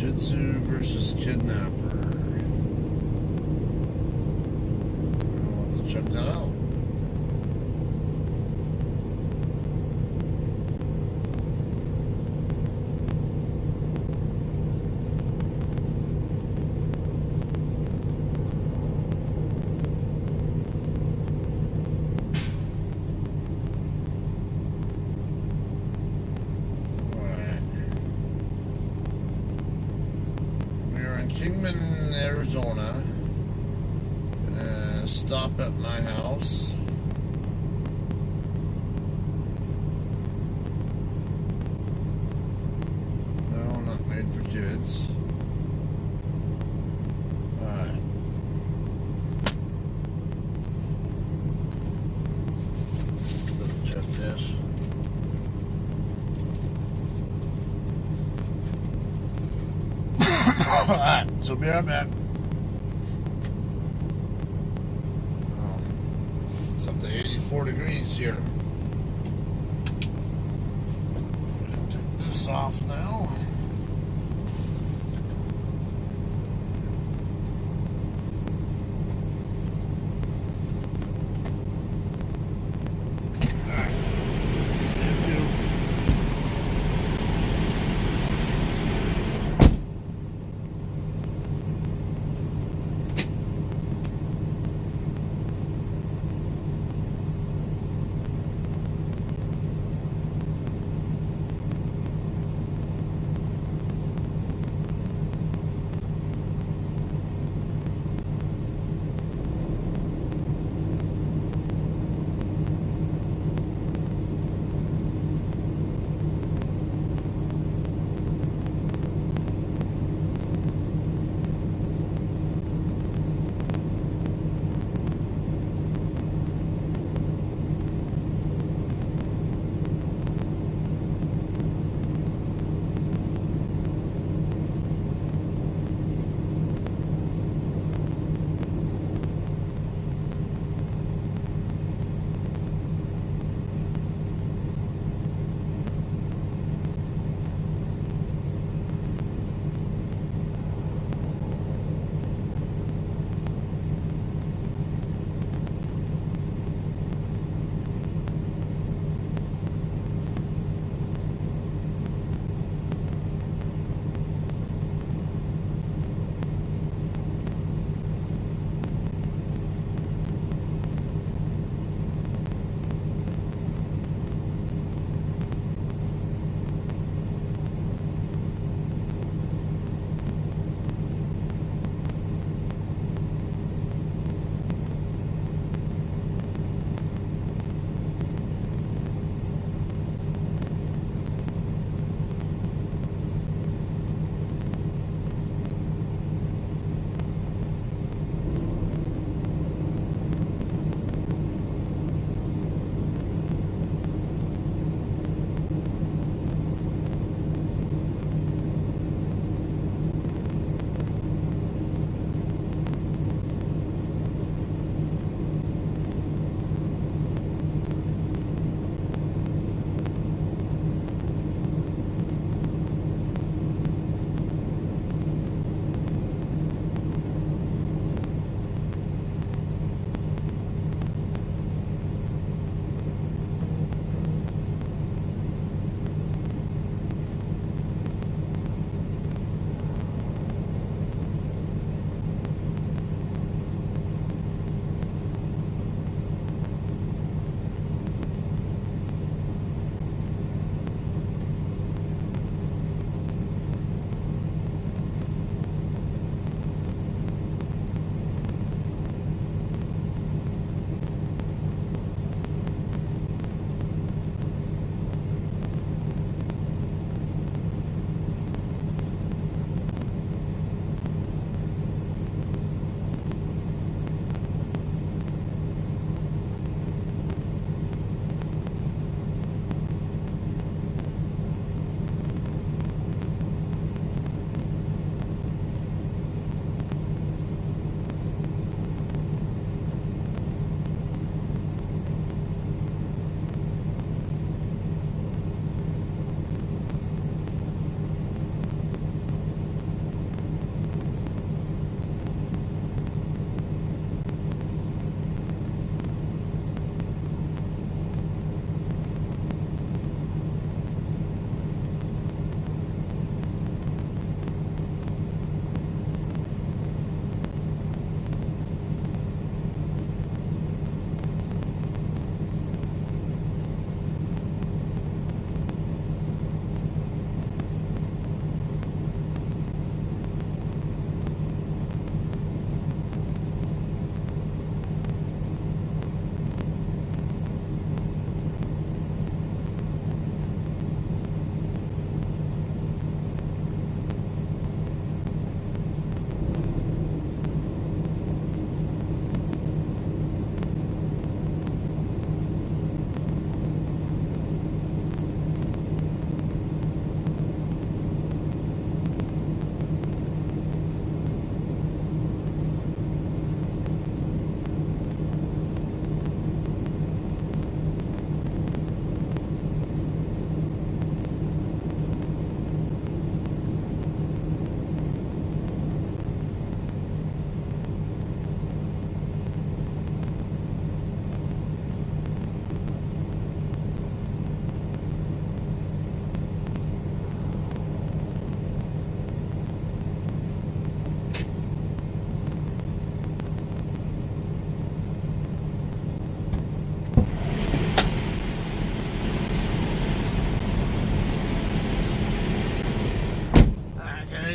Jitsu versus Kidnapper. I'll have to check that out. Kingman, Arizona. Gonna stop at my house. No, not made for kids. Alright. Let's check this. Alright, so be right back. Oh, it's up to 84 degrees here. Take this off now.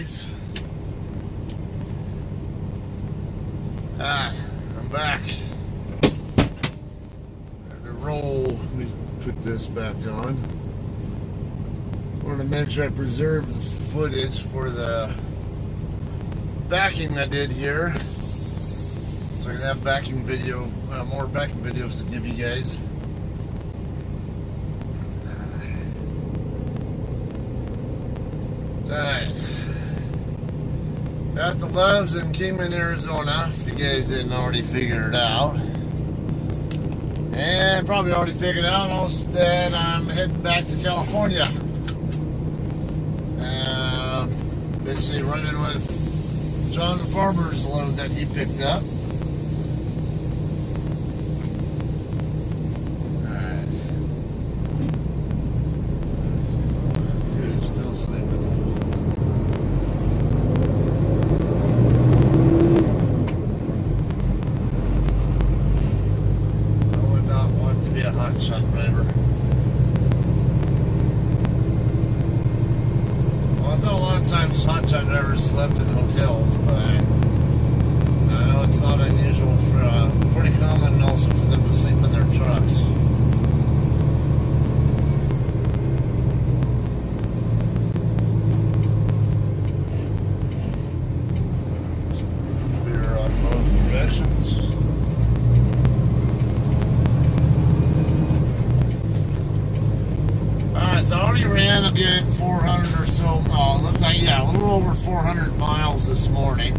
guys. Hi, I'm back. To roll. Let me put this back on. I want to make sure I preserve the footage for the backing I did here, so I can have backing video, more backing videos to give you guys. Alright, got the Loves in Kingman, Arizona, if you guys didn't already figure it out. And probably already figured out also that I'm heading back to California. Basically running with John the Farmer's load that he picked up. Alright. Dude is still sleeping. I would not want to be a hotshot driver. Well, I thought a lot of times hotshot drivers slept in hotels, but I know it's not unusual for, pretty common also for them to sleep in their trucks. Clear on both directions. Alright, so I already ran a good 400 or so, it looks like, yeah, a little over 400 miles this morning.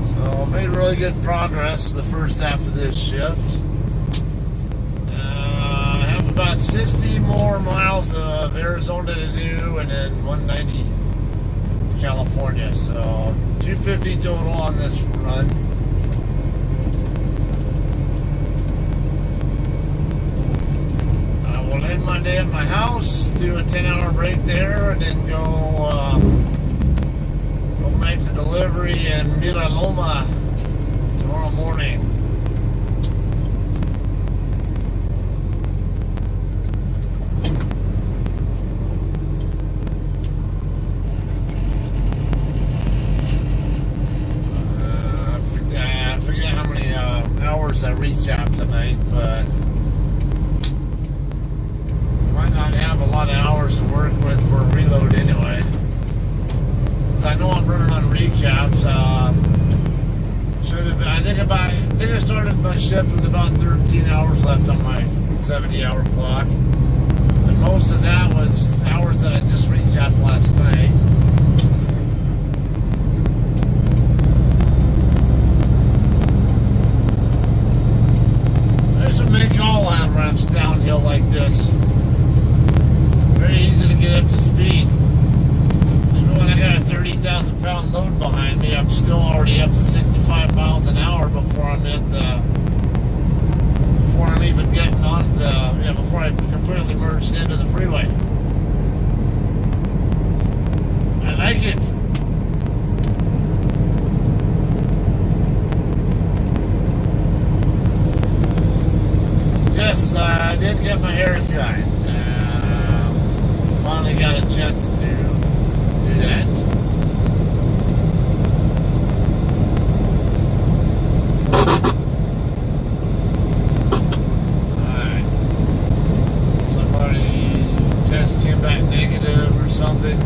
So, made really good progress the first half of this shift. I have about 60 more miles of Arizona to do, and then 190 of California. So, 250 total on this run. We'll end my day at my house, do a 10-hour break there, and then go make the delivery in Mira Loma tomorrow morning. I forget how many hours I recapped tonight, but might not have a lot of hours to work with for a reload anyway. Because I know I'm running on recaps. Should have been, I think I started my shift with about 13 hours left on my 70-hour clock. And most of that was hours that I just recapped last night. This would make all land ramps downhill like this. Very easy to get up to speed. Even when I got a 30,000 pound load behind me, I'm still already up to 65 miles an hour before I'm even getting on before I completely merged into the freeway. I like it. Yes, I did get my hair cut. Finally got a chance to do that. Alright. Somebody test came back negative or something.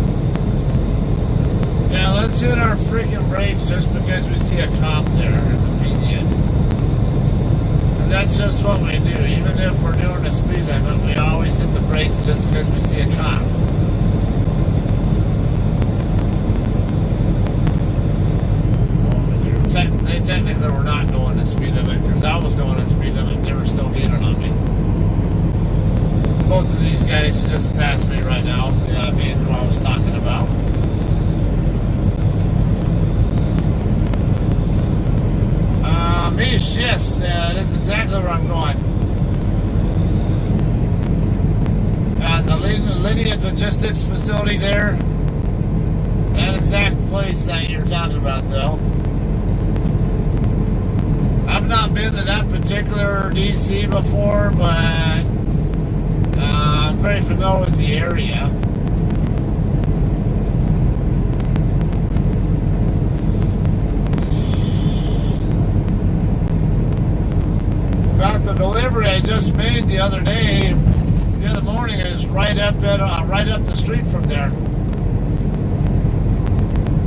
Yeah, let's hit our freaking brakes just because we see a cop there in the median. That's just what we do. Even if we're doing a speed limit, we always hit the brakes just because we see a cop. They technically were not going the speed limit because I was going the speed limit. They were still gaining on me. Both of these guys who just passed me right now, you know what I mean, who I was talking about. Mish, yes, that's exactly where I'm going. The Lydia Logistics facility there, that exact place that you're talking about, though. I've not been to that particular DC before, but I'm very familiar with the area. In fact, the delivery I just made the other morning, is right up the street from there.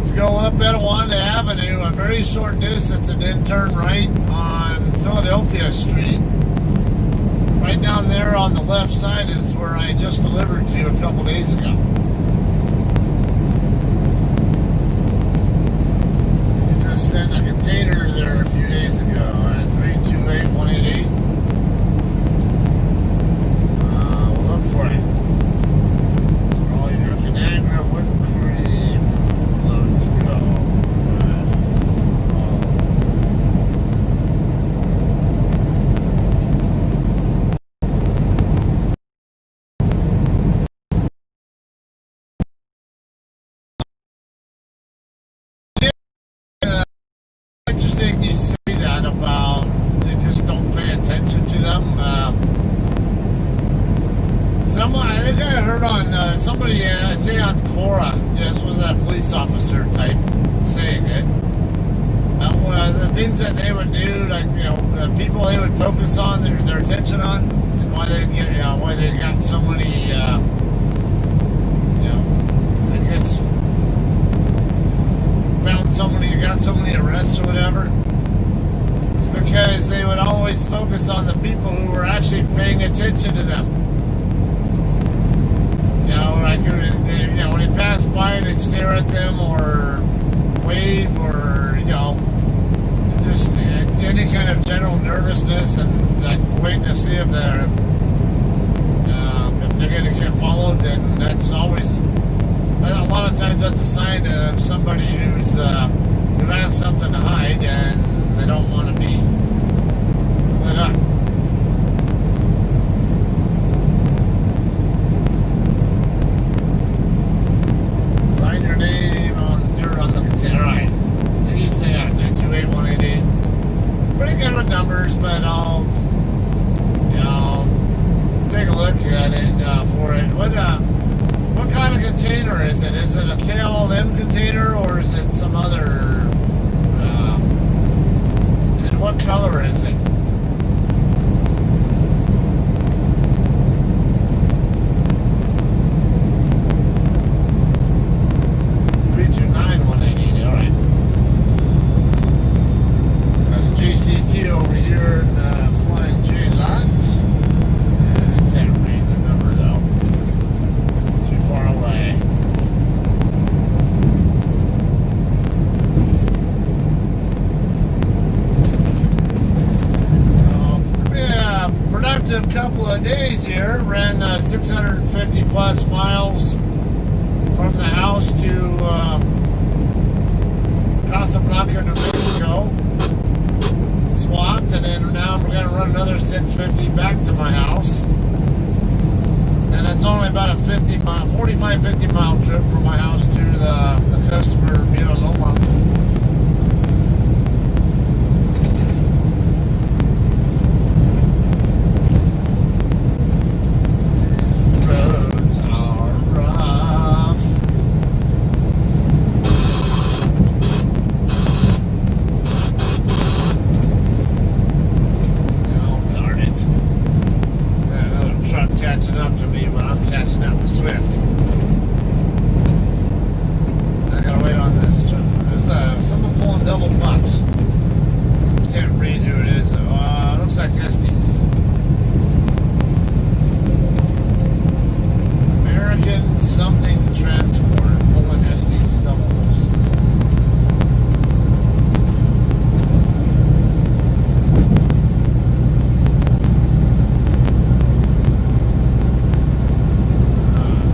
If you go up Etiwanda Avenue, a very short distance, and then turn right on Philadelphia Street. Right down there on the left side is where I just delivered to a couple days ago. I just sent a container there a few days ago at 328188. We'll look for it. That's where all your Conagra whipped cream loads go. Interesting you say that about they just don't pay attention to them. I think I heard on somebody say on Quora, this was a police officer type saying it. The things that they would do, like the people they would focus on their attention on, and why they got so many, I guess. Got so many arrests or whatever. It's because they would always focus on the people who were actually paying attention to them. Like when they pass by, they'd stare at them or wave or just any kind of general nervousness and like waiting to see if they're going to get followed. Then that's always. A lot of times that's a sign of somebody who has something to hide and they don't want to be lit up. Sign your name on the container. Alright. Did you say 328188? Pretty good with numbers, but I'll take a look at it for it. What kind of container is it? Is it a KLM container or is it some other? And what color is it? All right. Got a JCT over here in Flying J lot. I can't read the number though. Far away. Productive couple of days here. Ran 650 plus miles from the house to Casablanca, New Mexico. Swapped, and then now we're going to run another 650 back to my house. And it's only about a 45-50 mile trip from my house to the customer, Loma. These roads are rough. Oh, darn it. Another truck catching up to me when I'm catching up with Swift. I gotta wait on this truck. There's someone pulling double pumps. Can't read who it is. Looks like Estes. American something transport pulling Estes doubles.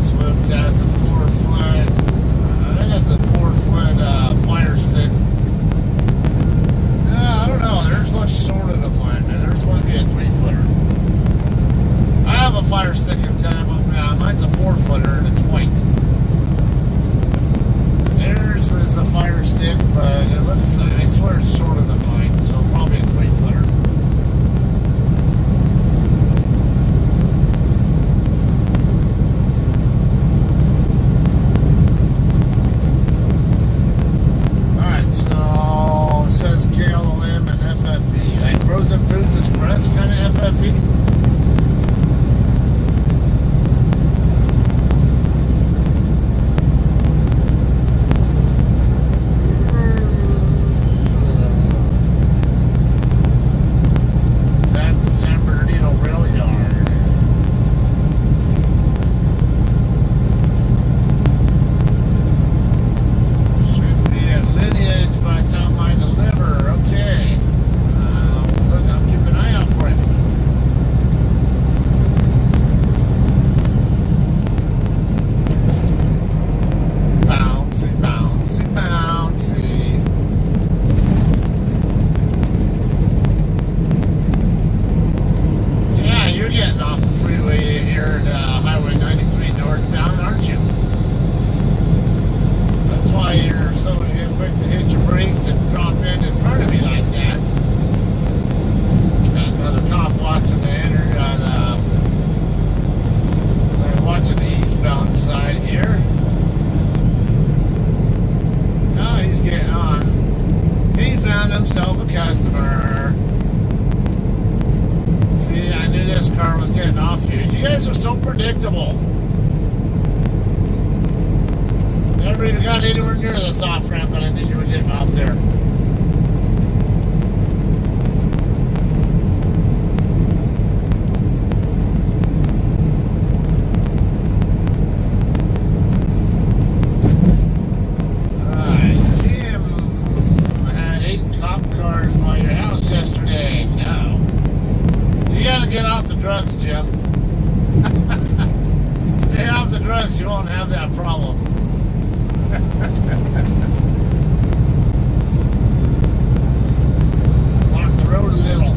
Swift has a 4-foot, I think that's a 4-foot fire stick. I don't know, theirs looks shorter than mine. There's one be a 3-footer. I have a fire stick in town, but mine's a 4-footer and it's white. Theirs is a fire stick, but it looks, I swear it's shorter than mine, so probably a 3-footer. never even got anywhere near the soft ramp, but I knew you were getting off there. Get off the drugs, Jim. Stay off the drugs, you won't have that problem. Walk the road a little.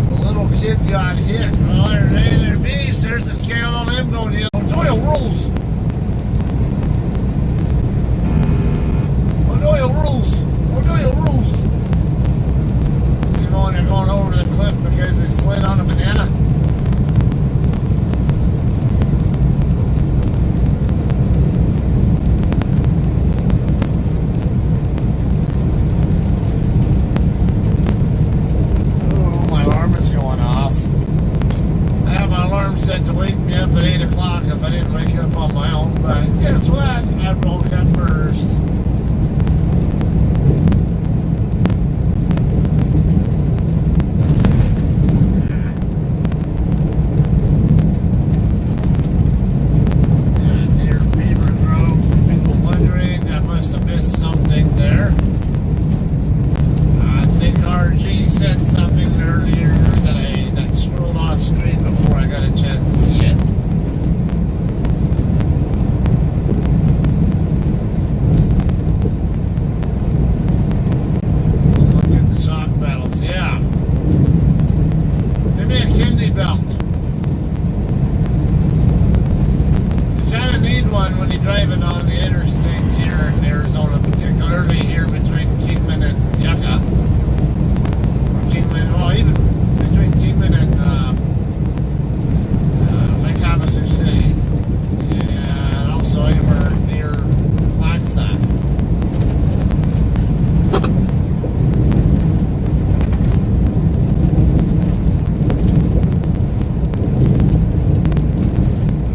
The little kid got hit. Well, there's a beast. There's a can on him going in. Oil rules. Oil rules. Oil rules. You know when they're going over the cliff because they slid on a banana? Oh, my alarm is going off. I have my alarm set to wake me up at 8 o'clock if I didn't wake up on my own, but guess what? I woke up first. And near Beaver Grove, people wondering, I must have missed something there. I think RG said something earlier that scrolled off screen before I got a chance to see it. Look at the shock battles, yeah. Give me a kidney belt. You kind of need one when you're driving on the interstates here in Arizona, particularly here between Kingman and Yucca. Or Kingman, well, even between Kingman and Lake Havasu City, and also anywhere near Flagstaff.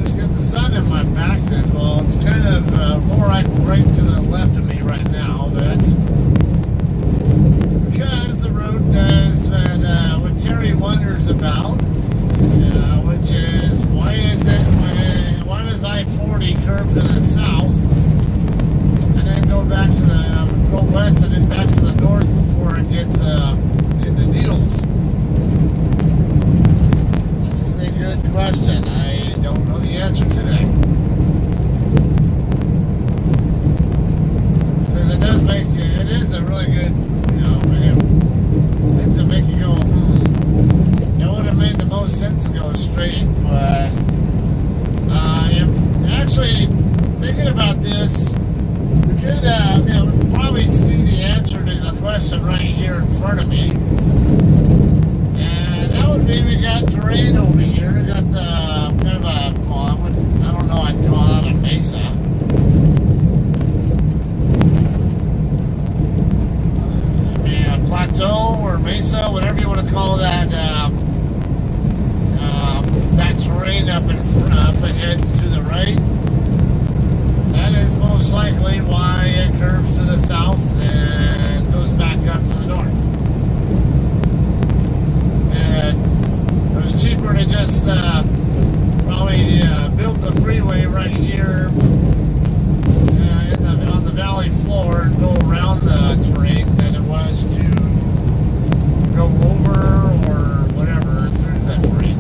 Just get the sun in my back as well. It's kind of more like right to the left of me right now, but that's because the road does what Terry wonders about, which is why does I-40 curve to the south and then go back to go west and then back to the north before it gets into Needles? That is a good question. I don't know the answer to that. Because it is a really good, things that make you go, It would have made the most sense to go straight, but actually thinking about this, we could probably see the answer to the question right here in front of me, and that would be we got terrain over here. We got the kind of I don't know, I'd call that a mesa. A plateau or mesa, whatever you want to call that. That terrain up ahead to the right. That is most likely why it curves to the south and goes back up to the north. And it was cheaper to just probably build the freeway right here on the valley floor and go around the terrain than it was to go over or whatever through that terrain.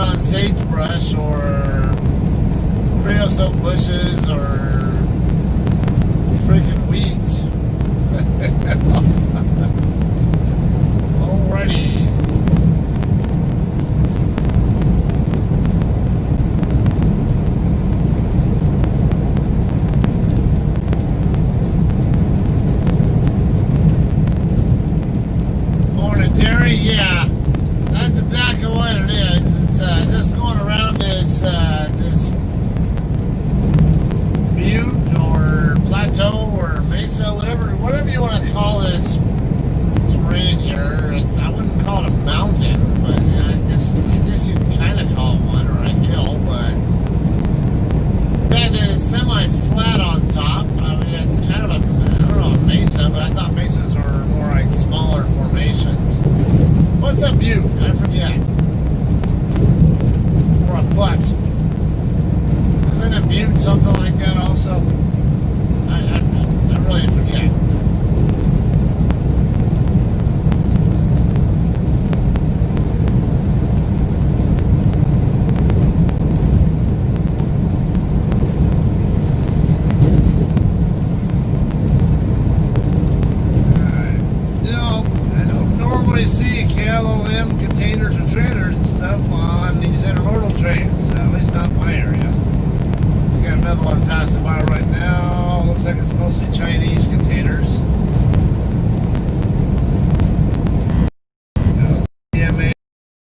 on sagebrush or creosote bushes or freaking weeds. Alrighty. Morning, Terry. Yeah, that's exactly what it is. It's just going around this butte or plateau or mesa, whatever you want to call this terrain here. I wouldn't call it a mountain, but I guess you can kind of call it one, or a hill. But that is semi-flat on top. I mean, it's kind of a mesa, but I thought mesas were more like smaller formations. What's a butte? I forget. Or a butte. Isn't a butte something like that also? I really forget. KLOM containers or trailers and stuff on these intermodal trains, at least not in my area. We got another one passing by right now. Looks like it's mostly Chinese containers. CMA,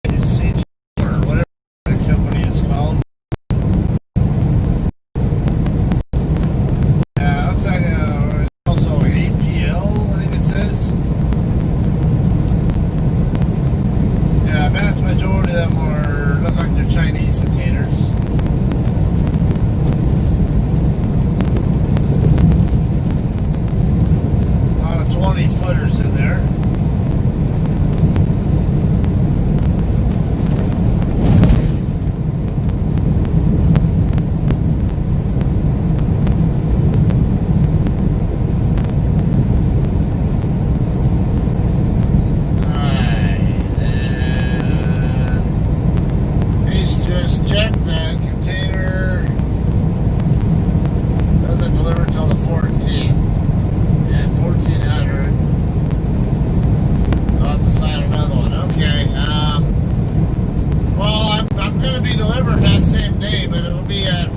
CG, or whatever the company is called. Looks like also APL, I think it says. Yeah, vast majority of them look like they're Chinese containers. A lot of 20-footers in there. Check that container doesn't deliver till the 14th. Yeah, 1400. I'll have to sign another one. Okay. Well, I'm going to be delivered that same day, but it'll be at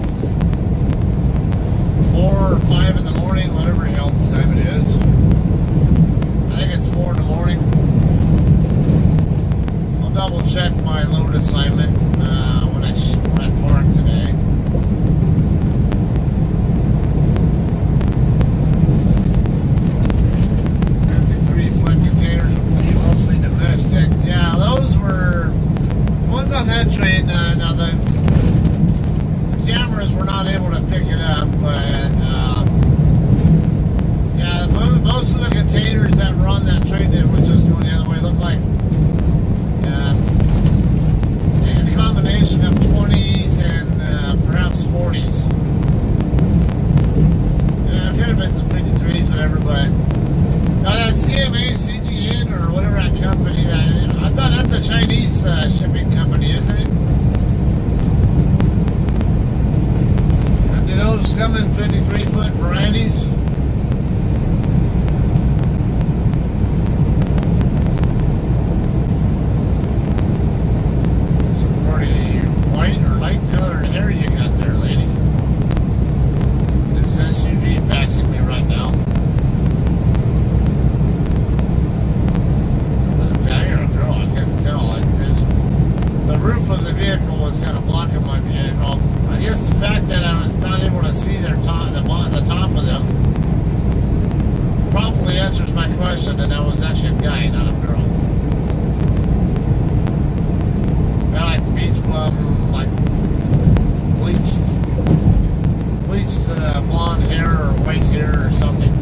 4 or 5 in the morning, whatever hell time it is. I think it's 4 in the morning. I'll double check my load assignment when I park today. Containers will be mostly domestic. Yeah, those were the ones on that train. Now the cameras were not able to pick it up, but yeah, most of the containers that were on that train that was just going the other way looked like a combination of 20s and perhaps 40s. Yeah, it could have been some 53s, whatever, but that CMA, CGN, or whatever that company, I thought that's a Chinese shipping company, isn't it? And do those come in 53-foot varieties? Some pretty white or light colored hair you got there, lady. This SUV passing me right now. The roof of the vehicle was kind of blocking my vehicle. I guess the fact that I was not able to see the top of them probably answers my question that I was actually a guy, not a girl. Got like beach bum, like bleached blonde hair or white hair or something.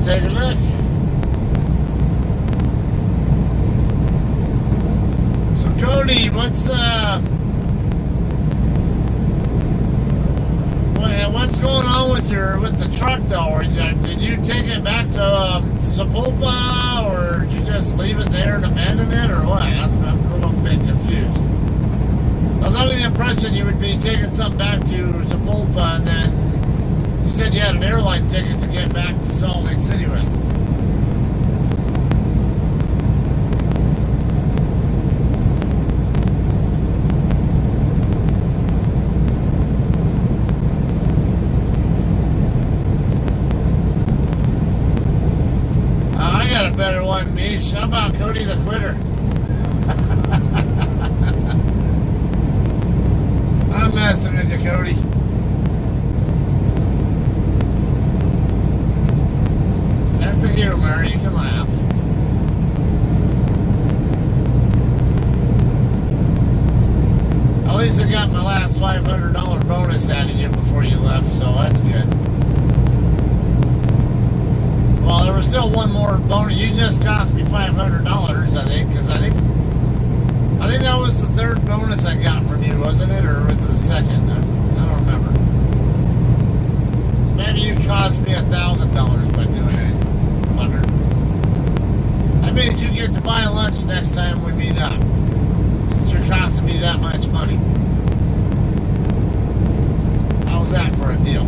take a look. So Cody, what's going on with the truck though? Or did you take it back to Sapulpa, or did you just leave it there and abandon it, or what? I'm a little bit confused. I was under the impression you would be taking something back to Sapulpa, and then you said you had an airline ticket to get back to Salt Lake City with. I got a better one, Mish. How about Cody the Quitter? I'm messing with you, Cody. Sense of humor, you can laugh. At least I got my last $500 bonus out of you before you left, so that's good. Well, there was still one more bonus. You just cost me $500, I think, because I think that was the third bonus I got from you, wasn't it? Or was it the second? I don't remember. So maybe you cost me $1,000 by doing it, fucker. That means you get to buy lunch next time we meet up, since you're costing me that much money. How's that for a deal?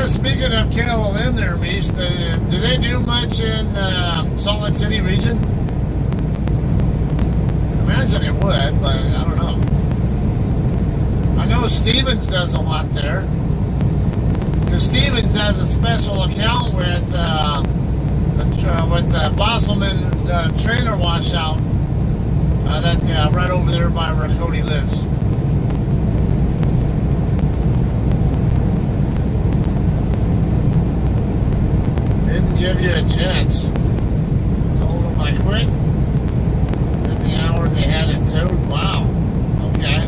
Speaking of KLM there, Mish, do they do much in Salt Lake City region? I imagine it would, but I don't know. I know Stevens does a lot there. Because Stevens has a special account with the Bosselman trailer washout that right over there by where Cody lives. Give you a chance. Told them I quit. Within the hour they had it towed. Wow. Okay.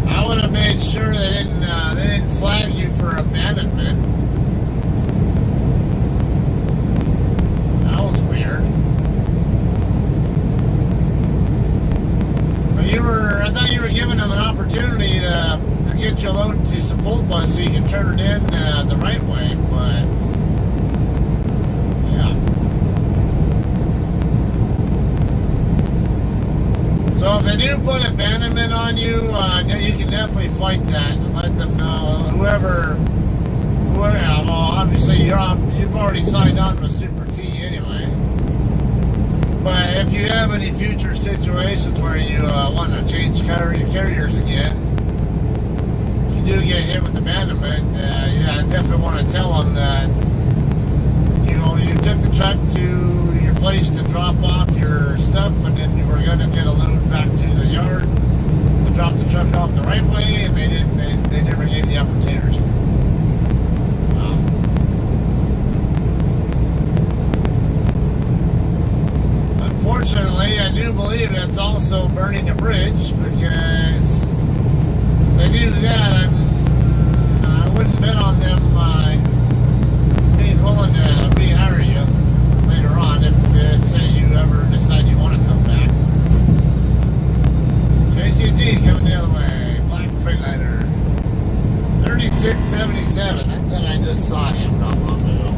I would have made sure they didn't flag you for abandonment. That was weird. But I thought you were giving them an opportunity to get your load to Sapulpa so you can turn it in the right way, but yeah. So if they do put abandonment on you, you can definitely fight that and let them know. Whoever well, obviously you've already signed on with Super T anyway. But if you have any future situations where you want to change carriers again, do get hit with abandonment, I definitely want to tell them that you took the truck to your place to drop off your stuff, and then you were going to get a load back to the yard to drop the truck off the right way, and they never gave the opportunity. Unfortunately, I do believe that's also burning a bridge, because if they do that, I wouldn't bet on them being willing to rehire you later on if, say, you ever decide you want to come back. JCT coming the other way. Black Freightliner. 3677. I thought I just saw him not long ago.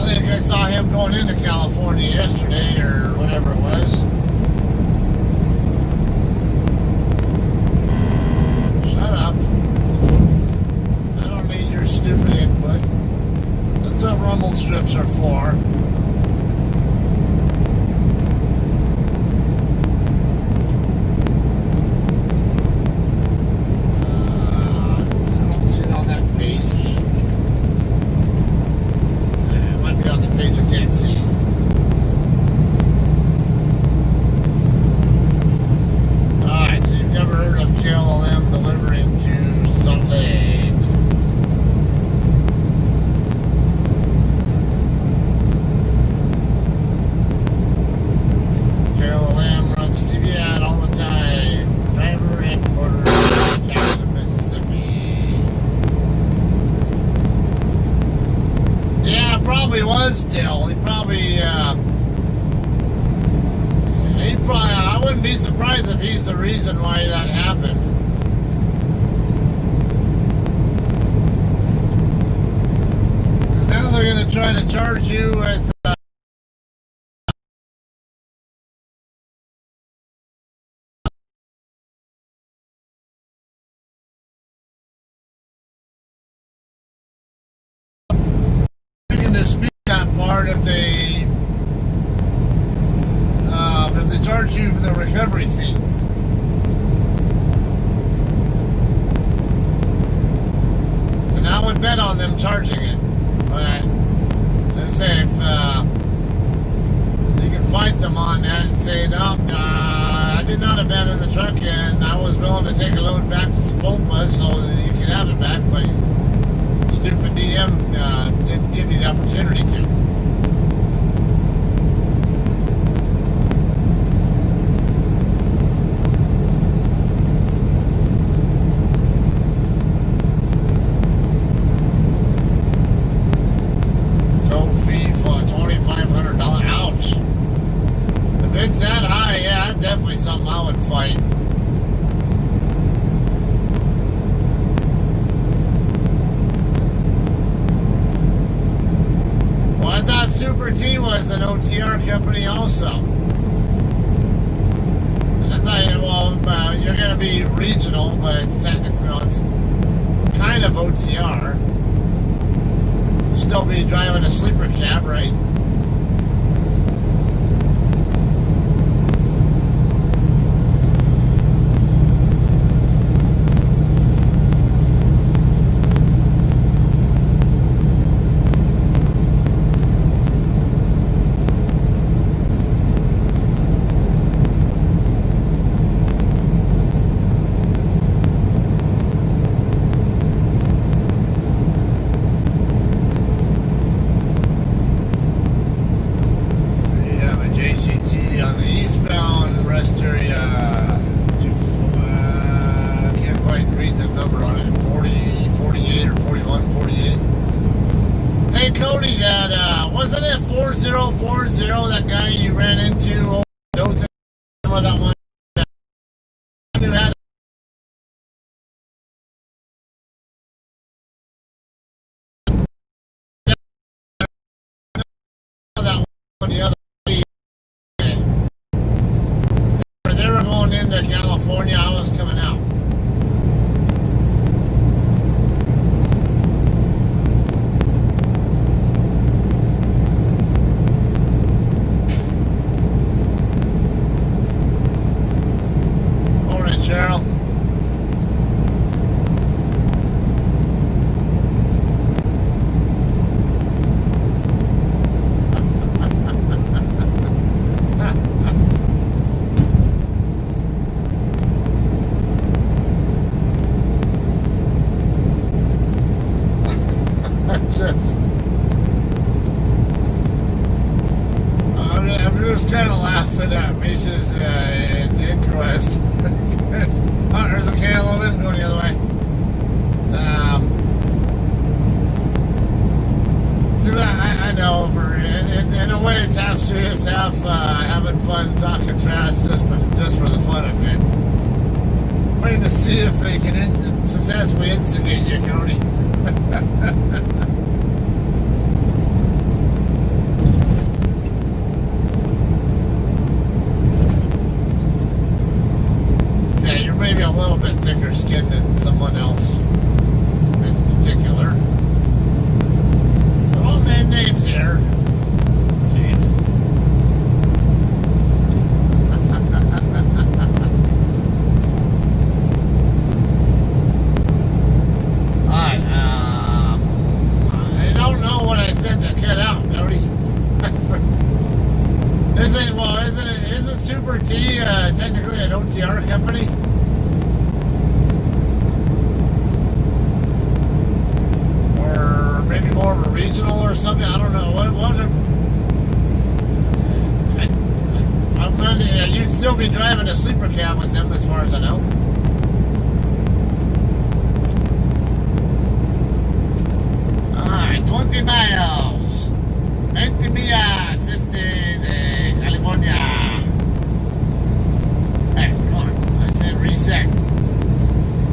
I think I saw him going into California yesterday or whatever it was. Stupid input. That's what rumble strips are for. I don't see it on that page. It might be on the page I can't see. Alright, so you've never heard of KLM delivering to Salt Lake. probably was still. I wouldn't be surprised if he's the reason why that happened. Because now they're going to try to charge you with dispute that part if they charge you for the recovery fee. And I would bet on them charging it. But let's say if you can fight them on that and say, no, I did not abandon the truck and I was willing to take a load back to Sepulpa so that you can have it back, but stupid DM didn't give you the opportunity to. Tow fee for $2,500. Ouch. If it's that high, yeah, that's definitely something I would fight. I thought Super T was an OTR company also. And I thought, well, you're going to be regional, but it's technically, it's kind of OTR. You'll still be driving a sleeper cab, right? Wasn't it 4040, that guy you ran into over Dothan? That one who had that one the other day. They were going into California, I was coming out. Cheryl. I'm just kind of laughing at Misha's inquest. There's a can of them going the other way. Because I know in a way it's half serious, half having fun talking trash just for the fun of it. Waiting to see if they can successfully instigate you, Cody. Maybe a little bit thicker skin than someone else in particular. I won't name names here. Jeez. Alright, I don't know what I said to cut out, Cody. Isn't Super T technically an OTR company? Maybe more of a regional or something. I don't know. You'd still be driving a sleeper cab with them, as far as I know. All right, 20 miles. días, de California. Hey, come on. I said reset.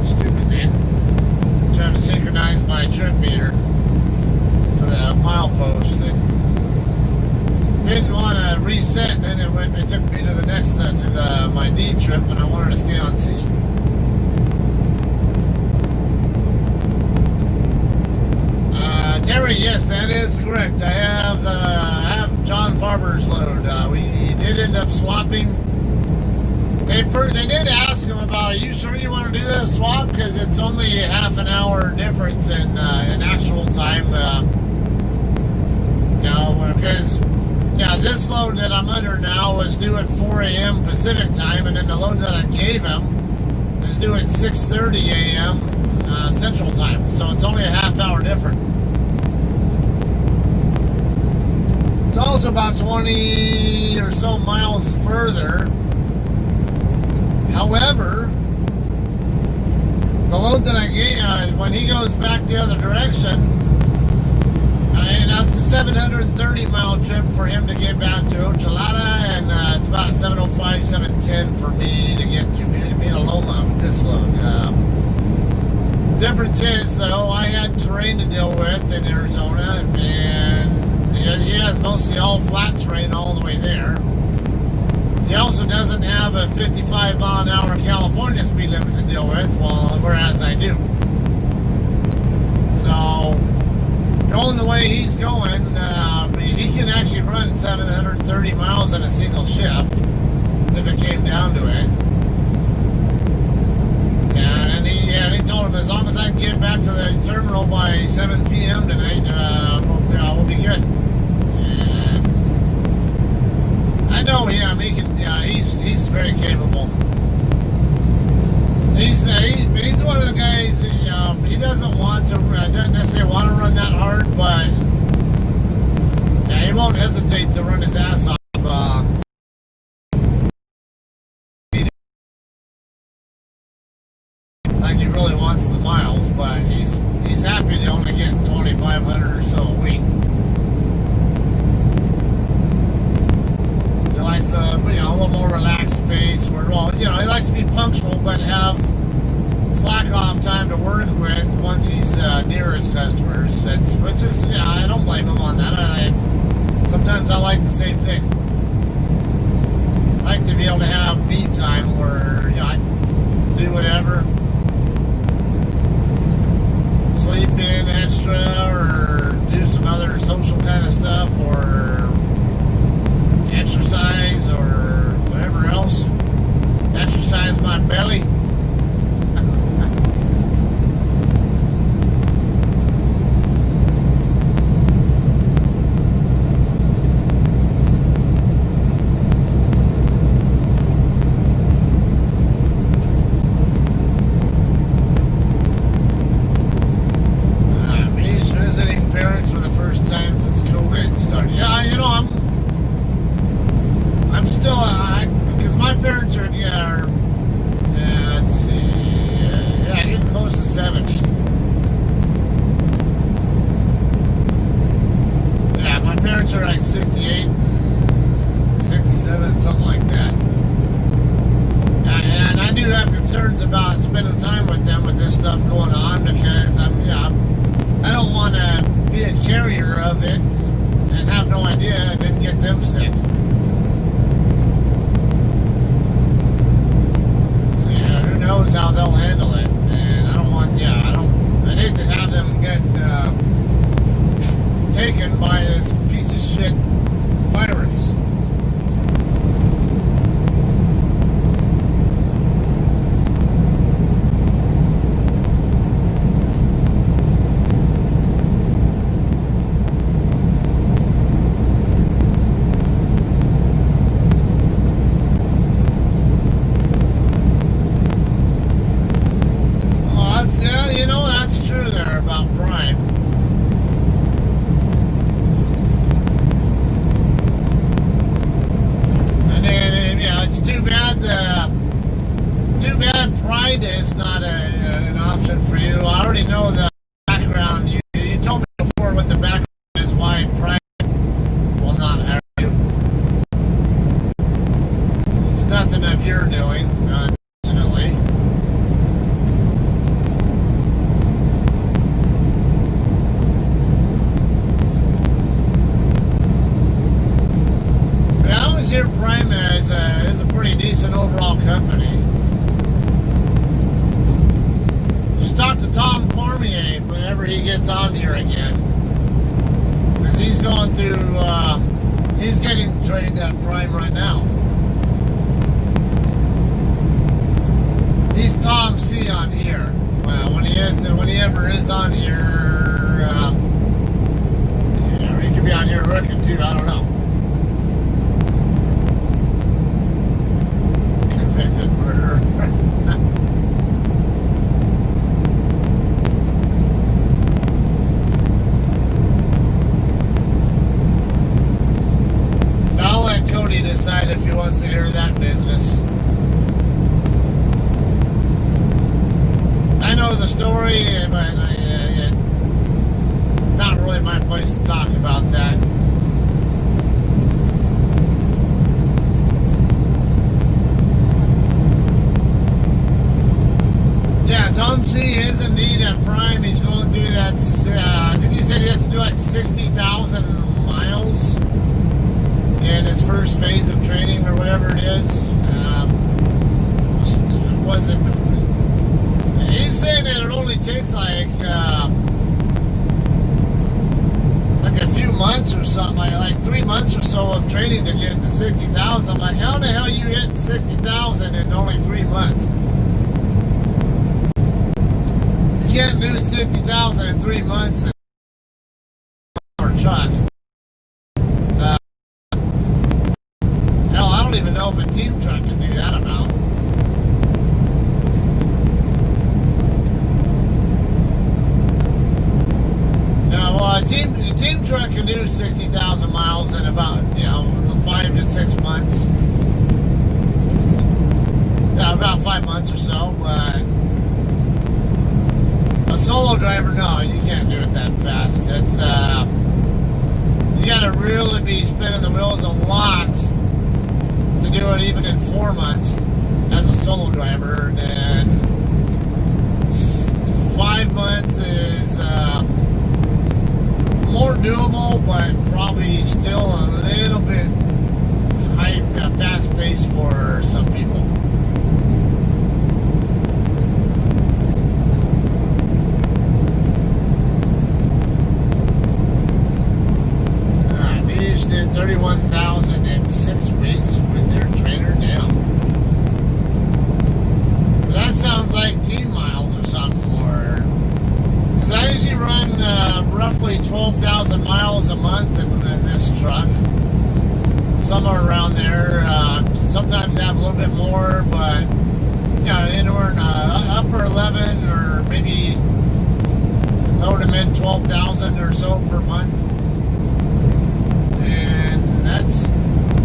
Stupid thing. I'm trying to synchronize my trip meter to the mile post and didn't want to reset, and then it took me to the next my D trip, and I wanted to stay on C. Terry, yes, that is correct. I have John Farber's load. We did end up swapping. They did ask him about, are you sure you want to do this swap? Because it's only a half an hour difference in actual time. Because this load that I'm under now was due at 4 a.m. Pacific time, and then the load that I gave him is due at 6:30 a.m. Central time. So it's only a half hour different. It's also about 20 or so miles further. However, the load that I gave, when he goes back the other direction, it's a 730 mile trip for him to get back to Ochalada, and it's about 705, 710 for me to get to Petaluma with this load. Difference is, though, I had terrain to deal with in Arizona, and he has mostly all flat terrain all the way there. He also doesn't have a 55 mile an hour California speed limit to deal with, whereas I do. So, going the way he's going, he can actually run 730 miles in a single shift if it came down to it. And he told him, as long as I can get back to the terminal by 7 p.m. tonight, we'll be good. And I know him. He can. He's very capable. He's one of the guys. He doesn't want to. Doesn't necessarily want to run that hard, but he won't hesitate to run his ass off. Like he really wants the miles, but he's happy to only get 2,500 or so a week. He likes a little more relaxed pace. He likes to be punctual, but have slack off time to work with once he's near his customers. I don't blame him on that. Sometimes I like the same thing. I like to be able to have me time where I do whatever, sleep in extra, or do some other social kind of stuff, or exercise, or whatever else. Exercise my belly. he's getting trained at Prime right now. He's Tom C on here. Well, when he ever is on here, he could be on here working too. I don't know. Convicted murderer. I'll let Cody decide if he wants to hear that business. I know the story, but not really my place to talk about that. Yeah, Tom C is indeed at Prime. He's going through that. I think he said he has to do like 60,000 miles in his first phase of training or whatever it is. Wasn't. He's saying that it only takes like a few months or something, like 3 months or so of training to get to 60,000. I'm like, how the hell you hit 60,000 in only 3 months? You can't do 60,000 in 3 months in a truck. Hell, I don't even know if a team truck can do that amount. A team truck can do 60,000 miles in about 5 to 6 months. Yeah, about 5 months or so. But a solo driver, no, you can't do it that fast. It's you got to really be spinning the wheels a lot to do it even in 4 months as a solo driver. And 5 months is more doable, but probably still a little bit fast-paced for some people. These did 31,000 in 6 weeks with their trainer down. That sounds like team miles or something, or because I usually run roughly 12,000 miles a month in this truck. Somewhere around there. Sometimes have a little bit more, but anywhere in upper 11 or maybe low to mid 12,000 or so per month.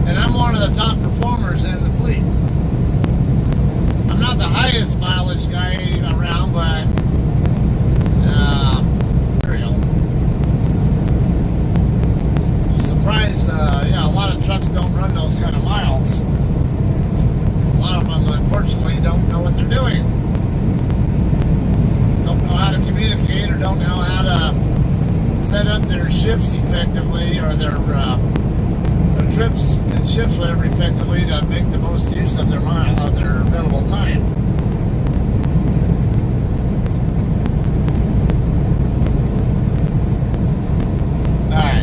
And I'm one of the top performers in the fleet. I'm not the highest mileage guy around, but surprised, a lot of trucks don't run those kind of miles. A lot of them, unfortunately, don't know what they're doing. Don't know how to communicate or don't know how to set up their shifts effectively or their trips and shifts whatever effectively to make the most use of their available time.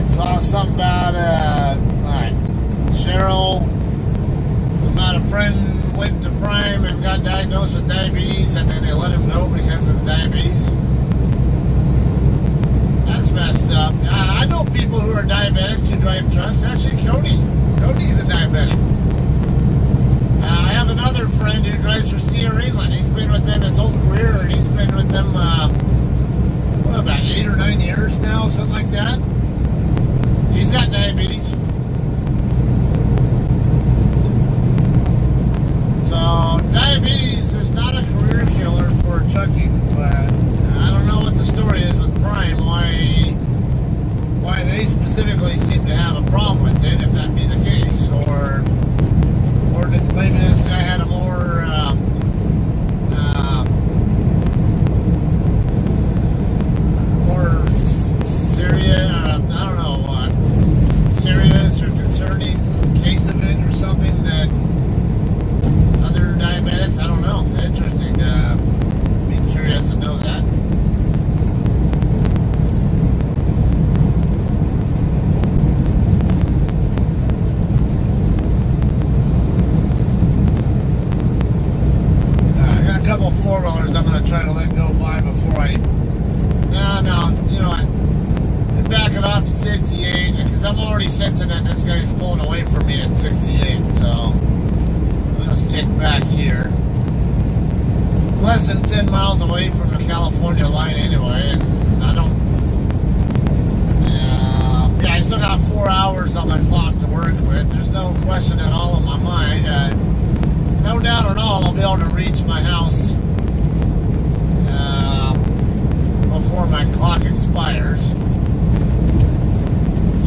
Saw something about Cheryl. About a friend went to Prime and got diagnosed with diabetes, and then they let him go because of the diabetes. That's messed up. I know people who are diabetics who drive trucks. Actually, Cody's a diabetic. I have another friend who drives for Sierra England. He's been with them his whole career, and he's been with them about 8 or 9 years now, something like that. He's got diabetes. So diabetes is not a career killer for trucking, but I don't know what the story is with Prime, why they specifically seem to have a problem with it, if that be the case, or did maybe this guy had a more serious, serious or concerning case of it or something that other diabetics, I don't know. Interesting. Be curious to know that. less than 10 miles away from the California line anyway, and I don't. Yeah, I still got 4 hours on my clock to work with. There's no question at all in my mind. No doubt at all, I'll be able to reach my house before my clock expires.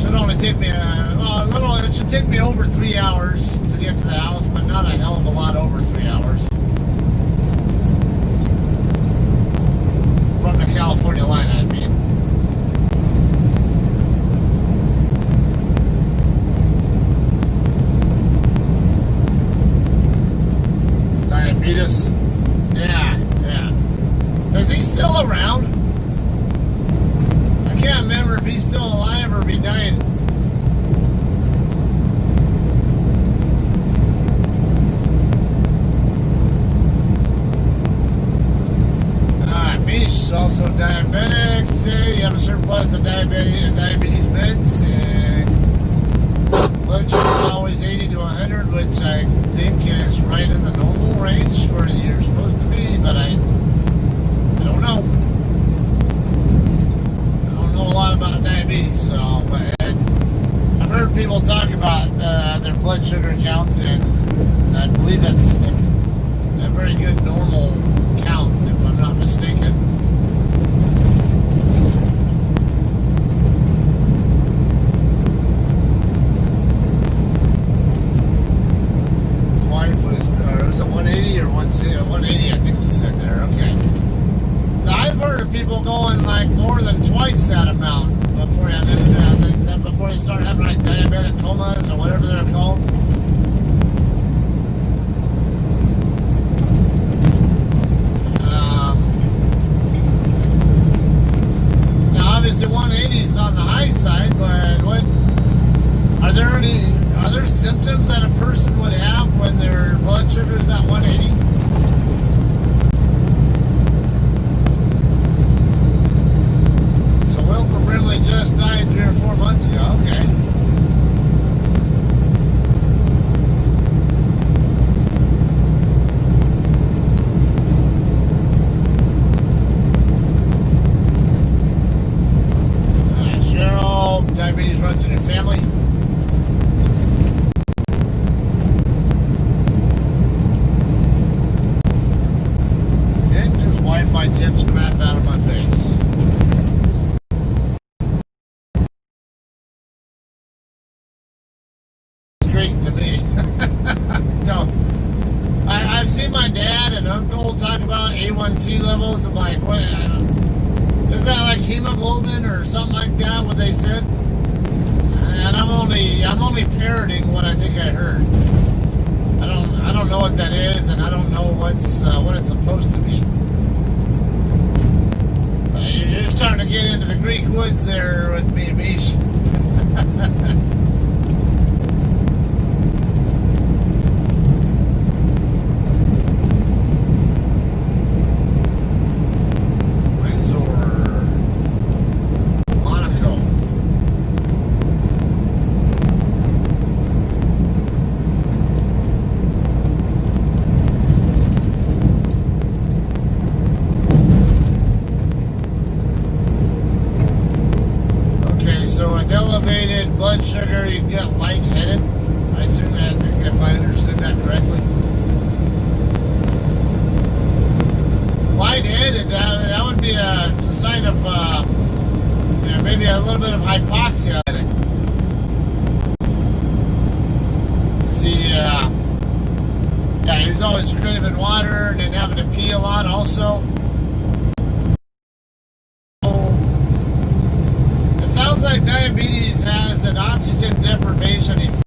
Should only take me it should take me over 3 hours to get to the house, but not a hell of a lot over 3 hours from the California line, I mean. Diabetes. Yeah. Is he still around? I can't remember if he's still alive or if he died. Mish, also diabetic. You have a surplus of diabetes meds. Blood sugar is always 80 to 100, which I think is right in the normal range where you're supposed to be, but I don't know. I don't know a lot about diabetes, so, but I've heard people talk about their blood sugar counts, and I believe that's a very good normal count, if I'm not mistaken. His wife was it 180 or 180? I think he said there. Okay. Now, I've heard of people going like more than twice that amount before they start having like diabetic comas or whatever they're called. Obviously 180 is on the high side, but are there symptoms that a person would have when their blood sugar is at 180? So Wilford Brimley just died 3 or 4 months ago. Okay. Diabetes runs in your family. And just Wi-Fi tips crap out of my face. It's great to me. So, I've seen my dad and uncle talk about A1C levels. I'm like, what? Is that like hemoglobin or something like that? What they said? And I'm only parroting what I think I heard. I don't know what that is, and I don't know what it's supposed to be. So you're just trying to get into the Greek woods there with me, Mish. Elevated blood sugar, you get lightheaded. I assume that, if I understood that correctly. Lightheaded, that would be a sign of maybe a little bit of hypoxia. See, he was always craving water and then having to pee a lot also. Sounds like diabetes has an oxygen deprivation effect.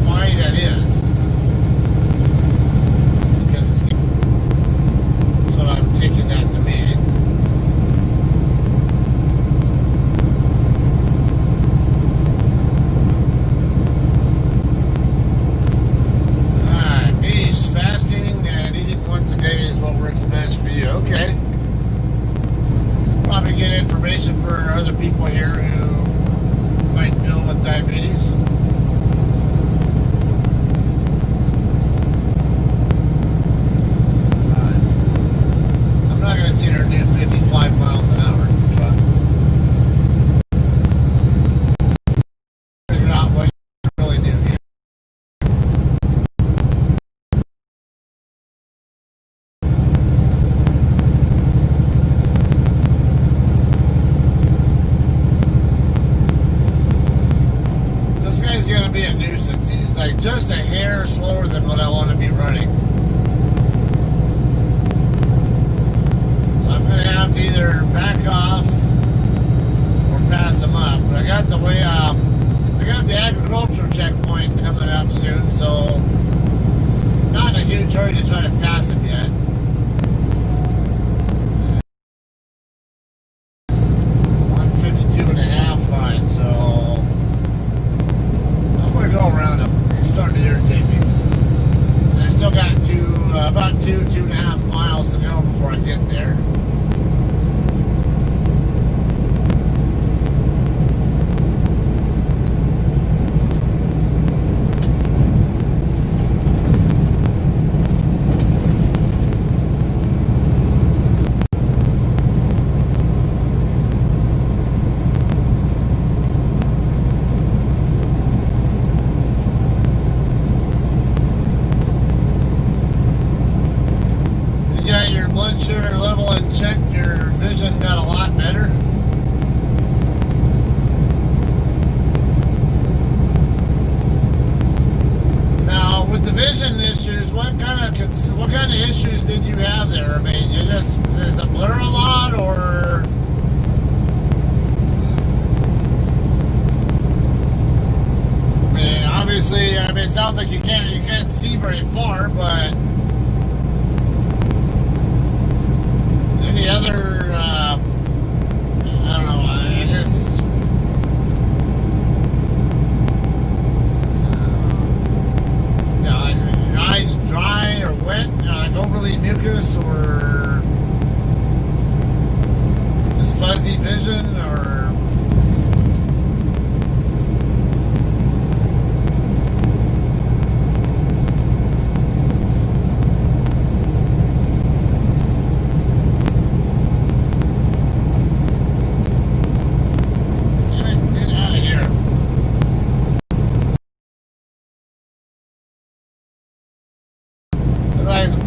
Why that is. Because that's what I'm taking that to mean. Okay. Probably get information for other people here who might deal with with diabetes. I'm not going to see her do 55 miles an hour in the truck. Figure out what you really do here. This guy's going to be a nuisance. He's like just a hair slower than what I want to be running. I'm going to have to either back off or pass them up. But I got the way I got the agricultural checkpoint coming up soon, so not in a huge hurry to try to pass them yet. 152.5, fine, so I'm going to go around them. It's starting to irritate me. And I still got about 2.5 miles to go before I get there. Blood sugar level in check, your vision got a lot better. Now, with the vision issues, what kind of issues did you have there? I mean, is it blur a lot, or? I mean, obviously, it sounds like you can't see very far, but. Any other, I don't know, I guess, your eyes dry or wet, like overly mucus, or just fuzzy vision, or...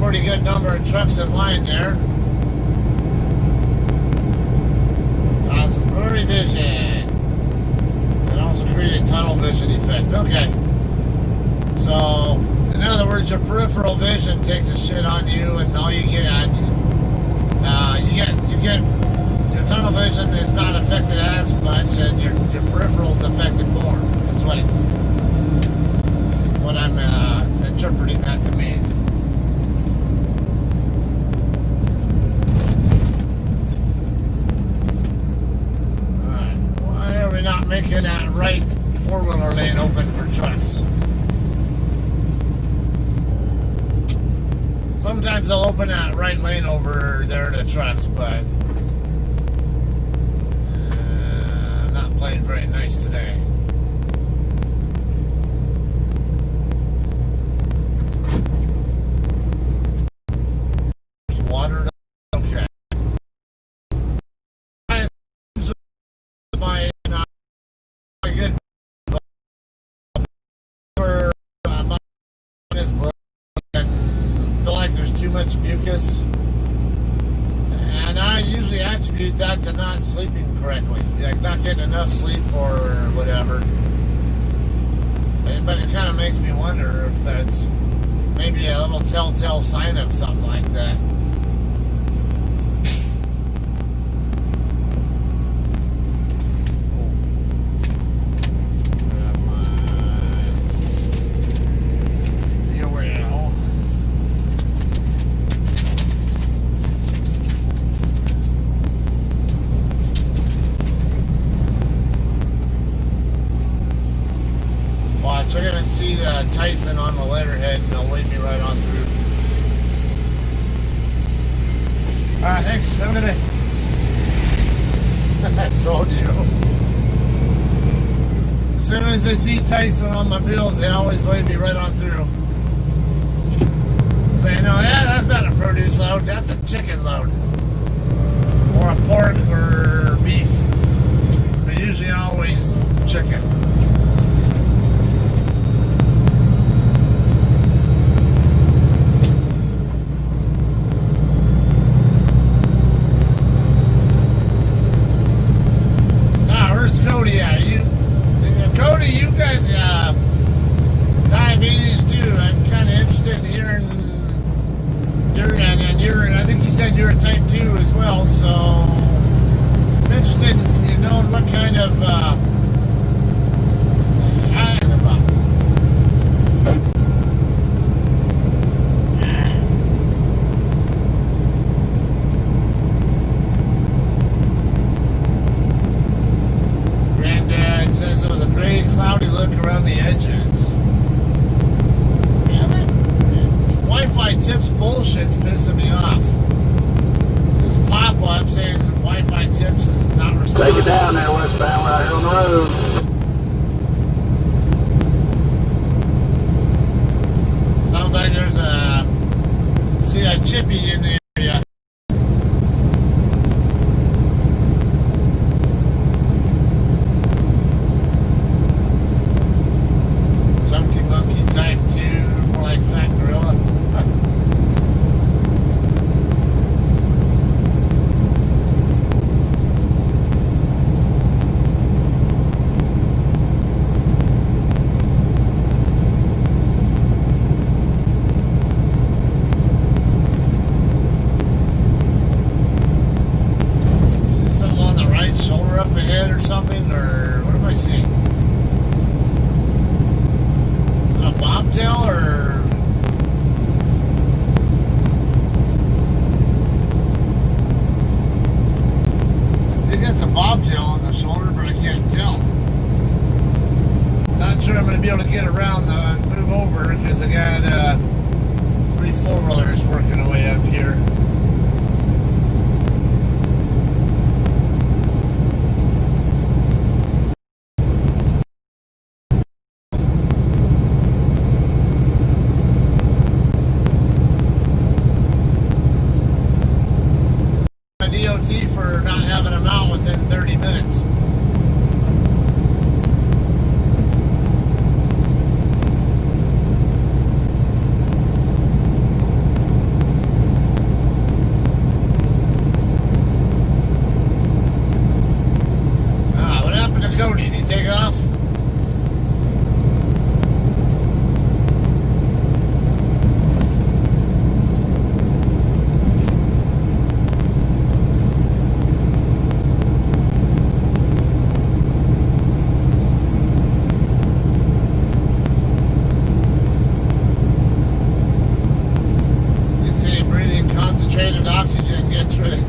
Pretty good number of trucks in line there. Causes blurry vision. And also created tunnel vision effect. Okay. So, in other words, your peripheral vision takes a shit on you, and all you get your tunnel vision is not affected as much, and your peripheral is affected more. That's what I'm interpreting that to mean. Not making that right four-wheeler lane open for trucks. Sometimes they'll open that right lane over there to trucks, but not playing very nice today. Water. Okay. My good, but is blurry and feel like there's too much mucus, and I usually attribute that to not sleeping correctly, like not getting enough sleep or whatever. But it kind of makes me wonder if that's maybe a little telltale sign of something like that. So we're going to see Tyson on the letterhead, and they'll lead me right on through. Alright, thanks. Have a good day. I told you. As soon as they see Tyson on my bills, they always wave me right on through. Say, no, yeah, that's not a produce load, that's a chicken load. Or a pork or beef. But usually always chicken. Cody, yeah, Cody, you got diabetes too. I'm kind of interested in hearing I think you said you're a type 2 as well. So I'm interested in knowing what kind of cloudy look around the edges. Damn it. Wi-Fi tips bullshit's pissing me off. This pop-up saying Wi-Fi tips is not responding. Take it down there, westbound, right here on the road. Sounds like there's a chippy in the area. Type 2, more like fat gorilla. See something on the right shoulder up ahead or something, or what am I seeing? A bobtail or I think that's a bobtail on the shoulder, but I can't tell. Not sure I'm going to be able to get around and move over because I got 3 4-wheelers working away up here. DOT for not having them out within 30 minutes. What happened to Cody? Did he take off? Concentrated oxygen gets rid of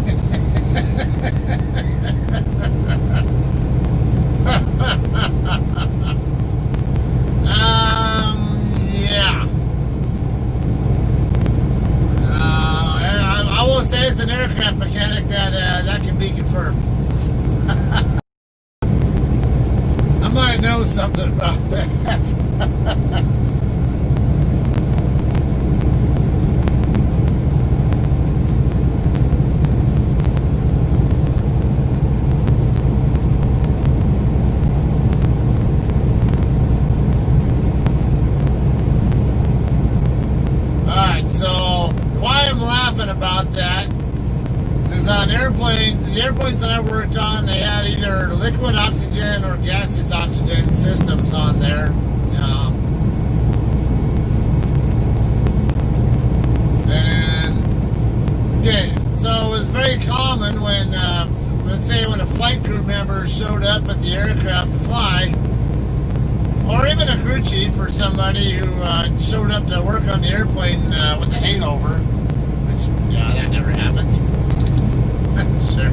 yeah. I will say as an aircraft mechanic that can be confirmed. I might know something about that. About that is on airplanes. The airplanes that I worked on, they had either liquid oxygen or gaseous oxygen systems on there. And okay, so it was very common when, let's say, when a flight crew member showed up at the aircraft to fly, or even a crew chief or somebody who showed up to work on the airplane with a hangover. Yeah, that never happens. Sure.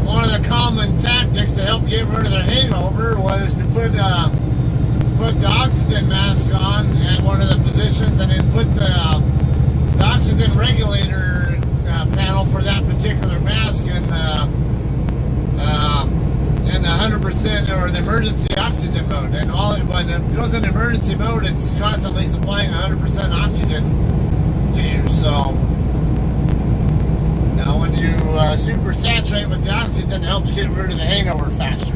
One of the common tactics to help get rid of the hangover was to put the oxygen mask on at one of the positions, and then put the oxygen regulator panel for that particular mask in the emergency mode, it's constantly supplying 100% oxygen to you. So, now when you super saturate with the oxygen, it helps get rid of the hangover faster.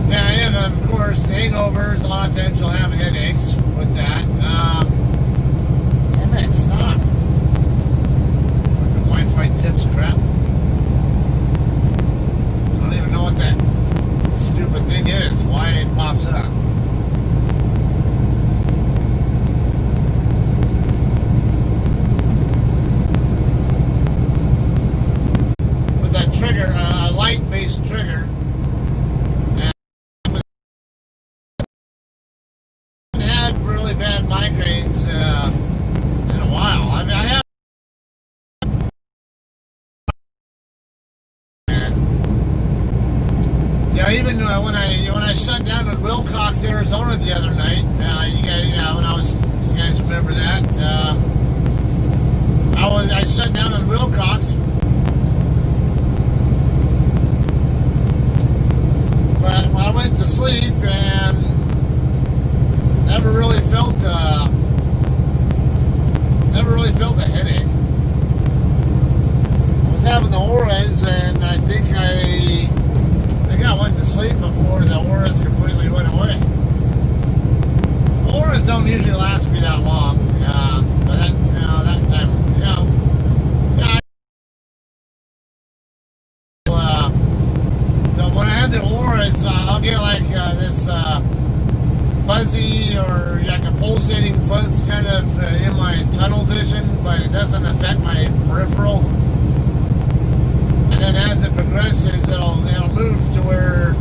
Yeah, and of course, hangovers, a lot of times you'll have headaches with that. Damn it, stop. Fucking Wi-Fi tips crap. I don't even know what that stupid thing is, why it pops up. With that trigger, a light-based trigger, really bad migraines in a while. I mean, I have, and even when I shut down in Wilcox, Arizona the other night, you guys remember that? I shut down in Wilcox, but I went to sleep and never really felt a headache. I was having the auras, and I think I went to sleep before the auras completely went away. The auras don't usually last me that long, but that time, when I have the auras, I'll get like this fuzzy or like a pulsating fuzz kind of in my tunnel vision, but it doesn't affect my peripheral. And then as it progresses, it'll move to where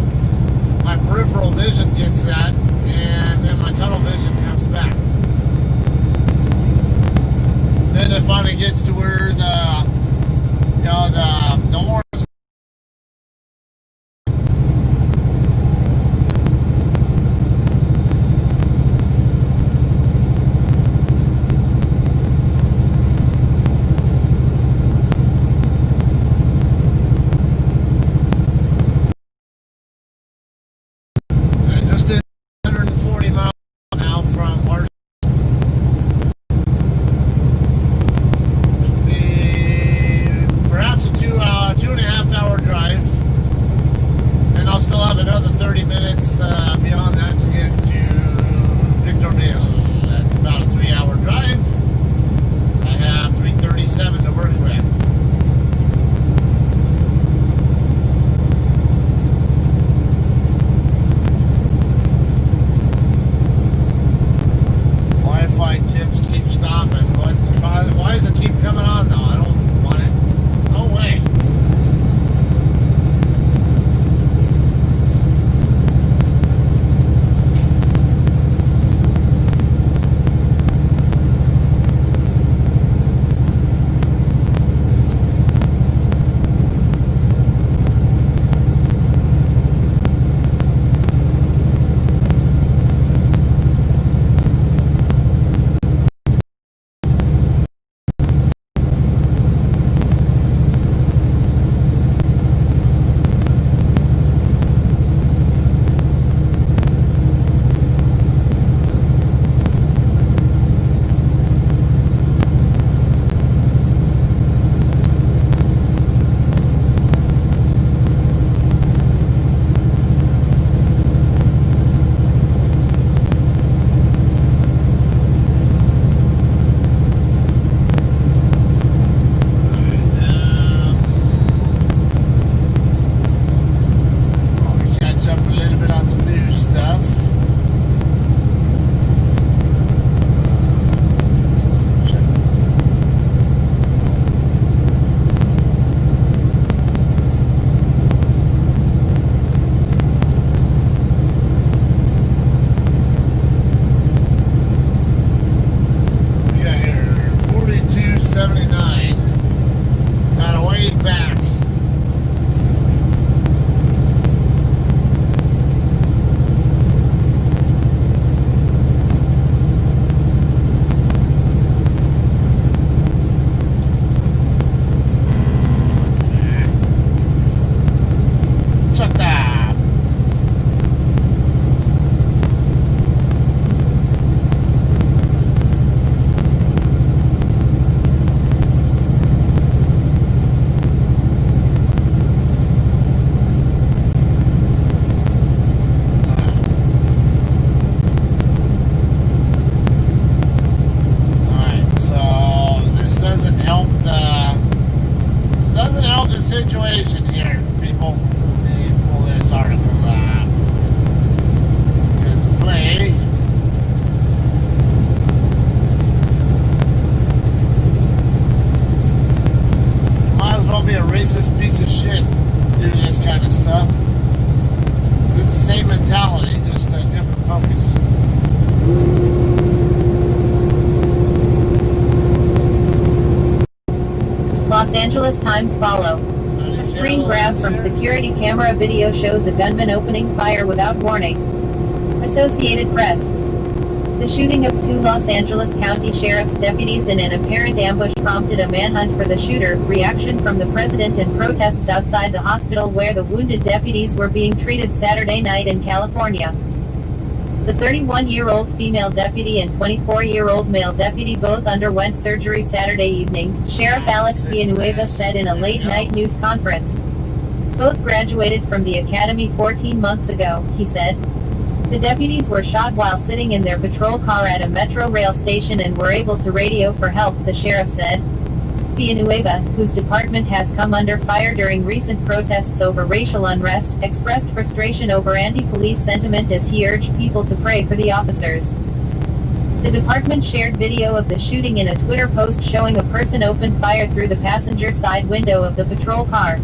my peripheral vision gets that, and then my tunnel vision comes back. Then it finally gets to where the auras. Another 30 minutes beyond that to get to Victorville. That's about a 3-hour drive. I have 3:37 to work with. Los Angeles Times follow. A screen grab from security camera video shows a gunman opening fire without warning. Associated Press. The shooting of 2 Los Angeles County Sheriff's deputies in an apparent ambush prompted a manhunt for the shooter. Reaction from the president and protests outside the hospital where the wounded deputies were being treated Saturday night in California. The 31-year-old female deputy and 24-year-old male deputy both underwent surgery Saturday evening, Sheriff Alex Villanueva said in a late-night news conference. Both graduated from the academy 14 months ago, he said. The deputies were shot while sitting in their patrol car at a metro rail station and were able to radio for help, the sheriff said. Villanueva, whose department has come under fire during recent protests over racial unrest, expressed frustration over anti-police sentiment as he urged people to pray for the officers. The department shared video of the shooting in a Twitter post showing a person open fire through the passenger side window of the patrol car.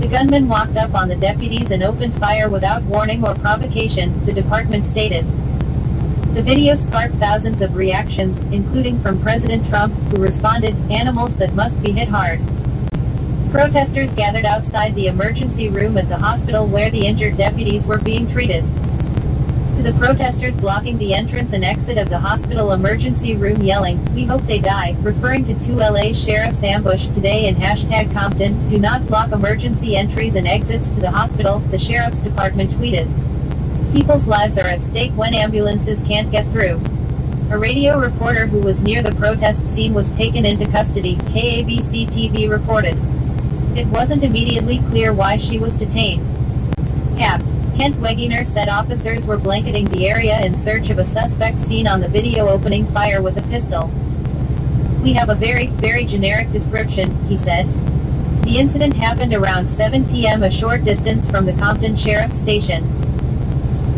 The gunman walked up on the deputies and opened fire without warning or provocation, the department stated. The video sparked thousands of reactions, including from President Trump, who responded, "Animals that must be hit hard." Protesters gathered outside the emergency room at the hospital where the injured deputies were being treated. To the protesters blocking the entrance and exit of the hospital emergency room yelling, "We hope they die," referring to 2 LA sheriffs ambushed today in #Compton, "Do not block emergency entries and exits to the hospital," the sheriff's department tweeted. People's lives are at stake when ambulances can't get through. A radio reporter who was near the protest scene was taken into custody, KABC TV reported. It wasn't immediately clear why she was detained. Capt. Kent Wegener said officers were blanketing the area in search of a suspect seen on the video opening fire with a pistol. "We have a very, very generic description," he said. The incident happened around 7 p.m. a short distance from the Compton Sheriff's Station.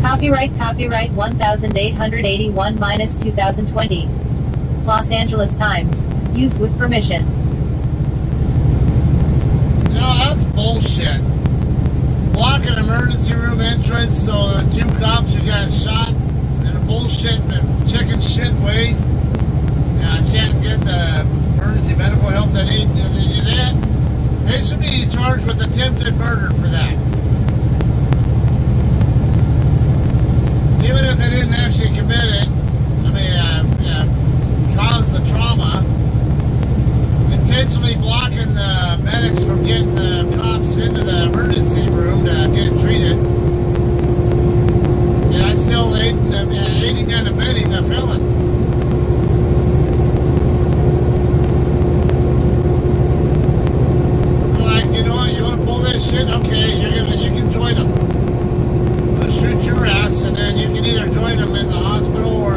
Copyright 1881-2020. Los Angeles Times. Used with permission. No, that's bullshit. Blocking emergency room entrance so the 2 cops who got shot in a bullshit chicken shit way can't get the emergency medical help they need. They should be charged with attempted murder for that. Even if they didn't actually commit it, cause the trauma, intentionally blocking the medics from getting the cops into the emergency room to get treated. Yeah, it's still aiding and abetting the felon. Like, you know what, you want to pull this shit? Okay, you can join them. Shoot your ass, and then you can either join them in the hospital or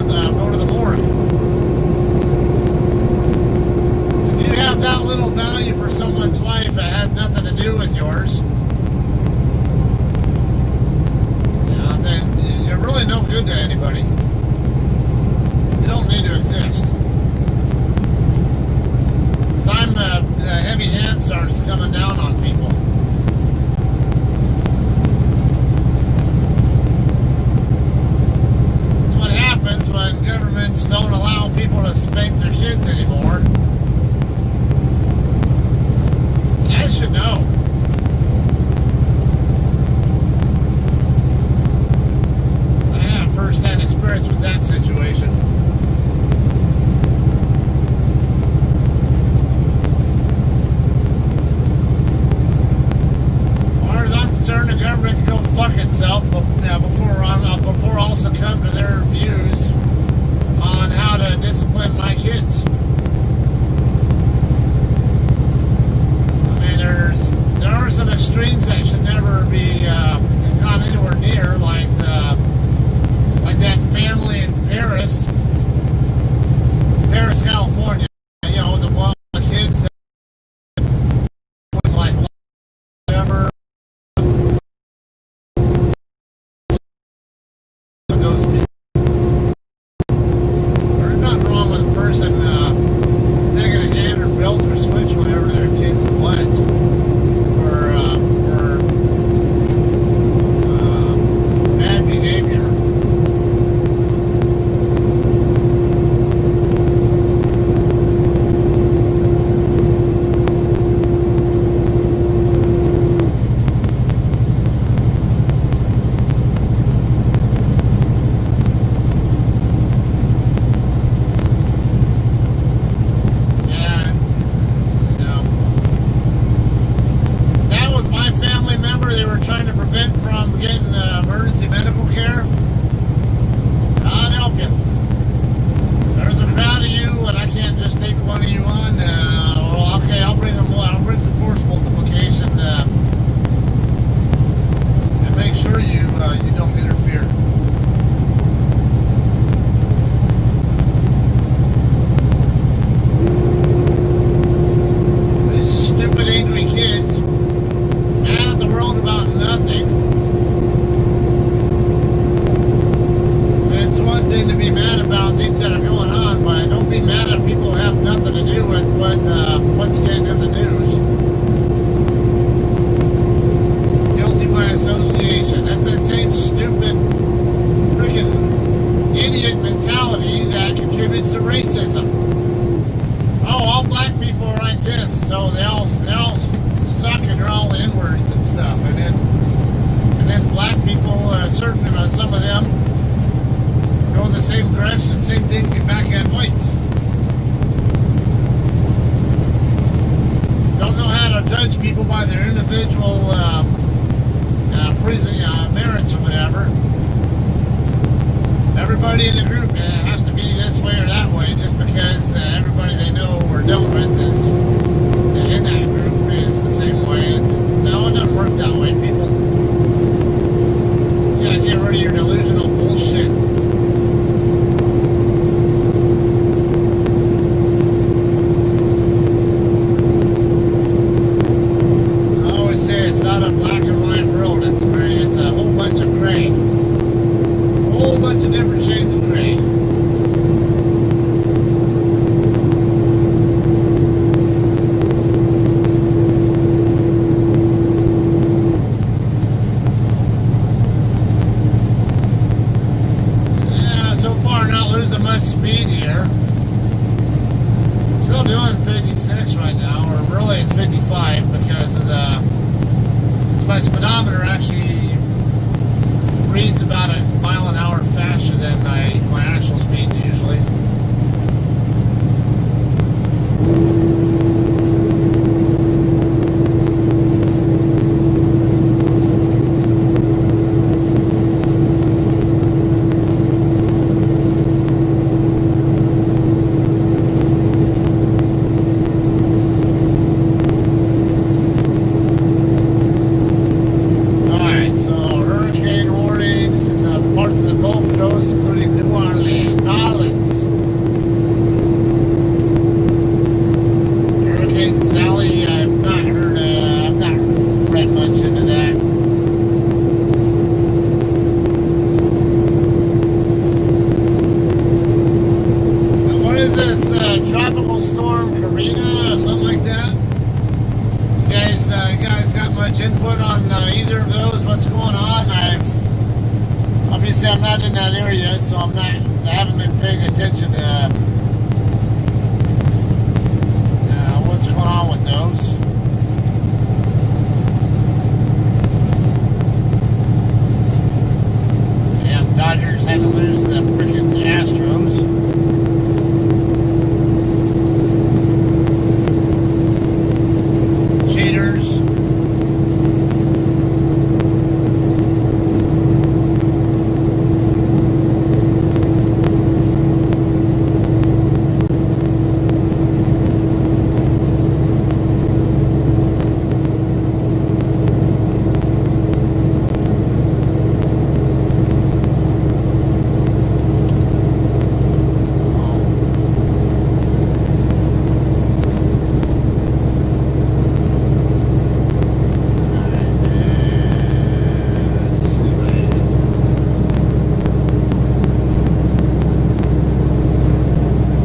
contributes to racism. Oh, all black people are like this, so they all suck and they're all N-words and stuff. And then black people, some of them go in the same direction, same thing, get back at whites. Don't know how to judge people by their individual prison merits or whatever. Everybody in the group has to be this way or that way just because everybody they know or dealt with is in that group is the same way. No, it doesn't work that way, people. You gotta get rid of your delusional bullshit. I always say it's not a black and white world. It's a whole bunch of gray. A whole bunch of different shades of gray. Speed here. Still doing 56 right now, or really it's 55 because of my speedometer actually reads about a mile an hour faster than my actual speed usually. Input on either of those, what's going on? Obviously I'm not in that area, so I haven't been paying attention to what's going on with those. Damn, Dodgers had to lose to the freaking Astros.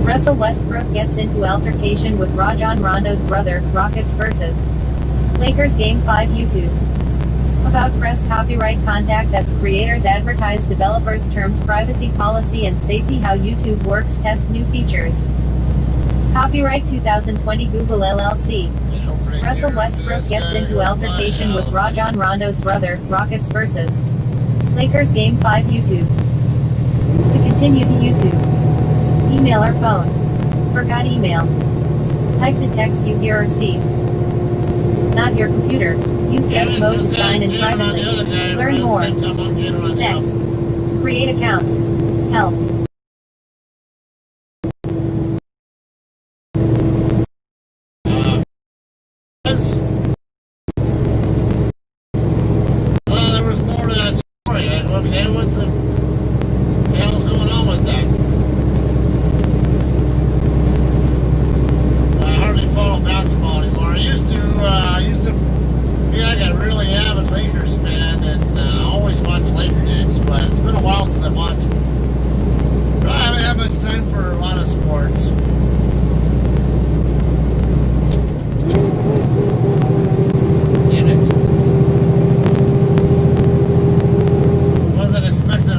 Russell Westbrook gets into altercation with Rajon Rondo's brother, Rockets vs. Lakers Game 5 YouTube. About press copyright contact us creators advertise developers terms privacy policy and safety how YouTube works test new features. Copyright 2020 Google LLC. Russell Westbrook gets into altercation with Rajon Rondo's brother, Rockets vs. Lakers Game 5 YouTube. To continue to YouTube. Email or phone. Forgot email. Type the text you hear or see. Not your computer. Use guest mode to sign in privately. Learn more. Next. Create account. Help. There was more to that story. Okay, what's the hell's going on with that? I hardly follow basketball anymore. I used to be like a really avid Lakers fan and always watch Laker games, but it's been a while since I watched. I haven't had much time for a lot of sports. Damn it. Wasn't expecting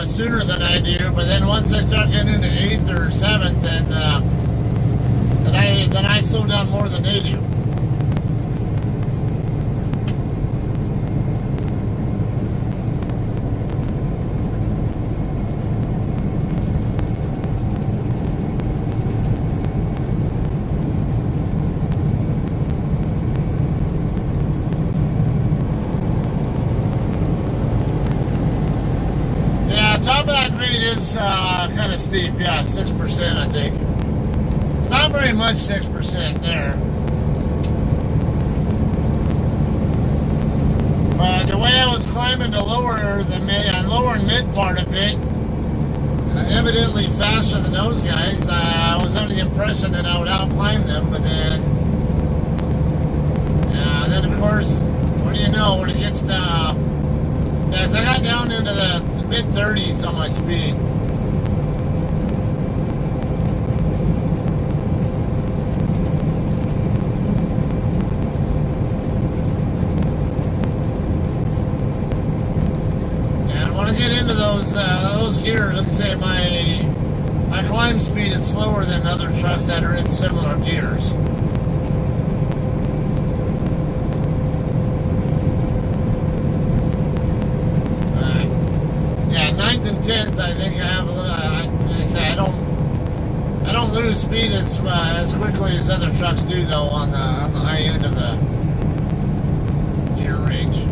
sooner than I do, but then once I start getting into 8th or 7th, then I slow down more than they do. Top of that grade is kind of steep, yeah, 6% I think. It's not very much, 6% there. But the way I was climbing the lower and mid part of it, evidently faster than those guys, I was under the impression that I would outclimb them, but then of course, what do you know, when it gets down, as I got down into the mid-30s on my speed. And when I get into those gears, like I say, my climb speed is slower than other trucks that are in similar gears. Ninth and 10th, I think I have a little. I don't lose speed as quickly as other trucks do, though, on the high end of the gear range.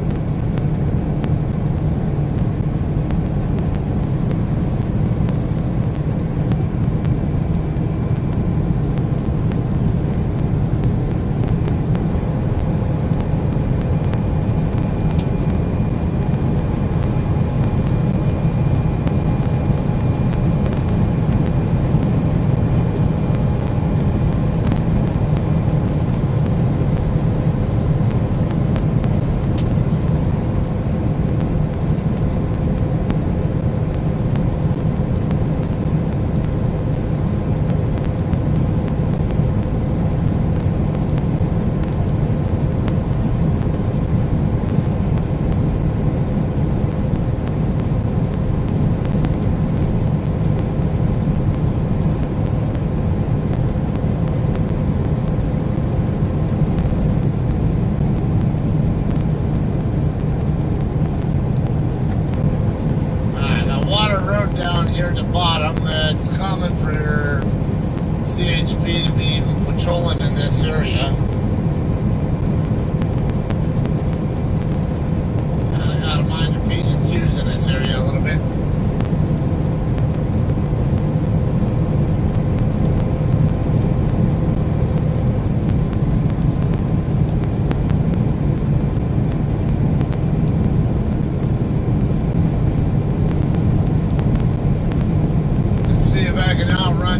Here at the bottom, it's common for your CHP to be patrolling in this area. And I gotta mind the P's and Q's in this area a little bit.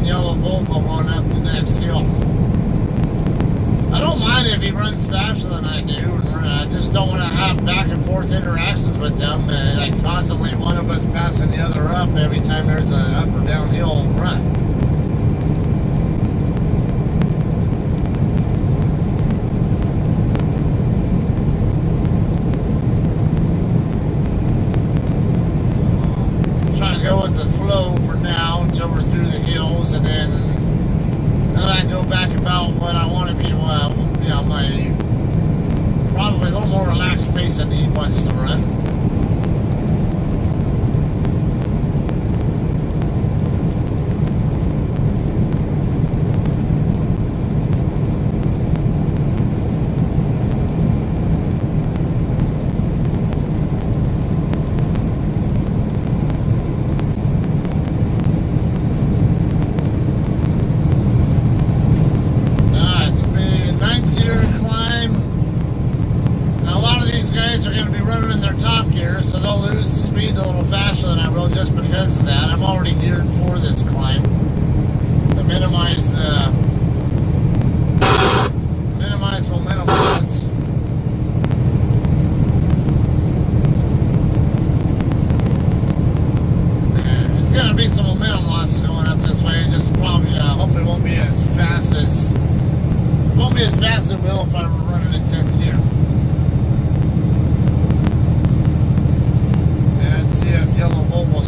Yellow Volvo going up the next hill. I don't mind if he runs faster than I do. I just don't want to have back and forth interactions with them, and like constantly one of us passing the other up every time there's an up or downhill run. Go with the flow for now until we're through the hills, and then I go back about what I want to be, my probably a little more relaxed pace than he wants to run. Are going to be running in their top gear, so they'll lose speed a little faster than I will just because of that. I'm already geared for this climb to minimize momentum loss. There's going to be some momentum loss going up this way. Just probably, hopefully, won't be as fast as it will if I were running in 10th gear. Yellow Volvo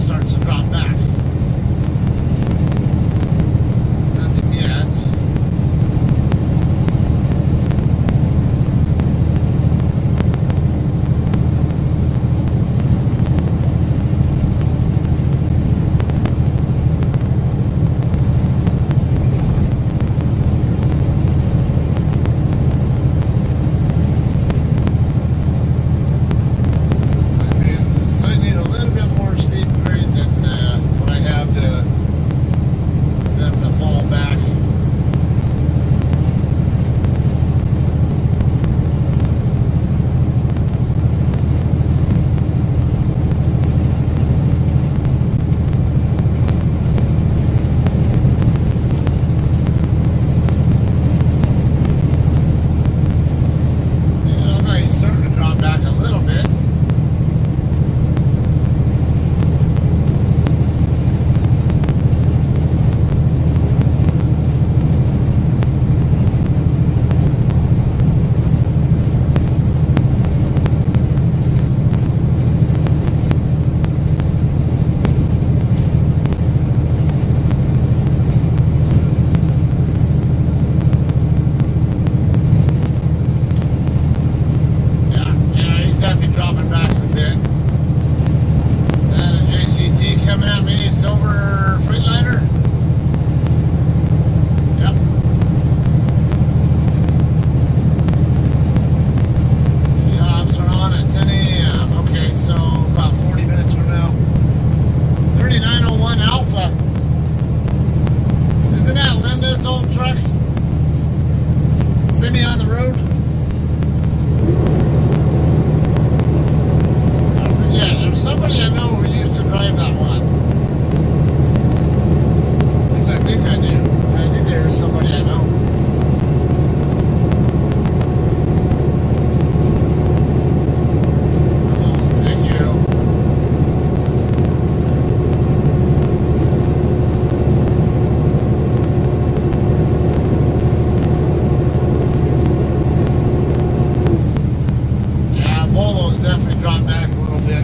Polo's definitely dropped back a little bit.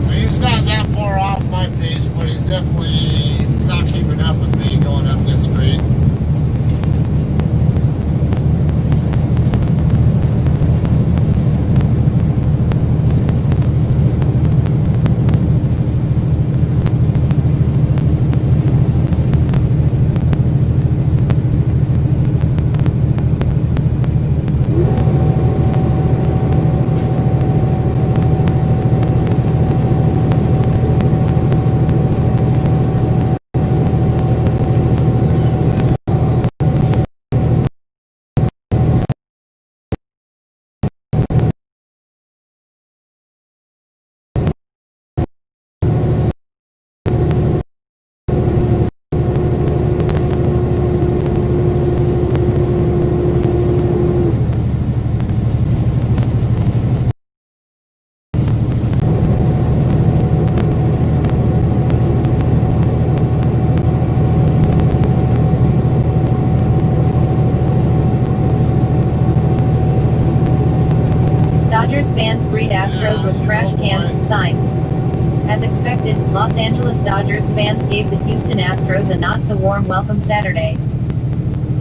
I mean, he's not that far off my pace, but he's definitely not keeping up with me going up this grade. Dodgers fans greet Astros with trash cans and signs. As expected, Los Angeles Dodgers fans gave the Houston Astros a not-so-warm welcome Saturday.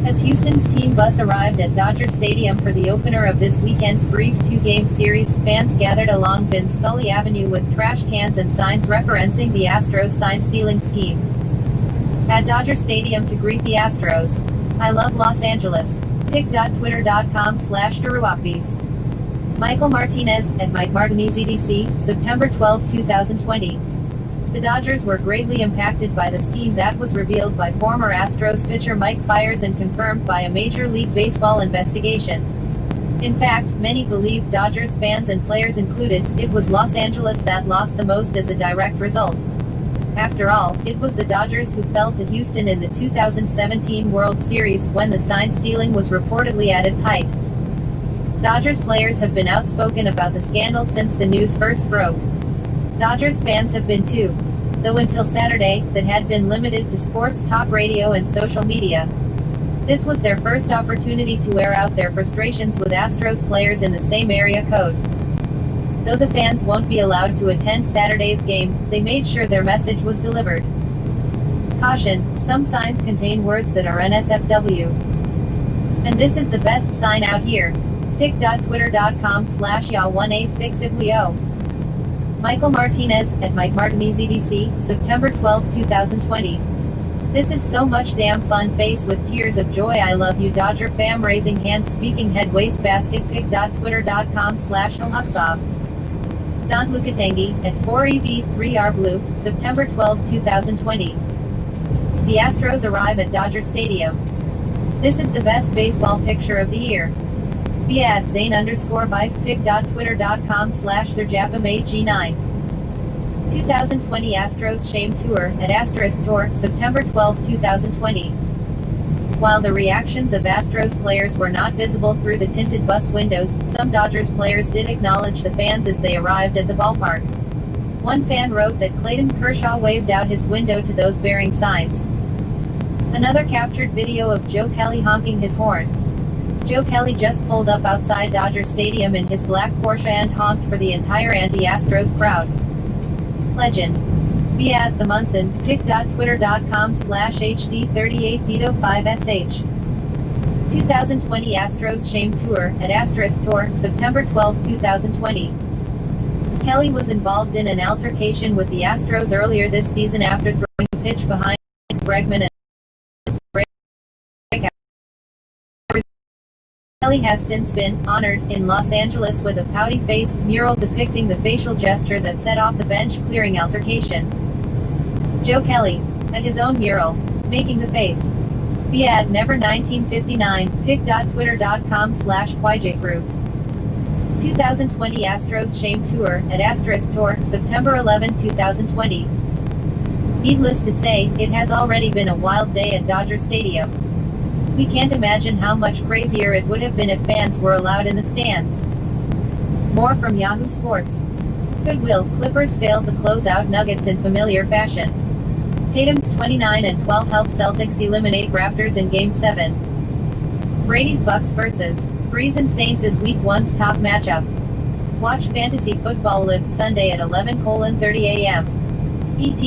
As Houston's team bus arrived at Dodger Stadium for the opener of this weekend's brief two-game series, fans gathered along Vin Scully Avenue with trash cans and signs referencing the Astros sign-stealing scheme. At Dodger Stadium to greet the Astros. I love Los Angeles. pic.twitter.com/Daruapis. Michael Martinez, at Mike Martinez EDC, September 12, 2020. The Dodgers were greatly impacted by the scheme that was revealed by former Astros pitcher Mike Fiers and confirmed by a Major League Baseball investigation. In fact, many believe, Dodgers fans and players included, it was Los Angeles that lost the most as a direct result. After all, it was the Dodgers who fell to Houston in the 2017 World Series when the sign stealing was reportedly at its height. Dodgers players have been outspoken about the scandal since the news first broke. Dodgers fans have been too. Though until Saturday, that had been limited to sports talk radio and social media. This was their first opportunity to air out their frustrations with Astros players in the same area code. Though the fans won't be allowed to attend Saturday's game, they made sure their message was delivered. Caution, some signs contain words that are NSFW. And this is the best sign out here. pic.twitter.com/ya1a6ibwio. Michael Martinez, at Mike Martinez EDC, September 12, 2020. This is so much damn fun. Face with tears of joy. I love you Dodger fam. Raising hands, speaking head, wastebasket. pic.twitter.com/alhaksov. Don Lucatangi, at 4EV3RBlue, September 12, 2020. The Astros arrive at Dodger Stadium. This is the best baseball picture of the year. Be at Zane_Bife. pic.twitter.com/SirJapamag9. 2020 Astros Shame Tour, at *Tour, September 12, 2020. While the reactions of Astros players were not visible through the tinted bus windows, some Dodgers players did acknowledge the fans as they arrived at the ballpark. One fan wrote that Clayton Kershaw waved out his window to those bearing signs. Another captured video of Joe Kelly honking his horn. Joe Kelly just pulled up outside Dodger Stadium in his black Porsche and honked for the entire anti-Astros crowd. Legend. Be at the Munson. pic.twitter.com/HD38Dito5SH. 2020 Astros Shame Tour, at *Tour, September 12, 2020. Kelly was involved in an altercation with the Astros earlier this season after throwing a pitch behind Bregman and Kelly has since been honored in Los Angeles with a pouty face mural depicting the facial gesture that set off the bench-clearing altercation. Joe Kelly, at his own mural, making the face. Be at Never1959, pic.twitter.com/YJGroup. 2020 Astros Shame Tour, at *Tour, September 11, 2020. Needless to say, it has already been a wild day at Dodger Stadium. We can't imagine how much crazier it would have been if fans were allowed in the stands. More from Yahoo Sports. Goodwill, Clippers fail to close out Nuggets in familiar fashion. Tatum's 29 and 12 help Celtics eliminate Raptors in Game 7. Brady's Bucks vs. Breeze and Saints is Week 1's top matchup. Watch Fantasy Football Live Sunday at 11:30 a.m. ET.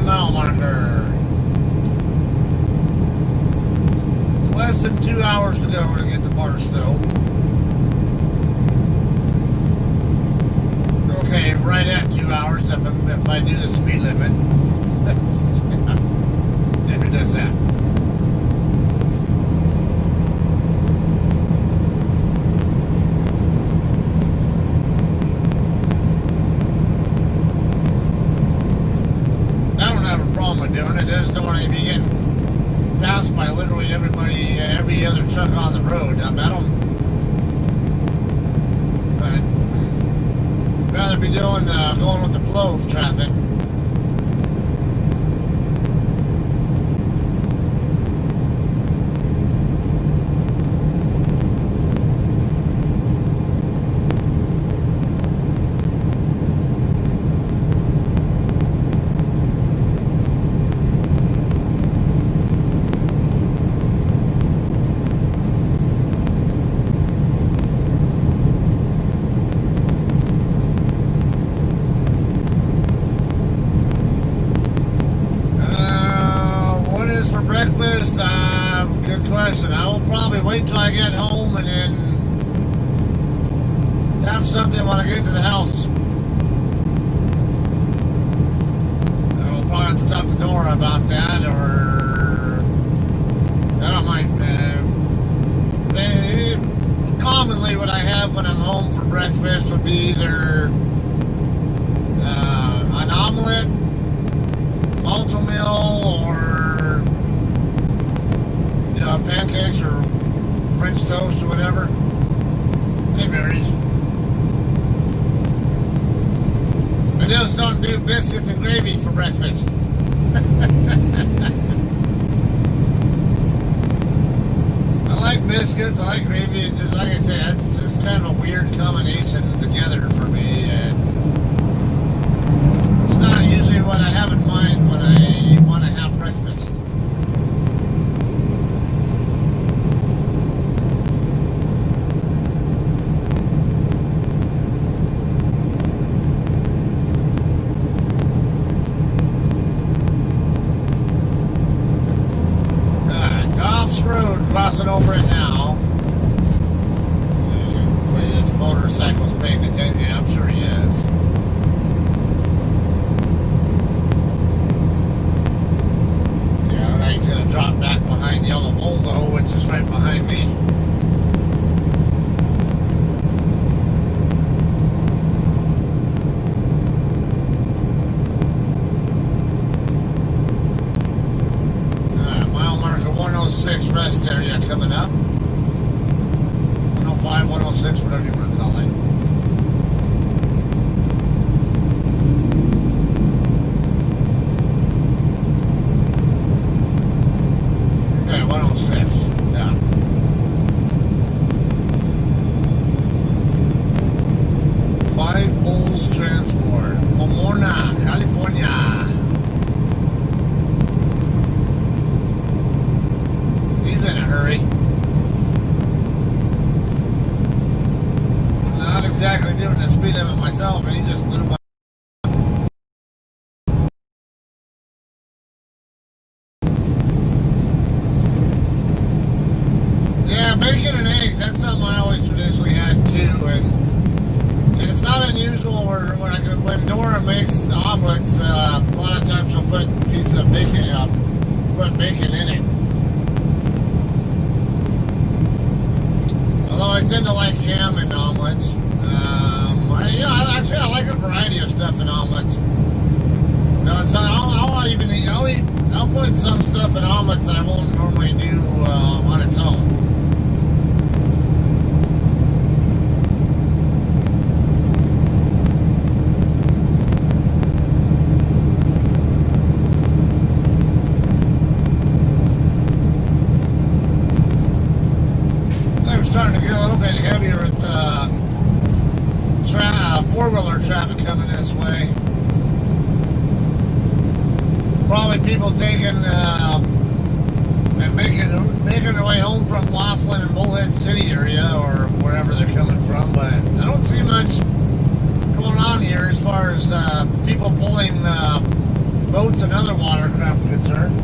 Mile marker. It's less than 2 hours to go to get to Barstow. Okay, right at 2 hours if I do the speed limit. And who does that? Doing it. I just don't want to be getting passed by literally everybody, every other truck on the road. I don't. But I'd rather be doing going with the flow of traffic. Breakfast, good question. I will probably wait till I get home and then have something when I get to the house. I'll probably have to talk to Nora about that, or I don't mind. Commonly, what I have when I'm home for breakfast would be either an omelet, malto meal, or pancakes or French toast or whatever. It varies. I just don't do biscuits and gravy for breakfast. I like biscuits, I like gravy. It's just like I said, it's just kind of a weird combination together for me. And it's not usually what I have in mind when I want to have breakfast. Crossing over it now. Hopefully this motorcycle's paying attention. Yeah, I'm sure he when Dora makes omelets, a lot of times she'll put pieces of bacon, put bacon in it. Although I tend to like ham in omelets. I like a variety of stuff in omelets. No, so I'll put some stuff in omelets that I won't normally do on its own. Starting to get a little bit heavier with four-wheeler traffic coming this way. Probably people taking and making their way home from Laughlin and Bullhead City area or wherever they're coming from. But I don't see much going on here as far as people pulling boats and other watercraft are concerned.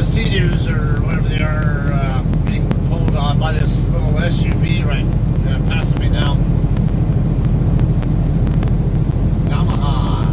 Sea-Doos or whatever they are being pulled on by this little SUV right passing me now. Yamaha.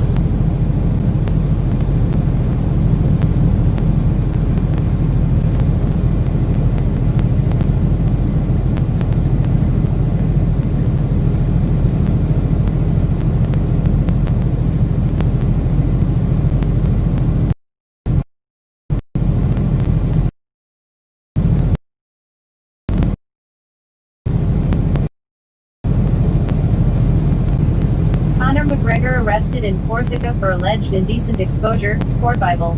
McGregor arrested in Corsica for alleged indecent exposure, Sport Bible.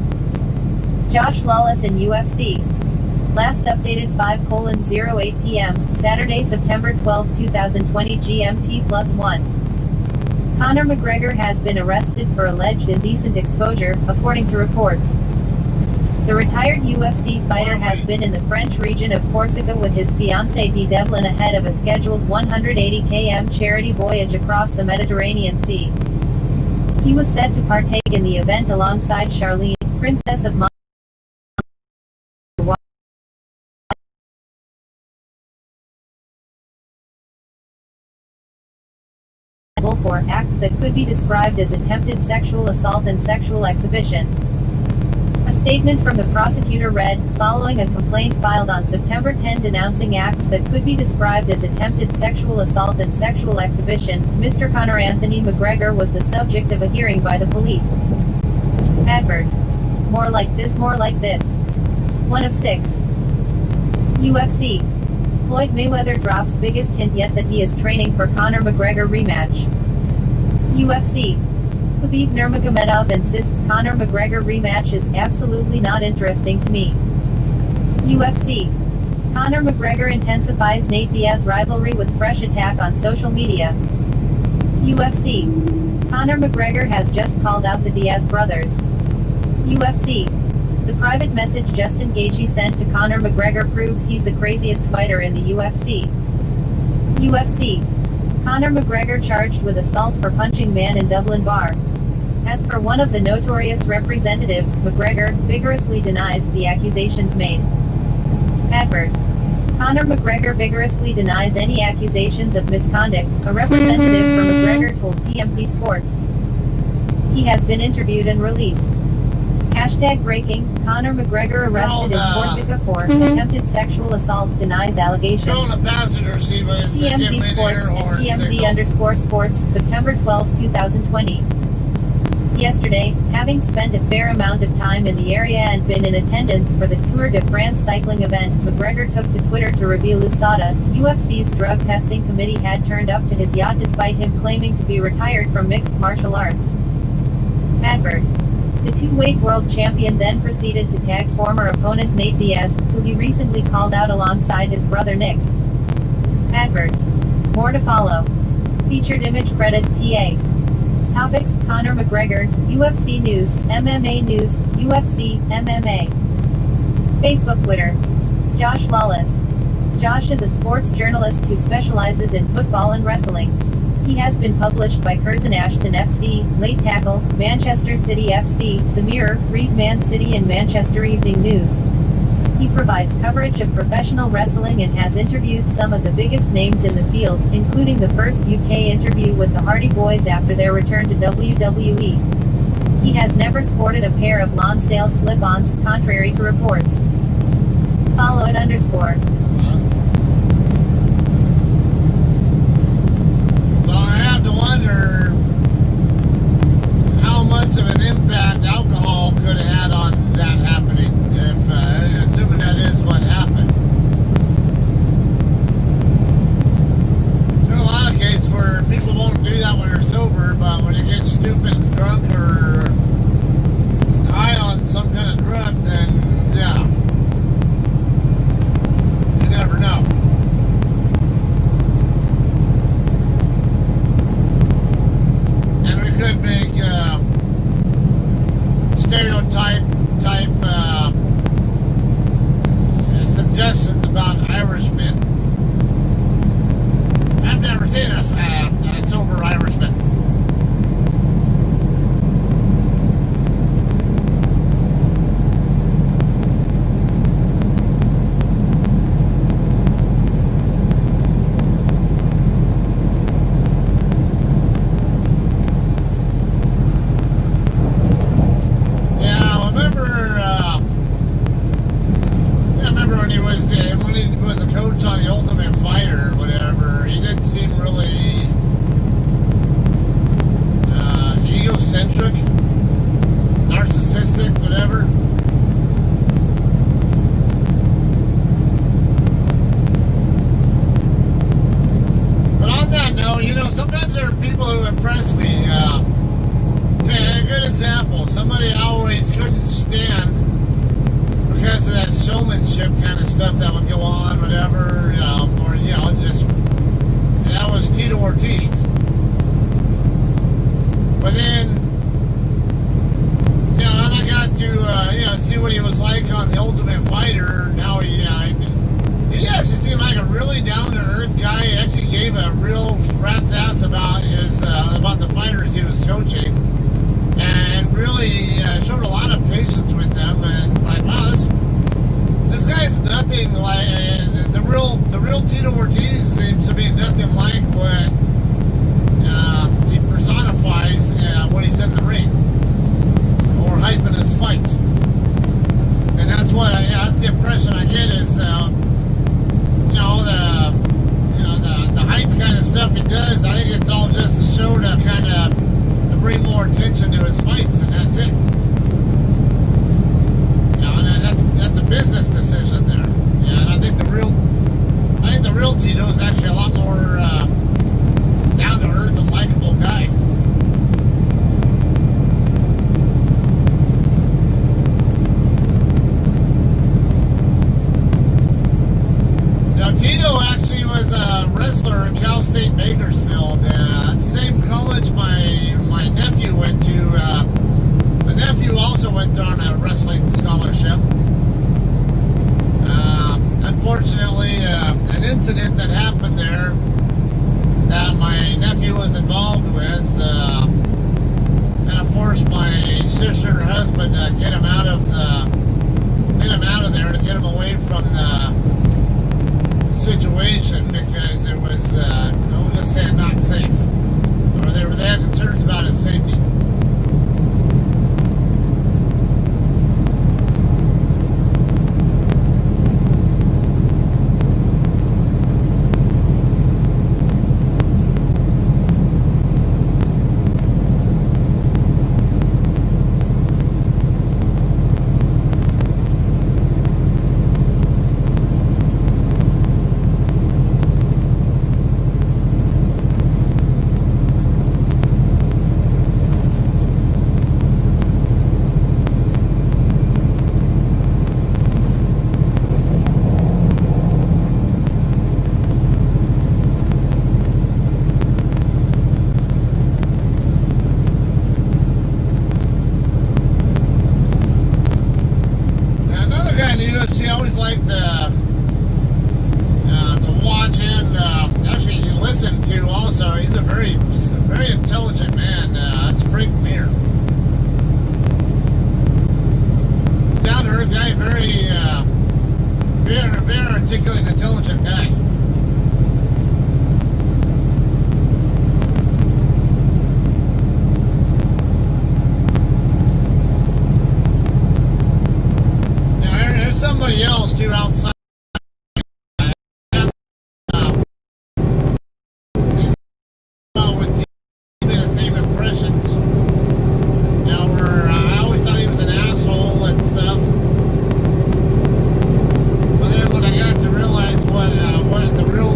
Josh Lawless in UFC. Last updated 5:08 p.m., Saturday, September 12, 2020 GMT+1. Conor McGregor has been arrested for alleged indecent exposure, according to reports. The retired UFC fighter has been in the French region of Corsica with his fiancée Devlin ahead of a scheduled 180 km charity voyage across the Mediterranean Sea. He was set to partake in the event alongside Charlene, Princess of Monaco, for acts that could be described as attempted sexual assault and sexual exhibition. A statement from the prosecutor read, following a complaint filed on September 10 denouncing acts that could be described as attempted sexual assault and sexual exhibition, Mr. Conor Anthony McGregor was the subject of a hearing by the police. Advert. More like this, more like this. 1 of 6. UFC. Floyd Mayweather drops biggest hint yet that he is training for Conor McGregor rematch. UFC. Khabib Nurmagomedov insists Conor McGregor rematch is absolutely not interesting to me. UFC. Conor McGregor intensifies Nate Diaz rivalry with fresh attack on social media. UFC. Conor McGregor has just called out the Diaz brothers. UFC. The private message Justin Gaethje sent to Conor McGregor proves he's the craziest fighter in the UFC. UFC. Conor McGregor charged with assault for punching man in Dublin bar. As per one of the notorious representatives, McGregor vigorously denies the accusations made. Advert. Conor McGregor vigorously denies any accusations of misconduct, a representative for McGregor told TMZ Sports. He has been interviewed and released. Hashtag breaking, Conor McGregor arrested in Corsica for attempted sexual assault denies allegations. TMZ Sports and TMZ_Sports, September 12, 2020. Yesterday, having spent a fair amount of time in the area and been in attendance for the Tour de France cycling event, McGregor took to Twitter to reveal USADA, UFC's drug testing committee, had turned up to his yacht despite him claiming to be retired from mixed martial arts. Advert. The two-weight world champion then proceeded to tag former opponent Nate Diaz, who he recently called out alongside his brother Nick. Advert. More to follow. Featured image credit, PA. Topics: Conor McGregor, UFC News, MMA News, UFC, MMA. Facebook Twitter. Josh Lawless. Josh is a sports journalist who specializes in football and wrestling. He has been published by Curzon Ashton FC, Late Tackle, Manchester City FC, The Mirror, Read Man City and Manchester Evening News. He provides coverage of professional wrestling and has interviewed some of the biggest names in the field, including the first UK interview with the Hardy Boys after their return to WWE. He has never sported a pair of Lonsdale slip-ons, contrary to reports. Follow it _. So I have to wonder how much of an impact alcohol could have had on that happening, if assuming that is what happened. There's a lot of cases where people won't do that when they're sober, but when they get stupid and drunk or high on some kind of drug, then yeah, you never know. And we could make stereotype type suggestions about Irishmen. I've never seen a sober Irishman. When he was a coach on The Ultimate Fighter or whatever, he didn't seem really egocentric, narcissistic, whatever. But on that note, sometimes there are people who impress me. A good example, somebody I always couldn't stand because of that showmanship kind of stuff that would go on, whatever, that was Tito Ortiz. But then, then I got to, see what he was like on The Ultimate Fighter. Now he actually seemed like a really down-to-earth guy. He actually gave a real rat's ass about about the fighters he was coaching, and really showed a lot of patience with them. And like, wow, this guy's nothing like the real Tito Ortiz seems to be nothing like what he personifies when he's in the ring or hyping his fights. And that's that's the impression I get is the hype kind of stuff he does. I think it's all just a show to bring more attention to his fights, and that's it. That's a business decision there. Yeah, and I think the real Tito is actually a lot more down to earth and likable guy. Now Tito actually was a wrestler at Cal State Bakersfield. Same college my nephew went to. My nephew also went there on a wrestling scholarship. Unfortunately, an incident that happened there that my nephew was involved with kind of forced my sister and her husband to get him out of there, to get him away from the situation, because it was, we'll just say, not safe, or they had concerns about his safety. like to watch and actually listen to. Also, he's a very intelligent man. That's Frank Mir. He's down to earth guy, very articulate, and intelligent guy. Somebody else too outside. With the same impressions. Now I always thought he was an asshole and stuff. But then when I got to realize what the real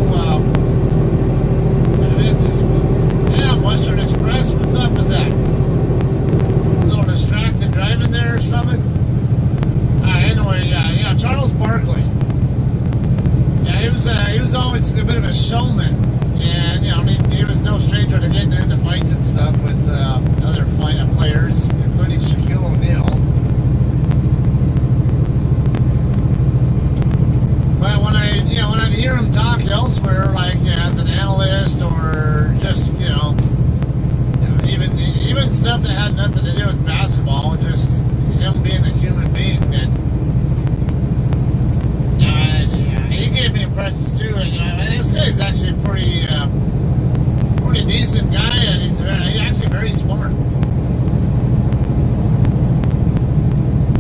what it is, yeah, Western Express. What's up with that? A little distracted driving there or something. Anyway, yeah, Charles Barkley. Yeah, he was always a bit of a showman, and he was no stranger to getting into fights and stuff with other players, including Shaquille O'Neal. But when I hear him talk elsewhere, like as an analyst or just even stuff that had nothing to do with basketball, just him being a human being that. He gave me impressions too, and this guy's actually a pretty decent guy, and he's actually very smart.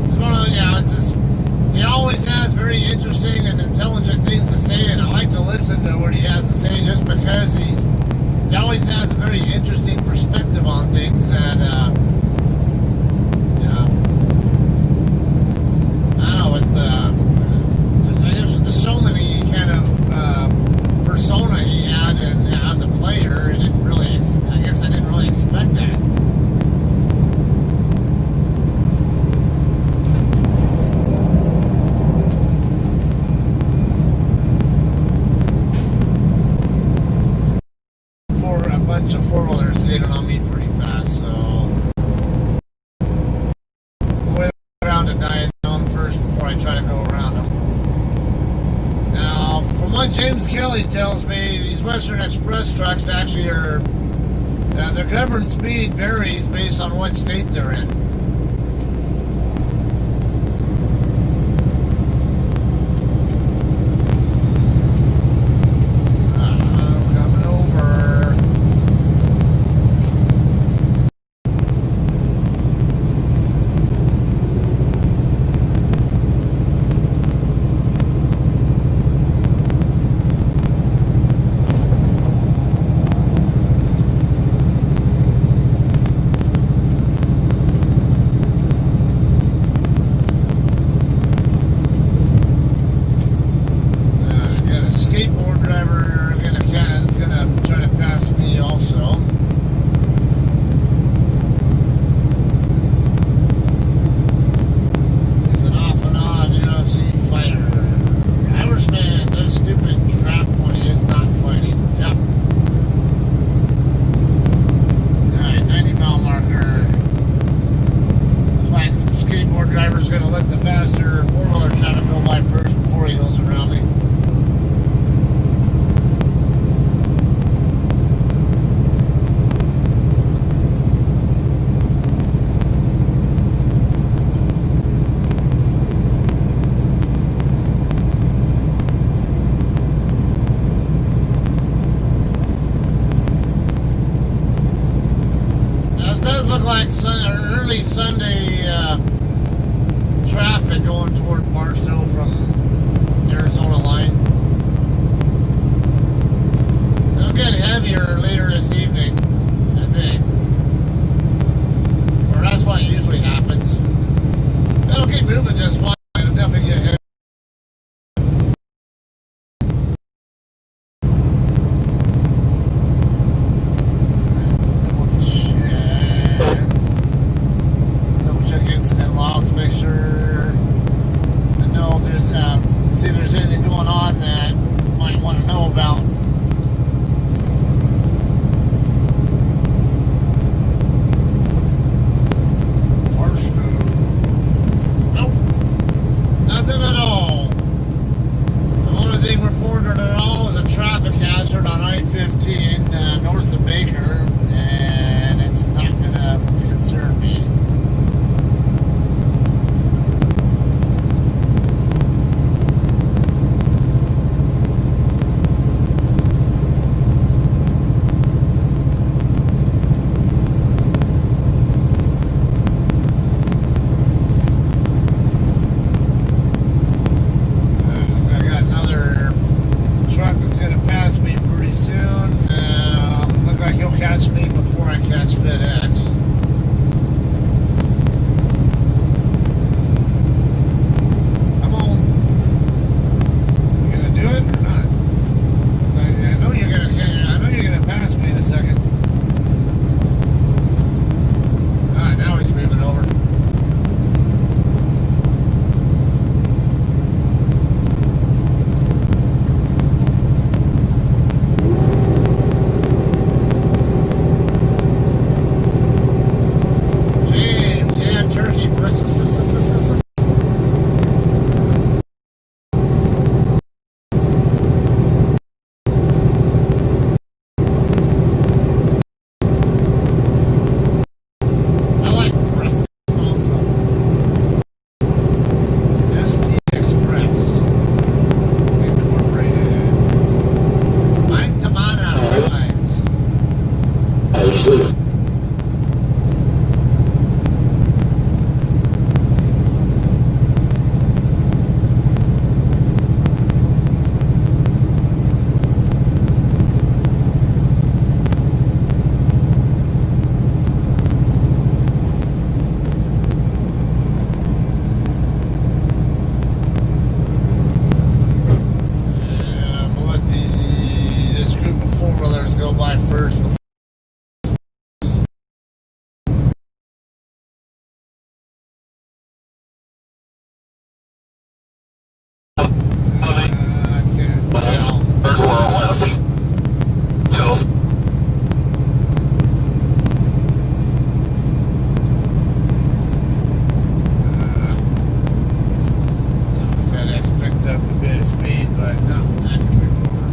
It's one of it's just, he always has very interesting and intelligent things to say, and I like to listen to what he has to say just because he always has a very interesting perspective on things that so many kind of persona he had, and as a player, I guess I didn't really expect that. For a bunch of four-wheelers today, don't know me pretty fast, so I'll wait around to die down first before I try to go around them. From what James Kelly tells me, these Western Express trucks actually are, their governed speed varies based on what state they're in. Coming over. early Sunday traffic going toward Barstow from Arizona line. It'll get heavier later this evening, I think. Or that's what usually happens. It'll keep moving just fine. It'll definitely get heavy. Make sure to know if there's I can't tell. FedEx picked up a bit of speed, but not that quick more.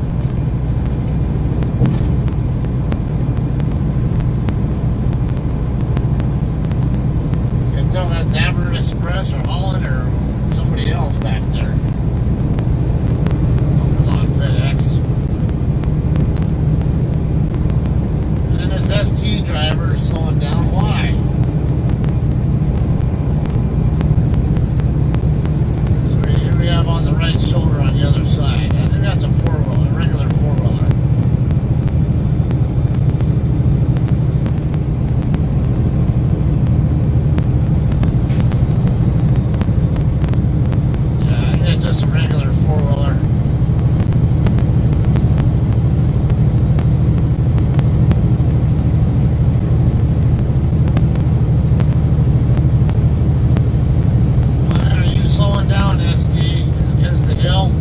Can't tell if that's Average Express or Holland or somebody else back there. Oh, come on, FedEx. And then this ST driver is slowing down. Why? So here we have on the right shoulder on the other side. I think that's a four-wheeler, a regular four-wheeler. Yeah, I think it's just a regular four-wheeler. Are you slowing down, ST? Against the hill?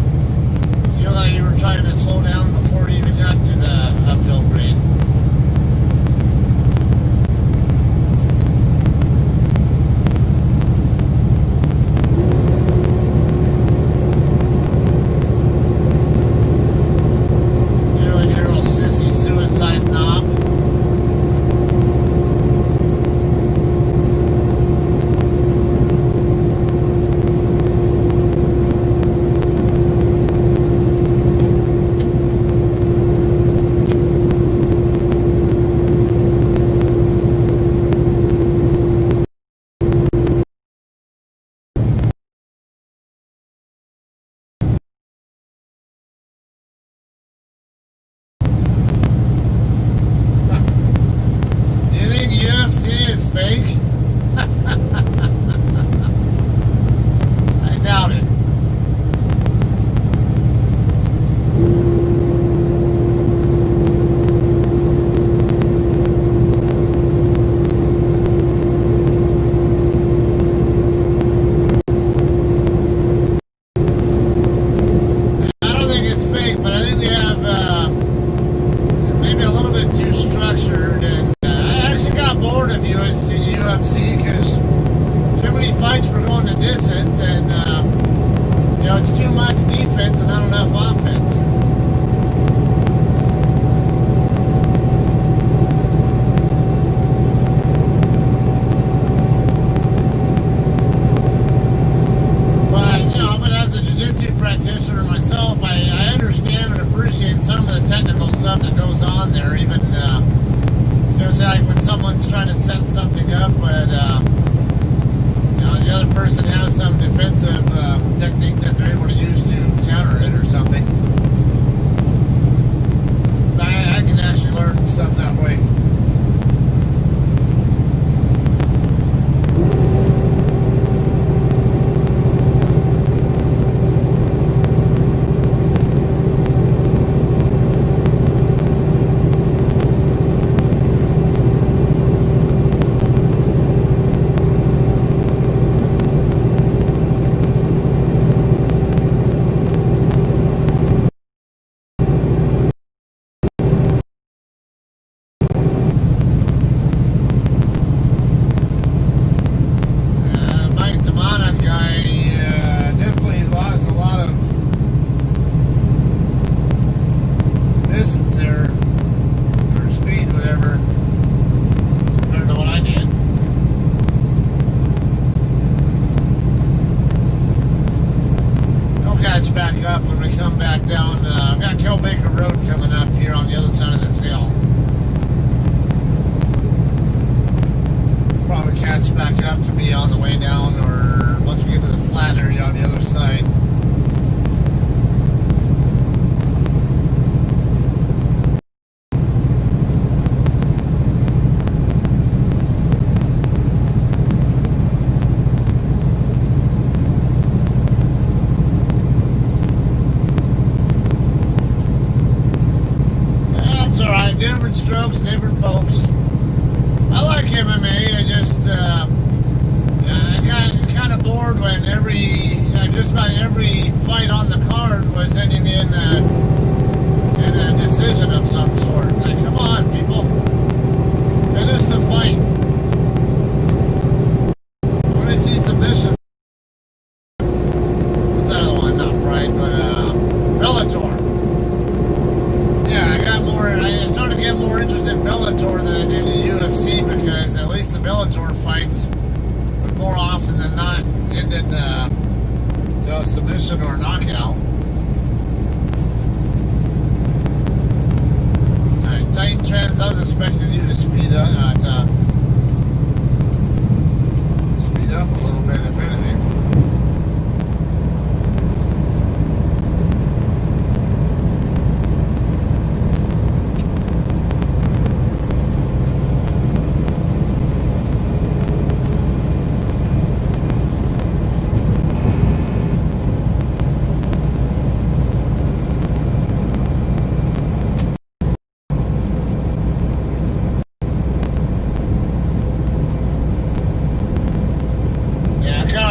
You look like you were trying to slow down before you even got to the uphill grade. You're like your little sissy suicide knob. Do you think UFC is fake? I doubt it. I don't think it's fake, but I think they have maybe a little bit too structured. And I actually got bored of UFC because too many fights were going the distance, and it's too much defense and not enough offense. But as a jiu-jitsu practitioner myself, I understand and appreciate some of the technical stuff that goes on there. Even like when someone's trying to set something up, but the other person has some defensive technique that they're able to use to counter it or something. So I can actually learn stuff that way. Back up when we come back down. I've got Kilbaker Road coming up here on the other side of this hill. Probably catch back up to me on the way down, or once we get to the flat area on the other side. Different strokes, different folks. I like MMA. I just I got kind of bored when I just about every fight on the card was ending in a decision of some sort. Like, come on, people. Finish the fight. I want to see submissions. What's that other one? Not Pride, but Bellator. Yeah, I started to get more interested in Bellator than I did in UFC, because at least the Bellator fights would more often than not end in a submission or knockout. Alright, Titan Trans, I was expecting you to speed up a little bit, if anything.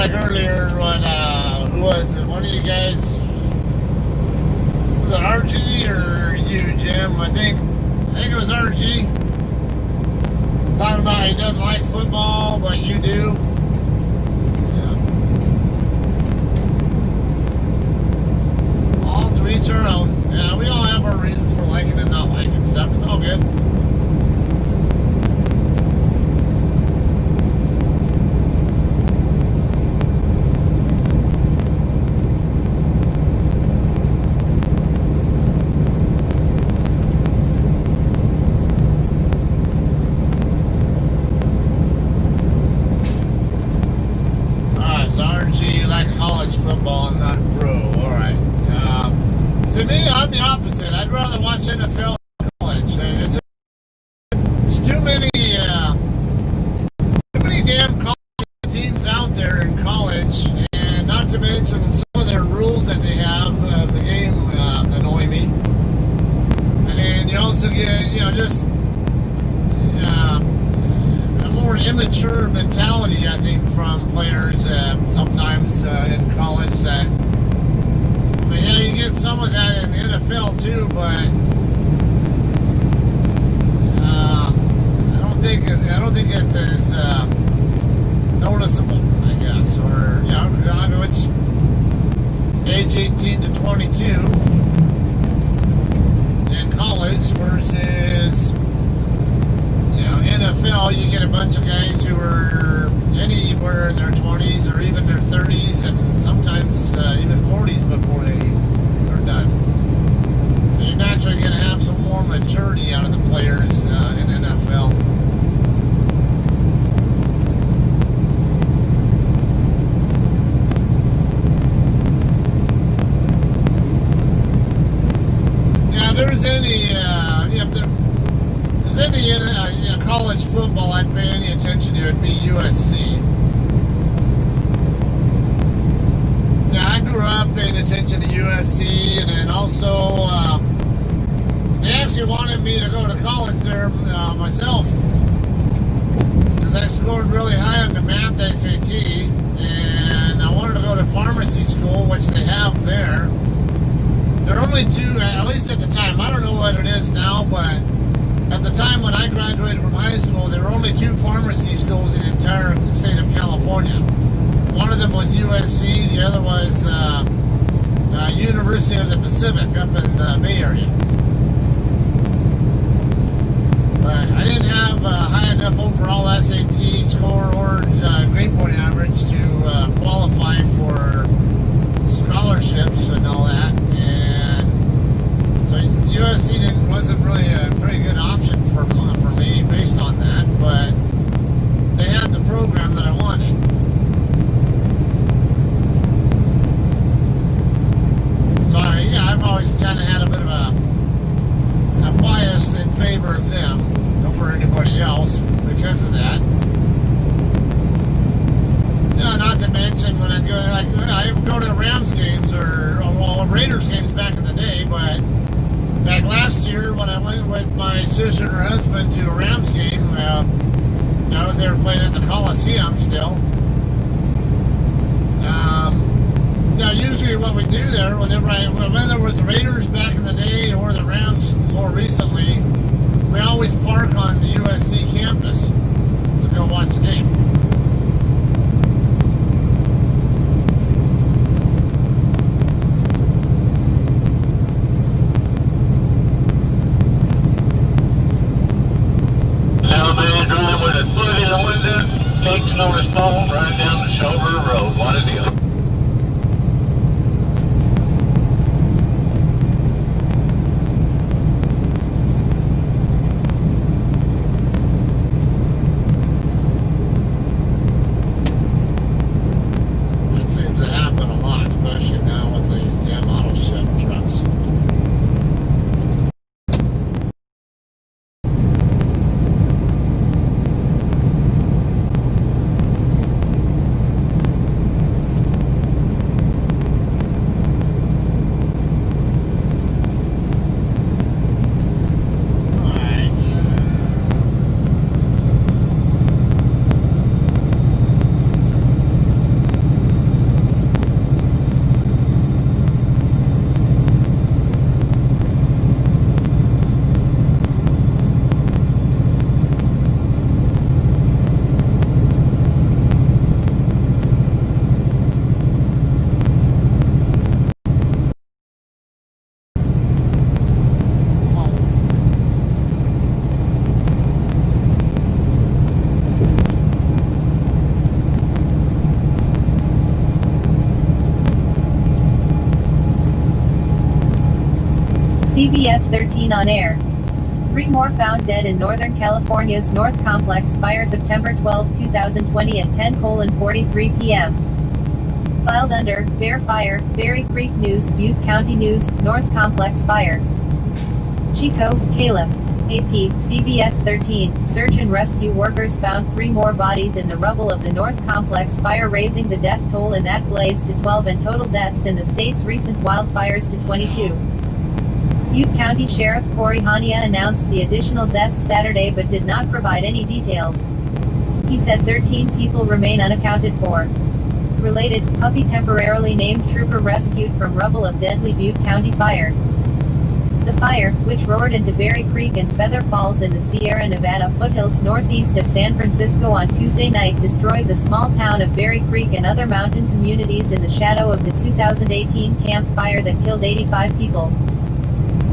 Earlier when who was it? One of you guys, was it RG or you, Jim? I think it was RG, talking about he doesn't like football, but you do. Yeah. All to each our own. Yeah, we all have our reasons for liking and not liking stuff. It's all good. Football and not pro. All right. To me, I'm the opposite. I'd rather watch NFL than college. There's too many damn college teams out there in college, and not to mention some of their rules that they have of the game annoy me. And then you also get, just a more immature mentality, I think, from players sometimes in college. That, I mean, yeah, you get some of that in the NFL too, but I don't think it's as noticeable, I guess. Or I mean, it's age 18 to 22 in college versus NFL. You get a bunch of guys who are anywhere in their 20s or even their 30s, and sometimes even 40s before they are done. So you're naturally going to have some more maturity out of the players in NFL. Yeah, if there's any college football I'd pay any attention to, it'd be USC. Yeah, I grew up paying attention to USC, and then also they actually wanted me to go to college there myself, because I scored really high on the math SAT, and I wanted to go to pharmacy school, which they have there. There are only two, at least at the time. I don't know what it is now, but at the time when I graduated from high school, there were only two pharmacy schools in the entire state of California. One of them was USC, the other was University of the Pacific up in the Bay Area. But I didn't have high enough overall SAT score or grade point average to qualify for scholarships and all that. And so USC wasn't really a very good option for me based on that, but they had the program that I wanted. So I've always kind of had a bit of a bias in favor of them over anybody else because of that. Not to mention when I would go to Rams games or Raiders games back in the day, but like last year when I went with my sister and her husband to a Rams game, I was there playing at the Coliseum still. Yeah, usually what we do there, whether it was the Raiders back in the day or the Rams more recently, we always park on the USC campus to go watch the game. Now man driving with his foot in the window, texting on his phone, right down the shoulder of the road. What a deal. That seems to happen a lot, especially now with these damn auto shift trucks. Alright. CBS 13 on air. 3 more found dead in Northern California's North Complex fire September 12, 2020 at 10:43 p.m. Filed under Bear Fire, Berry Creek News, Butte County News, North Complex Fire. Chico, Caliph. AP, CBS 13. Search and rescue workers found 3 more bodies in the rubble of the North Complex fire, raising the death toll in that blaze to 12 and total deaths in the state's recent wildfires to 22. Butte County Sheriff Corey Hania announced the additional deaths Saturday but did not provide any details. He said 13 people remain unaccounted for. Related, puppy temporarily named trooper rescued from rubble of deadly Butte County fire. The fire, which roared into Berry Creek and Feather Falls in the Sierra Nevada foothills northeast of San Francisco on Tuesday night, destroyed the small town of Berry Creek and other mountain communities in the shadow of the 2018 Camp Fire that killed 85 people.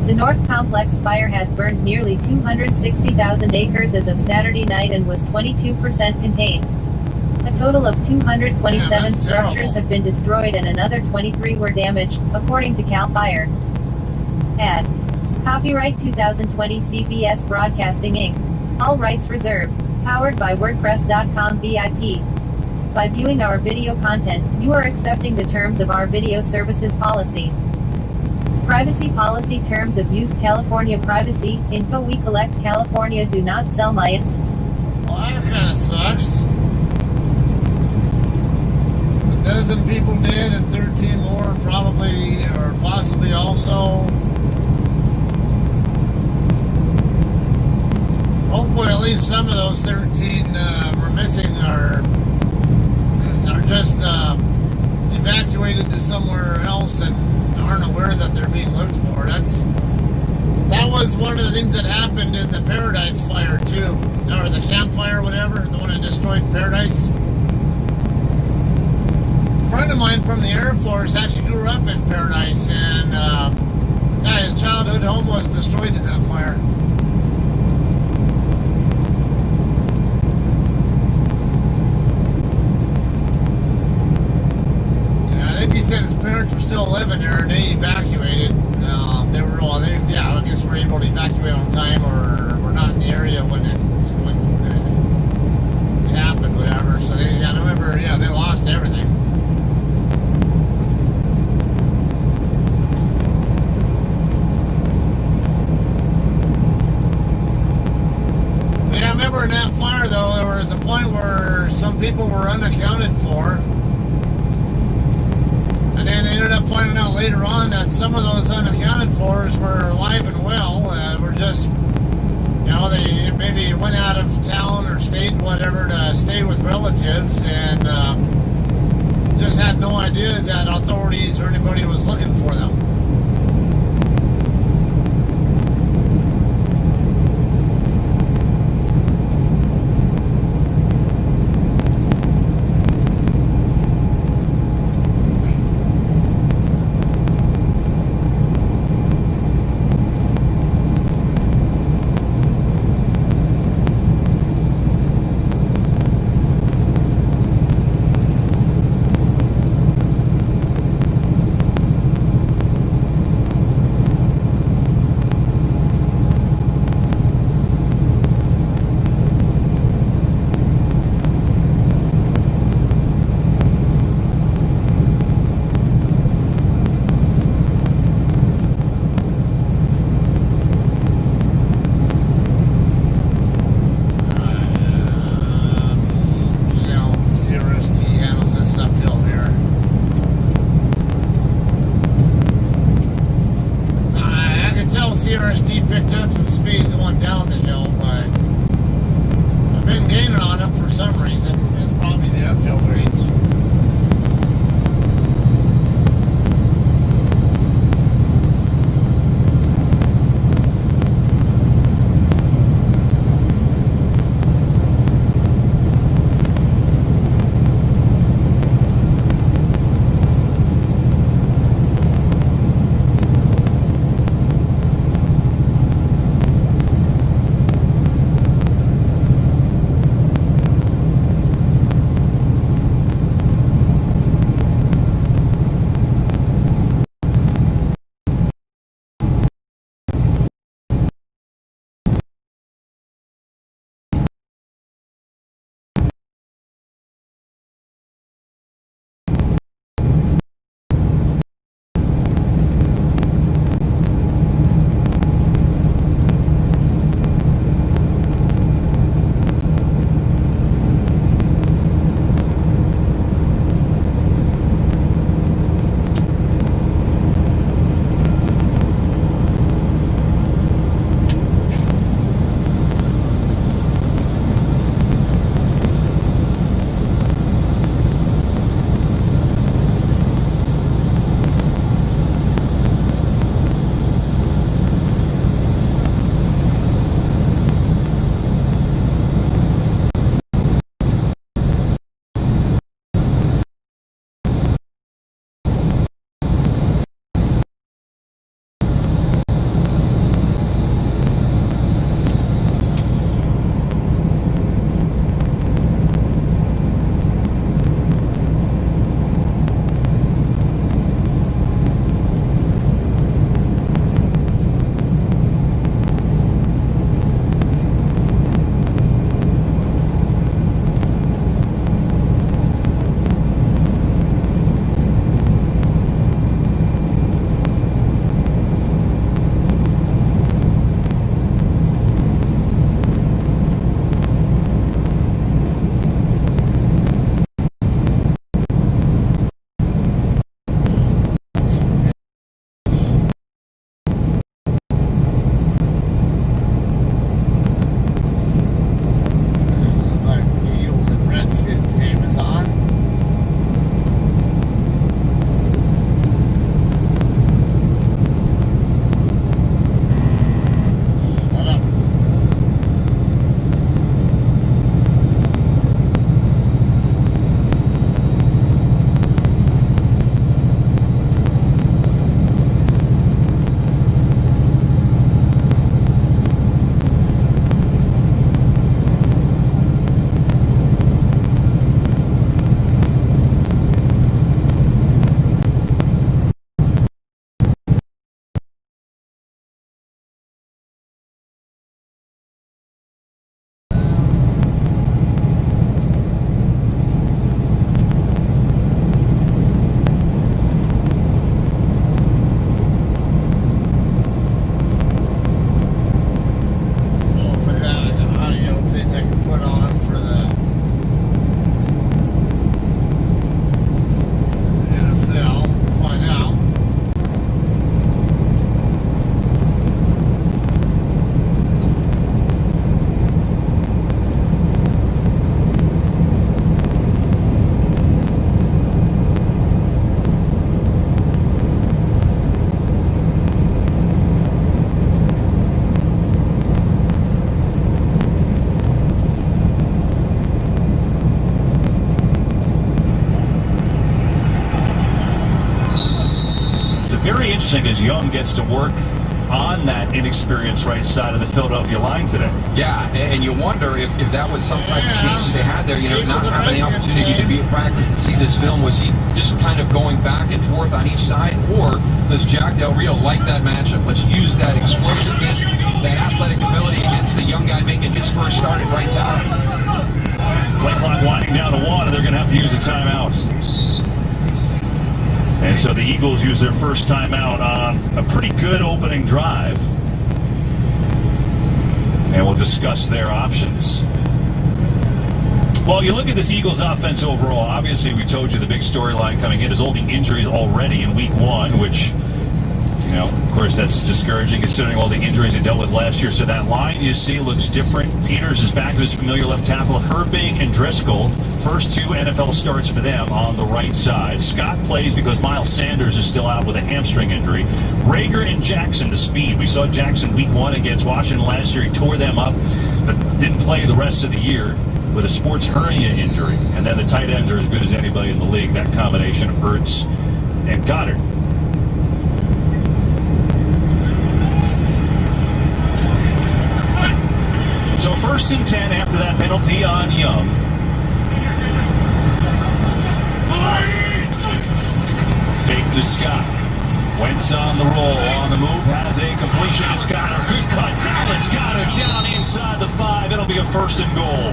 The North Complex fire has burned nearly 260,000 acres as of Saturday night and was 22% contained. A total of 227 structures have been destroyed and another 23 were damaged, according to CAL FIRE. Ad. Copyright 2020 CBS Broadcasting Inc. All rights reserved. Powered by WordPress.com VIP. By viewing our video content, you are accepting the terms of our video services policy. Privacy policy, terms of use. California privacy info. We collect California, do not sell my. Well, that kind of sucks. A dozen people dead and 13 more probably or possibly also. Hopefully at least some of those 13 were missing are just evacuated to somewhere else and aren't aware that they're being looked for. That was one of the things that happened in the Paradise fire too, or the campfire, whatever, the one that destroyed Paradise. A friend of mine from the Air Force actually grew up in Paradise, and his childhood home was destroyed in that fire. He said his parents were still living there and they evacuated. I guess were able to evacuate on time or were not in the area when it happened, whatever. So I remember, they lost everything. I remember in that fire though, there was a point where some people were unaccounted for. And then they ended up finding out later on that some of those unaccounted fors were alive and well. Were just, they maybe went out of town or stayed, whatever, to stay with relatives. And, they ended up finding out later on that some of those unaccounted fors were alive and well. Were just, they maybe went out of town or stayed, whatever, to stay with relatives. And, they ended up finding out later on that some of those unaccounted fors were alive and well. Were just, they maybe went out of town or stayed, whatever, to stay with relatives. And, just had no idea that authorities or anybody was looking for them. Picked up some speed going down the hill, but I've been gaining on them for some reason. It's probably the uphill grades. Young gets to work on that inexperienced right side of the Philadelphia line today. Yeah, and you wonder if that was some type of change that they had there, not having the opportunity to be at practice to see this film. Was he just kind of going back and forth on each side, or does Jack Del Rio like that matchup? Let's use that explosiveness, that athletic ability against the young guy making his first start at right tackle. Play clock winding down to 1, and they're going to have to use a timeout. And so the Eagles use their first timeout on a pretty good opening drive. And we'll discuss their options. Well, you look at this Eagles offense overall, obviously we told you the big storyline coming in is all the injuries already in week 1, which, of course, that's discouraging considering all the injuries they dealt with last year. So that line you see looks different. Peters is back to his familiar left tackle. Herbig and Driscoll, first 2 NFL starts for them on the right side. Scott plays because Miles Sanders is still out with a hamstring injury. Rager and Jackson to speed. We saw Jackson week 1 against Washington last year. He tore them up, but didn't play the rest of the year with a sports hernia injury. And then the tight ends are as good as anybody in the league, that combination of Ertz and Goddard. So 1st and 10 after that penalty on Young. Fake to Scott. Wentz on the roll, on the move, has a completion. It's Goddard. Good cut. Dallas Goddard down inside the 5. It'll be a 1st and goal.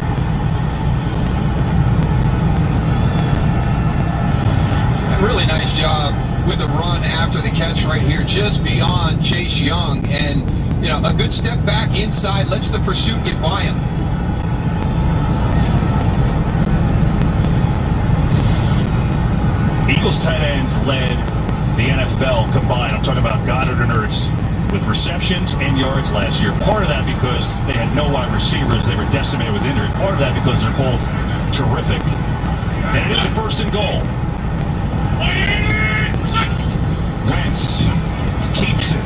Really nice job with the run after the catch right here, just beyond Chase Young. And a good step back inside, lets the pursuit get by him. Eagles tight ends led the NFL combined. I'm talking about Goddard and Ertz with receptions and yards last year. Part of that because they had no wide receivers. They were decimated with injury. Part of that because they're both terrific. And it is a 1st and goal. Wentz keeps it.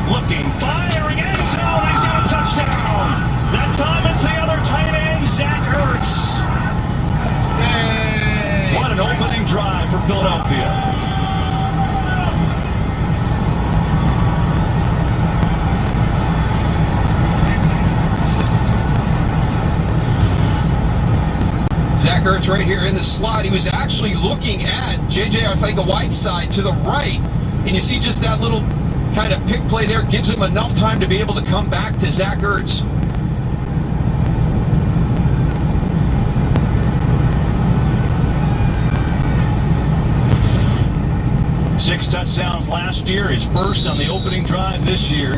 Looking, firing, end zone, he's got a touchdown. That time it's the other tight end, Zach Ertz. Yay. What an opening drive for Philadelphia. Zach Ertz right here in the slot. He was actually looking at J.J. Arcega-Whiteside to the right, and you see just that little kind of pick play there gives him enough time to be able to come back to Zach Ertz. Six touchdowns last year, his first on the opening drive this year.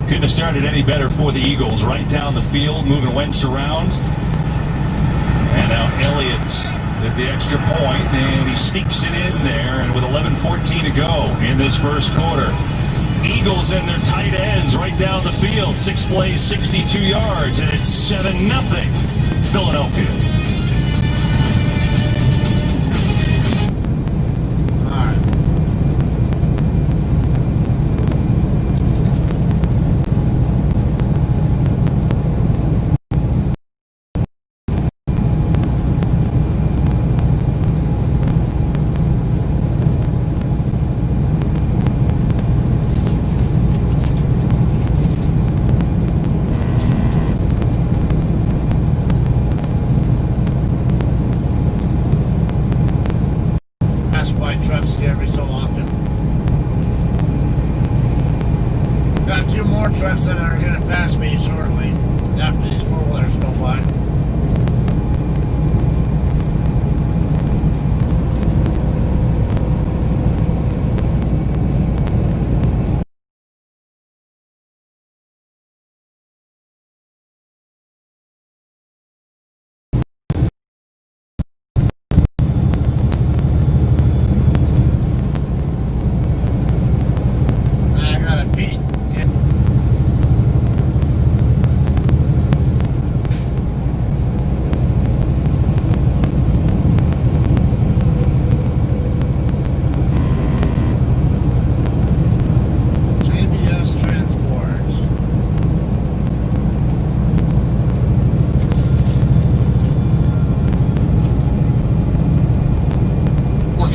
Couldn't have started any better for the Eagles. Right down the field, moving Wentz around. And now Elliott's at the extra point, and he sneaks it in there. And with 11:14 to go in this first quarter, Eagles and their tight ends right down the field. 6 plays, 62 yards, and it's 7-0 Philadelphia. Trucks that are going to pass me shortly after these 4-wheelers go by.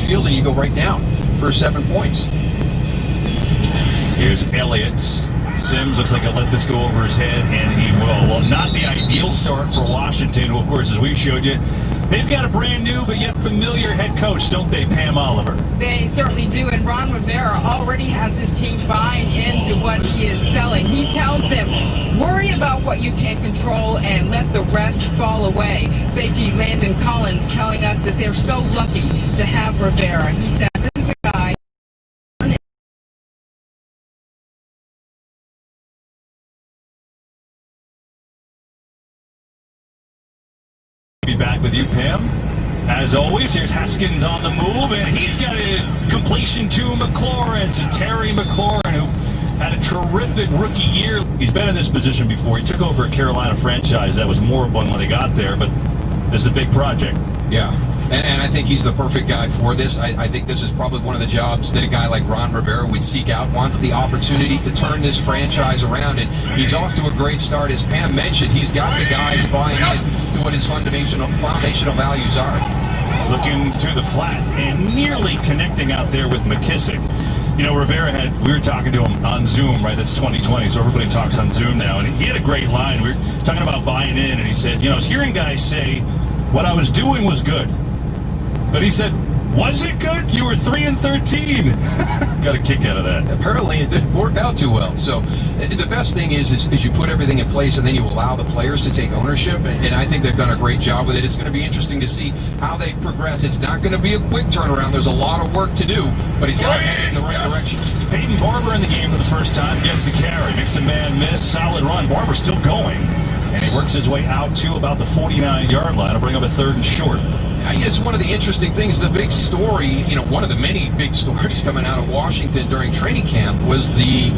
Field and you go right down for 7 points. Here's Elliott. Sims looks like he'll let this go over his head, and he will. Well, not the ideal start for Washington, who, of course, as we showed you, they've got a brand new but yet familiar head coach, don't they, Pam Oliver? They certainly do, and Ron Rivera already has his team buying into what he is selling. He tells them, worry about what you can't control and let the rest fall away. Safety Landon Collins telling us that they're so lucky to have Rivera. He says this is a guy. Be back with you, Pam. As always, here's Haskins on the move, and he's got a completion to McLaurin. So Terry McLaurin, who had a terrific rookie year. He's been in this position before. He took over a Carolina franchise that was moribund when they got there, but this is a big project. Yeah, and I think he's the perfect guy for this. I think this is probably one of the jobs that a guy like Ron Rivera would seek out, wants the opportunity to turn this franchise around, and he's off to a great start. As Pam mentioned, he's got the guys buying into what his foundational values are. Looking through the flat and nearly connecting out there with McKissick. You know, Rivera we were talking to him on Zoom, right? That's 2020, so everybody talks on Zoom now. And he had a great line. We were talking about buying in, and he said, you know, I was hearing guys say what I was doing was good. But he said, was it good? You were 3-13. Got a kick out of that. Apparently it didn't work out too well. So the best thing is you put everything in place and then you allow the players to take ownership. And I think they've done a great job with it. It's going to be interesting to see how they progress. It's not going to be a quick turnaround. There's a lot of work to do, but he's got to head in the right direction. Peyton Barber in the game for the first time. Gets the carry. Makes a man miss. Solid run. Barber's still going. And he works his way out to about the 49-yard line. I'll bring up a 3rd and short. I guess one of the interesting things, the big story, you know, one of the many big stories coming out of Washington during training camp was the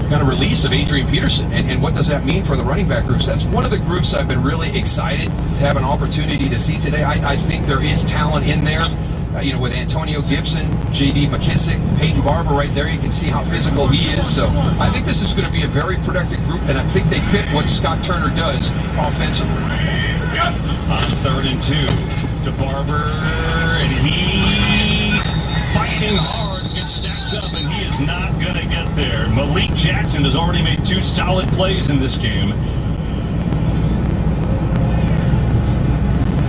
kind of release of Adrian Peterson. And what does that mean for the running back groups? That's one of the groups I've been really excited to have an opportunity to see today. I think there is talent in there. You know, with Antonio Gibson, J.D. McKissick, Peyton Barber right there, you can see how physical he is. So I think this is going to be a very productive group, and I think they fit what Scott Turner does offensively. On 3rd and 2 to Barber, and he fighting hard, gets stacked up, and he is not going to get there. Malik Jackson has already made 2 solid plays in this game.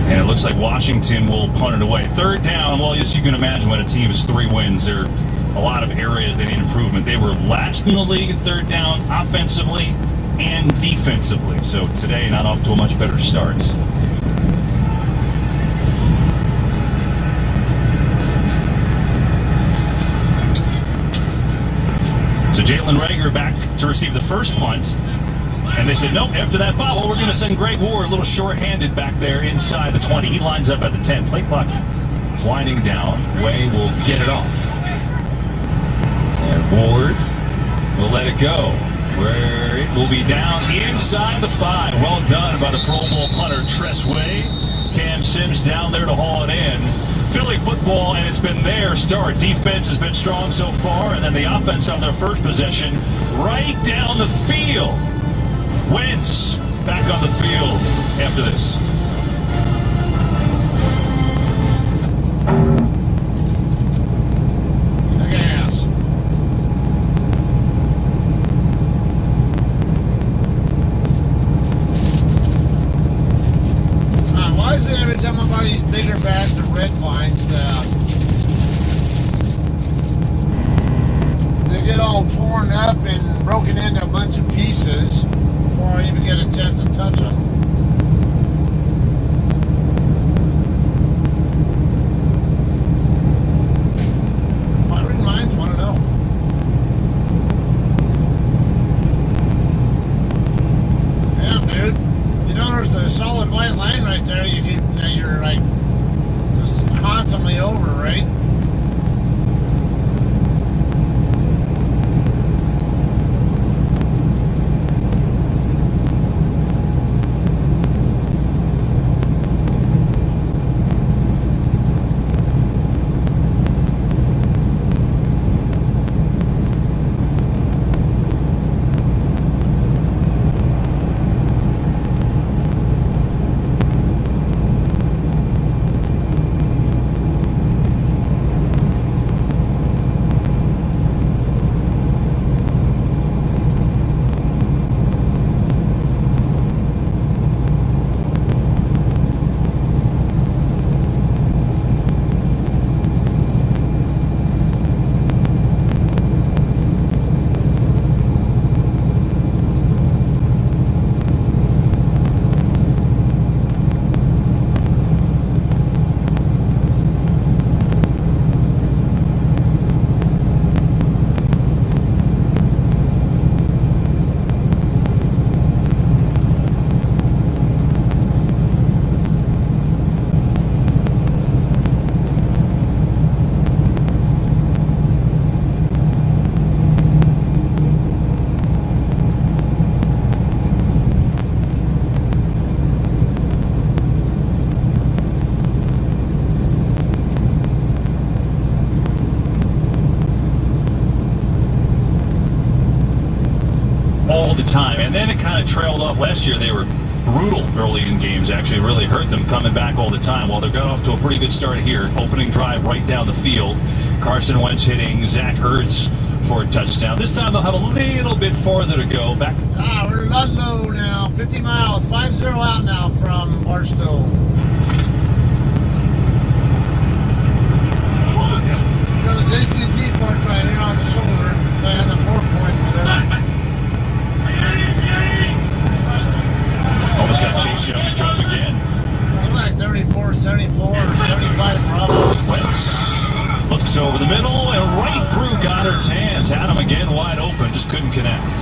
And it looks like Washington will punt it away. 3rd down, well, as you can imagine, when a team has 3 wins, there are a lot of areas they need improvement. They were last in the league at 3rd down, offensively and defensively. So today, not off to a much better start. So Jalen Reagor back to receive the first punt. And they said, nope, after that bobble, we're going to send Greg Ward a little short-handed back there inside the 20. He lines up at the 10. Play clock winding down. Way will get it off. And Ward will let it go. Where it will be down inside the 5. Well done by the Pro Bowl punter, Tress Way. Cam Sims down there to haul it in. Philly football, and it's been their start. Defense has been strong so far, and then the offense on their first possession right down the field. Wentz back on the field after this. Gas. Why is it every time I buy these bigger bags of red wines, they get all torn up and broken into a bunch of pieces before I even get a chance to touch them? Firing lines, want to know. Damn, dude. You know, there's a solid white line right there. You're like just constantly over, right? all the time. And then it kind of trailed off. Last year they were brutal early in games, actually really hurt them coming back all the time. Well, they've got off to a pretty good start here. Opening drive right down the field. Carson Wentz hitting Zach Ertz for a touchdown. This time they'll have a little bit farther to go. Back. We're in Ludlow now, 50 miles, 5-0 out now from Barstow. Got a JCT park right here on the shoulder, and the 4 point, whatever. Almost got Chase Young to drop again. Look like 34, 74, or 75 probably. Wentz looks over the middle and right through Goddard's hands. Had him again wide open, just couldn't connect.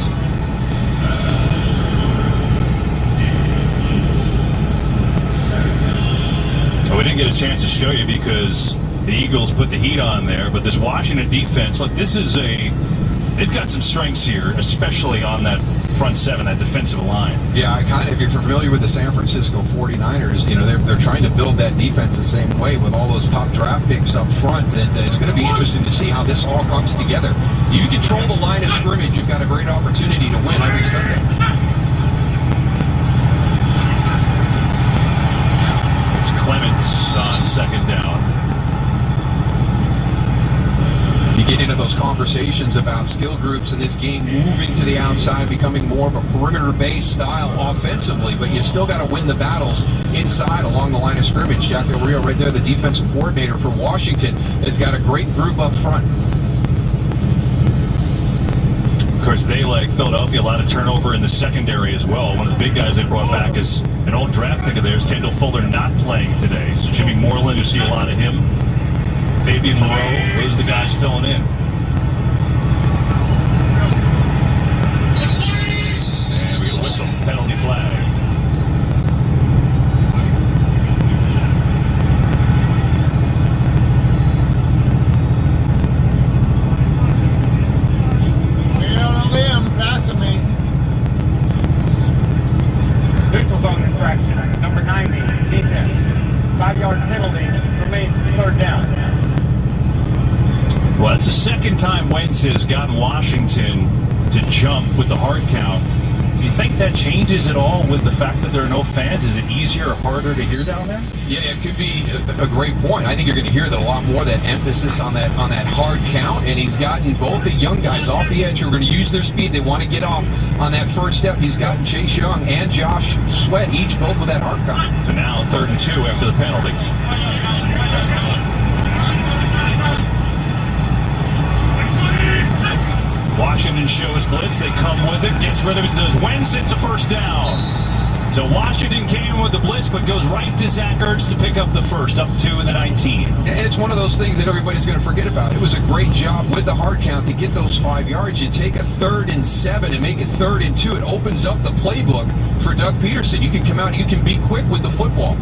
So we didn't get a chance to show you because the Eagles put the heat on there, but this Washington defense, look, they've got some strengths here, especially on that front seven, that defensive line. Yeah, if you're familiar with the San Francisco 49ers, they're trying to build that defense the same way with all those top draft picks up front, and it's going to be interesting to see how this all comes together. You control the line of scrimmage, you've got a great opportunity to win every Sunday. It's Clements on second down. You get into those conversations about skill groups in this game moving to the outside, becoming more of a perimeter-based style offensively, but you still got to win the battles inside along the line of scrimmage. Jack Del Rio right there, the defensive coordinator for Washington, has got a great group up front. Of course, they, like Philadelphia, a lot of turnover in the secondary as well. One of the big guys they brought back is an old draft pick of theirs, Kendall Fuller, not playing today. So Jimmy Moreland, you see a lot of him. Fabian Moreau, those are the guys filling in. And we get a whistle, penalty flag. Passing me. Neutral zone infraction, number 90, defense. 5-yard penalty, remains third down. Well, that's the second time Wentz has gotten Washington to jump with the hard count. Do you think that changes at all with the fact that there are no fans? Is it easier or harder to hear down there? Yeah, it could be a great point. I think you're going to hear that a lot more, that emphasis on that hard count, and he's gotten both the young guys off the edge who are going to use their speed. They want to get off on that first step. He's gotten Chase Young and Josh Sweat, each both with that hard count. So now 3rd and 2 after the penalty. Washington shows blitz. They come with it. Gets rid of it. Does Wentz. It's a first down. So Washington came with the blitz, but goes right to Zach Ertz to pick up the first, up 2 in the 19. And it's one of those things that everybody's going to forget about. It was a great job with the hard count to get those 5 yards. You take a 3rd and 7 and make it 3rd and 2. It opens up the playbook for Doug Peterson. You can come out and you can be quick with the football.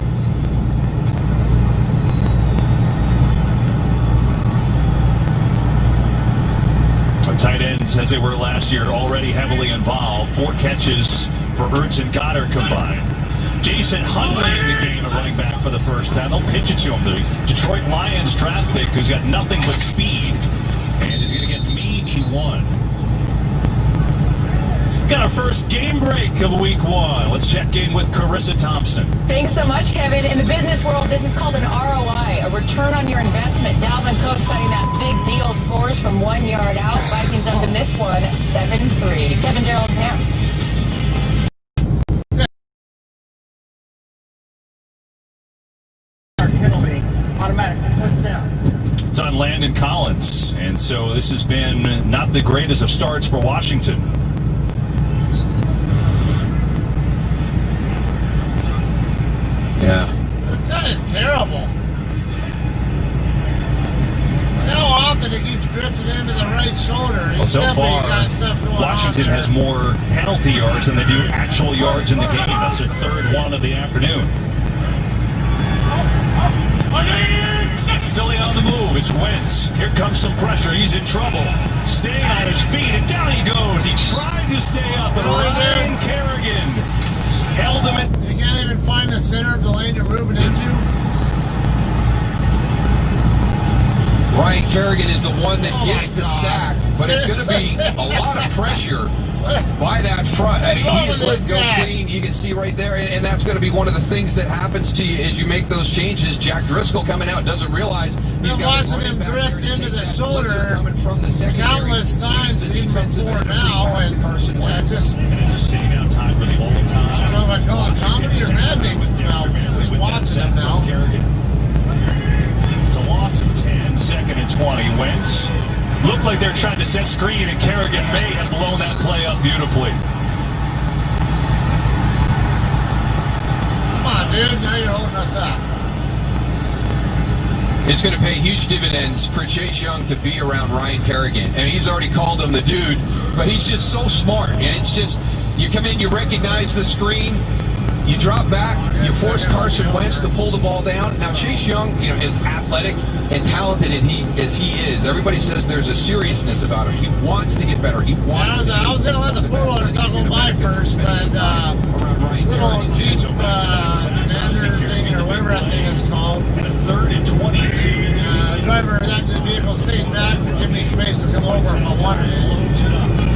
Tight ends, as they were last year, already heavily involved. 4 catches for Ertz and Goddard combined. Jason Huntley in the game at running back for the first time. They'll pitch it to him. The Detroit Lions draft pick who's got nothing but speed and is going to get maybe 1. Got our first game break of week 1. Let's check in with Carissa Thompson. Thanks so much, Kevin. In the business world, this is called an ROI, a return on your investment. Dalvin Cook citing that big deal, scores from 1 yard out. Vikings up in this one, 7-3. Kevin Gerald Camp. Penalty, automatic first down. It's on Landon Collins, and so this has been not the greatest of starts for Washington. Yeah. This guy is terrible. How often he keeps drifting into the right shoulder. Well, so far, Washington has more penalty yards than they do actual yards in the game. That's their 3rd one of the afternoon. Philly on the move. It's Wentz. Here comes some pressure. He's in trouble. Staying on his feet, and down he goes. He tried to stay up, and Ryan Kerrigan held him in. You can't even find the center of the lane to move it into. Ryan Kerrigan is the one that gets the sack, but it's going to be a lot of pressure by that front. I mean, What's wrong he is with let this go guy? clean. You can see right there, and that's going to be one of the things that happens to you as you make those changes. Jack Driscoll coming out doesn't realize he's Been got watching him drift into the shoulder from the secondary. countless times even before now, and yeah, Just sitting out time for the old time. I don't know if I call it comedy or maddening. Now, who's watching him now? It's a loss of 10, second and 20. Wentz looked like they're trying to set screen, and Kerrigan may have blown that play up beautifully. Come on, dude. Now you're holding us up. It's going to pay huge dividends for Chase Young to be around Ryan Kerrigan. And he's already called him the dude, but he's just so smart. And it's just, you come in, you recognize the screen, you drop back, you force Carson Wentz to pull the ball down. Now, Chase Young, you know, is athletic and talented as he is. Everybody says there's a seriousness about him. He wants to get better. He wants to. I was going to let the four-wheelers go by first, but little Jeep Commander thing or whatever that thing is called. And a third and 22. Driver of that vehicle stayed back to give me space to come over if I wanted it.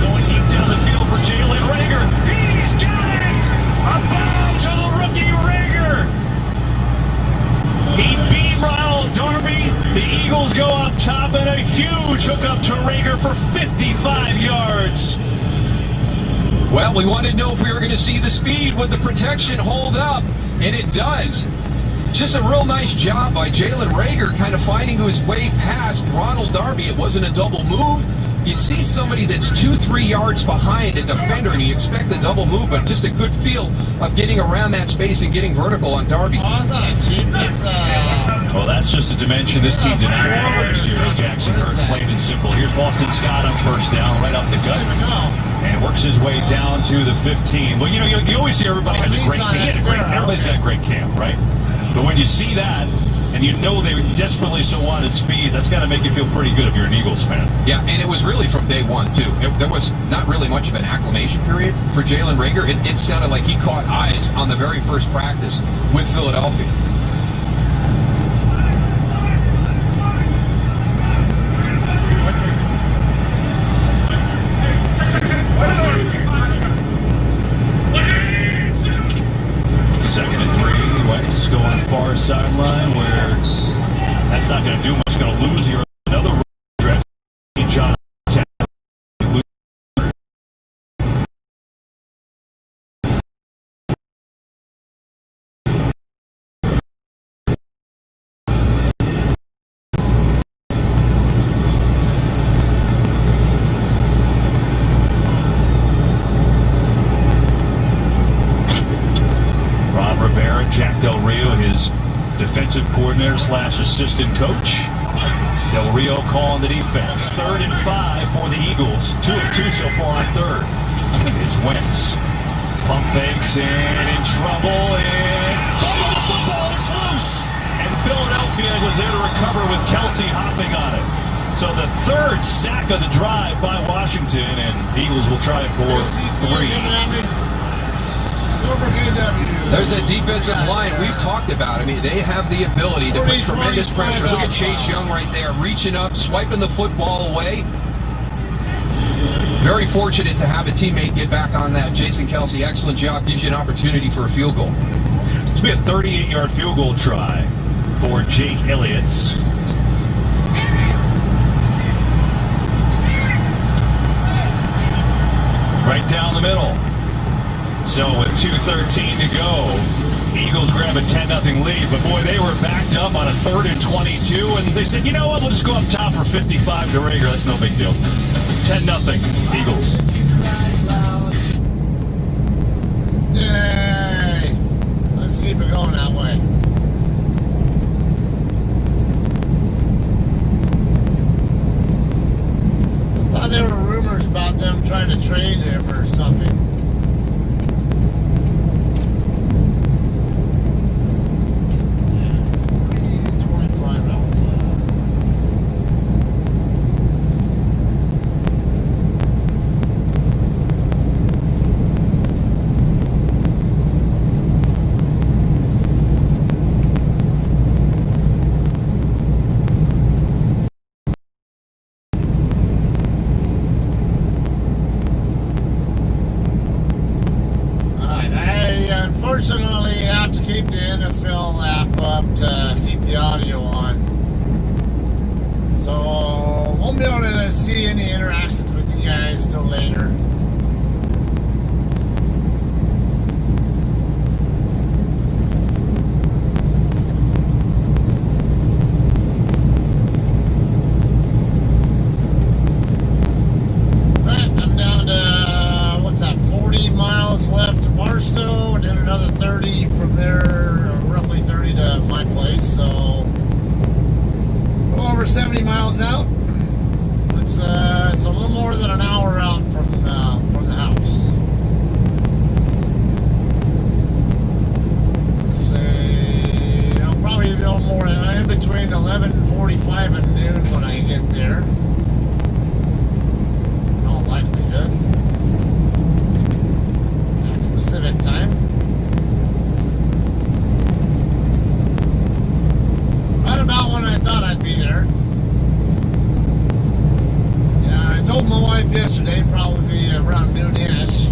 Going deep down the field for Jalen Rager. He's got it! A bomb to the rookie Rager! He beat Ronald Darby. The Eagles go up top, and a huge hookup to Rager for 55 yards. Well, we wanted to know if we were going to see the speed. Would the protection hold up? And it does. Just a real nice job by Jalen Rager, kind of finding his way past Ronald Darby. It wasn't a double move. You see somebody that's 2-3 yards behind a defender, and you expect the double move, but just a good feel of getting around that space and getting vertical on Darby. Oh, it's not a Jeep. It's Well, that's just a dimension this team did not have last year. Jackson Hurd, plain and simple. Here's Boston Scott on first down, right up the gut. And works his way down to the 15. Well, you know, you always see everybody has a great cam. Everybody's got a great cam, right? But when you see that, and you know they desperately so wanted speed, that's got to make you feel pretty good if you're an Eagles fan. Yeah, and it was really from day one, too. There was not really much of an acclimation period for Jalen Rager. It sounded like he caught eyes on the very first practice with Philadelphia. Second and 3, Wentz going far sideline where that's not going to do much. Going to lose here. Another draft. John. Jack Del Rio, his defensive coordinator / assistant coach. Del Rio calling the defense. 3rd and 5 for the Eagles. 2 of 2 so far on third. It's Wentz. Pump fakes and in trouble. And the football is loose. And Philadelphia was there to recover with Kelsey hopping on it. So the 3rd sack of the drive by Washington, and Eagles will try it for 3. There's a defensive line we've talked about. I mean, they have the ability to put tremendous pressure. Look at Chase Young right there, reaching up, swiping the football away. Very fortunate to have a teammate get back on that. Jason Kelsey, excellent job. Gives you an opportunity for a field goal. It's going to be a 38-yard field goal try for Jake Elliott. Right down the middle. So with 2:13 to go, Eagles grab a 10-0 lead. But boy, they were backed up on a 3rd and 22, and they said, you know what, we'll just go up top for 55 to Rager. That's no big deal. 10-0 Eagles. Yay! Let's keep it going that way. I thought there were rumors about them trying to trade him or something. keep the NFL app up to keep the audio on. So won't be able to see any interactions with you guys till later. I'm down to, what's that, 40 miles left to Barstow, and then another 30 from there, roughly 30 to my place, so a little over 70 miles out. It's a little more than an hour out from the house. Say, I'll probably be a little more in between 11:45 and noon when I get there. In all likelihood. That's Pacific time. Right about when I thought I'd be there. Yeah, I told my wife yesterday, probably around noon-ish.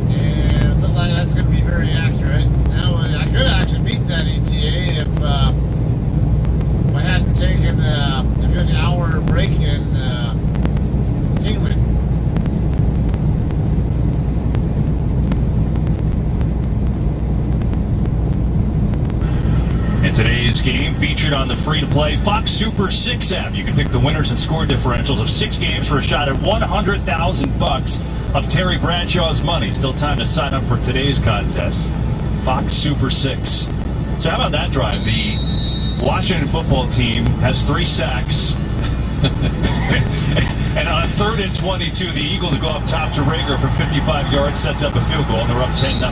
And it looked like that's going to be very accurate. Now, I could actually beat that ETA if I hadn't taken a good hour break in Kingman. And today's game featured on the free-to-play Fox Super 6 app. You can pick the winners and score differentials of 6 games for a shot at $100,000 of Terry Bradshaw's money. Still time to sign up for today's contest. Fox Super 6. So how about that drive? The Washington football team has 3 sacks. And on a 3rd and 22, the Eagles go up top to Rager for 55 yards, sets up a field goal, and they're up 10-0.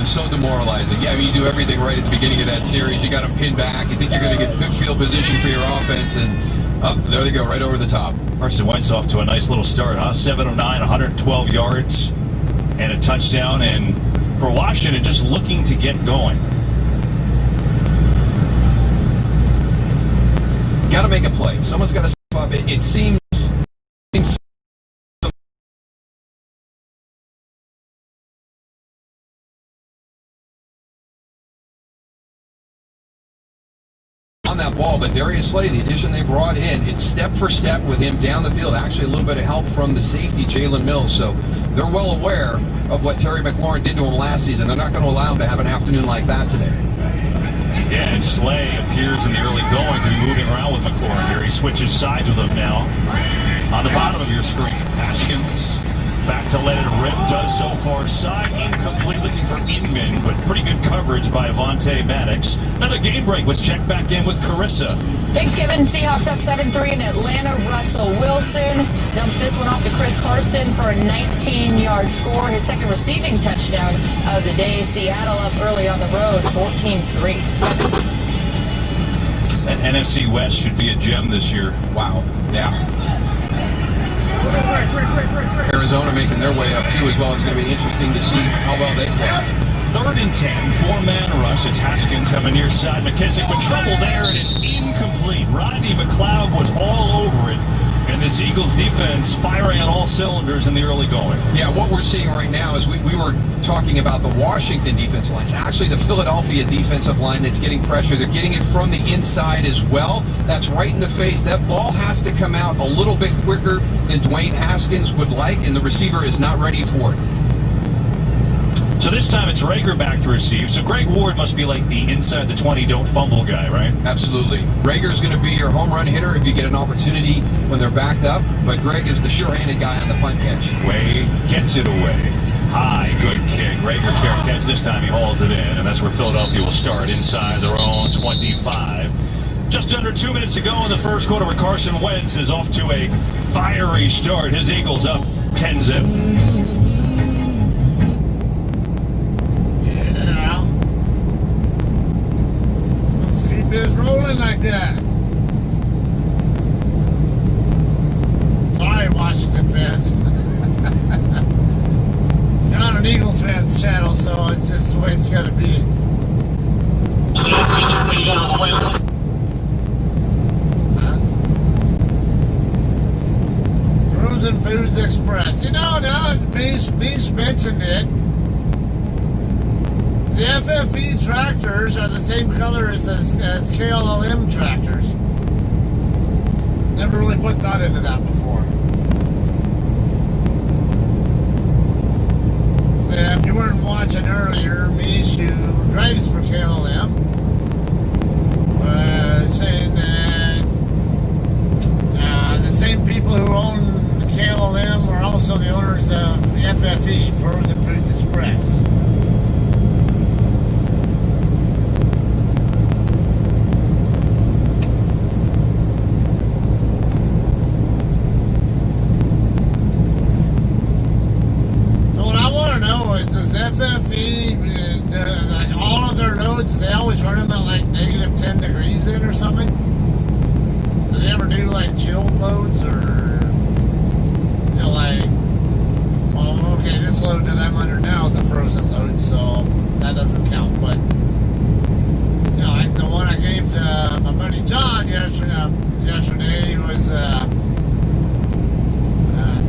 It's so demoralizing. Yeah, I mean, you do everything right at the beginning of that series. You got them pinned back. You think you're going to get good field position for your offense, and there they go, right over the top. Carson Wentz off to a nice little start, huh? 7 of 9, 112 yards, and a touchdown. And for Washington, just looking to get going. Got to make a play. Someone's got to step up. It seems on that ball, but Darius Slay, the addition they brought in, it's step for step with him down the field. Actually, a little bit of help from the safety, Jalen Mills. So they're well aware of what Terry McLaurin did to him last season. They're not going to allow him to have an afternoon like that today. Yeah, and Slay appears in the early going to be moving around with McLaurin here. He switches sides with him now. On the bottom of your screen, Haskins back to let it rip, does so far side, incomplete, looking for Kingman, but pretty good coverage by Avonte Maddox. Another game break was checked back in with Carissa. Thanks, Kevin. Seahawks up 7-3 in Atlanta. Russell Wilson dumps this one off to Chris Carson for a 19-yard score, his second receiving touchdown of the day. Seattle up early on the road, 14-3. That NFC West should be a gem this year. Wow. Yeah. Arizona making their way up too as well. It's going to be interesting to see how well they play. 3rd and 10, 4-man rush. It's Haskins coming near side. McKissick with trouble there, and it's incomplete. Rodney McLeod was all over it. And this Eagles defense firing on all cylinders in the early going. Yeah, what we're seeing right now is we were talking about the Washington defense line. It's actually the Philadelphia defensive line that's getting pressure. They're getting it from the inside as well. That's right in the face. That ball has to come out a little bit quicker than Dwayne Haskins would like, and the receiver is not ready for it. So this time it's Rager back to receive. So Greg Ward must be like the inside the 20 don't fumble guy, right? Absolutely. Rager's going to be your home run hitter if you get an opportunity when they're backed up, but Greg is the sure-handed guy on the punt catch. Way gets it away. High, good kick. Rager fair catch. This time he hauls it in, and that's where Philadelphia will start inside their own 25. Just under 2 minutes to go in the first quarter, where Carson Wentz is off to a fiery start. His Eagles up 10-0. It's rolling like that. Sorry, Washington fans. You're on an Eagles fans channel, so it's just the way it's got to be. Frozen Foods Express. You know, now Beast mentioned it. The FFE tractors are the same color as KLM tractors. Never really put thought into that before. So if you weren't watching earlier, Mish, who drives for KLM, saying that the same people who own KLM are also the owners of FFE, Frozen Foods Express. FFE, like all of their loads, they always run them at like negative 10 degrees in or something? Do they ever do like chilled loads or, you know, like, well, okay, this load that I'm under now is a frozen load, so that doesn't count, but, you know, like the one I gave to my buddy John yesterday was a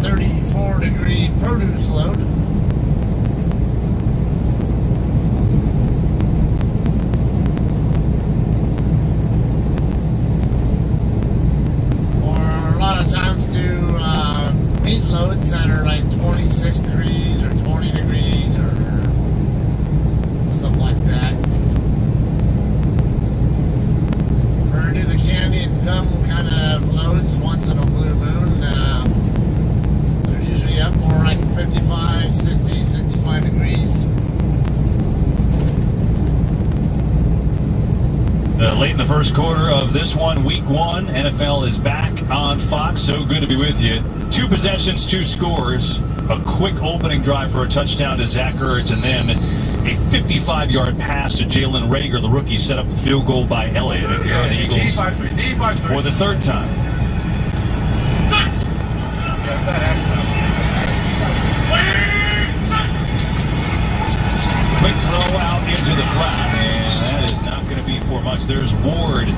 34 degree produce load. Loads that are like 26 degrees or 20 degrees or stuff like that. We're going to do the candy and gum kind of loads once in a blue moon. They're usually up more like 55, 60, 65 degrees. Late in the first quarter of this one, week one, NFL is back on Fox. So good to be with you. 2 possessions, 2 scores. A quick opening drive for a touchdown to Zach Ertz, and then a 55-yard pass to Jalen Reagor. The rookie set up the field goal by Elliott. And here are the Eagles for the 3rd time. Quick throw out into the flat, and that is not going to be for much. There's Ward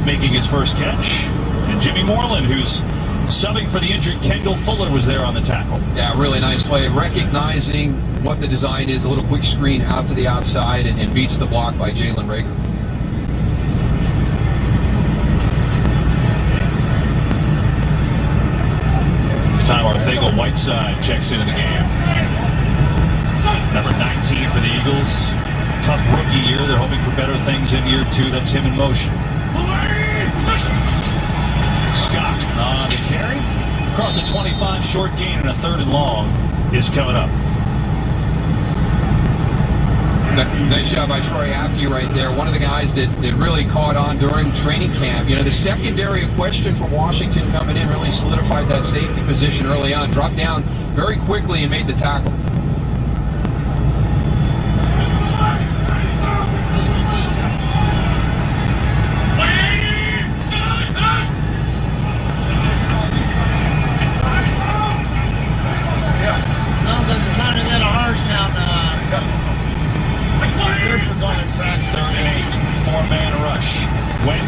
making his first catch, and Jimmy Moreland, who's subbing for the injured Kendall Fuller, was there on the tackle. Yeah, really nice play. Recognizing what the design is, a little quick screen out to the outside, and beats the block by Jalen Reagor. Time Arthego-Whiteside checks into the game. Number 19 for the Eagles. Tough rookie year. They're hoping for better things in year 2. That's him in motion. Scott on the carry. Across a 25, short gain, and a 3rd and long is coming up. Nice job by Troy Apke right there. One of the guys that really caught on during training camp. You know, the secondary question for Washington coming in really solidified that safety position early on. Dropped down very quickly and made the tackle.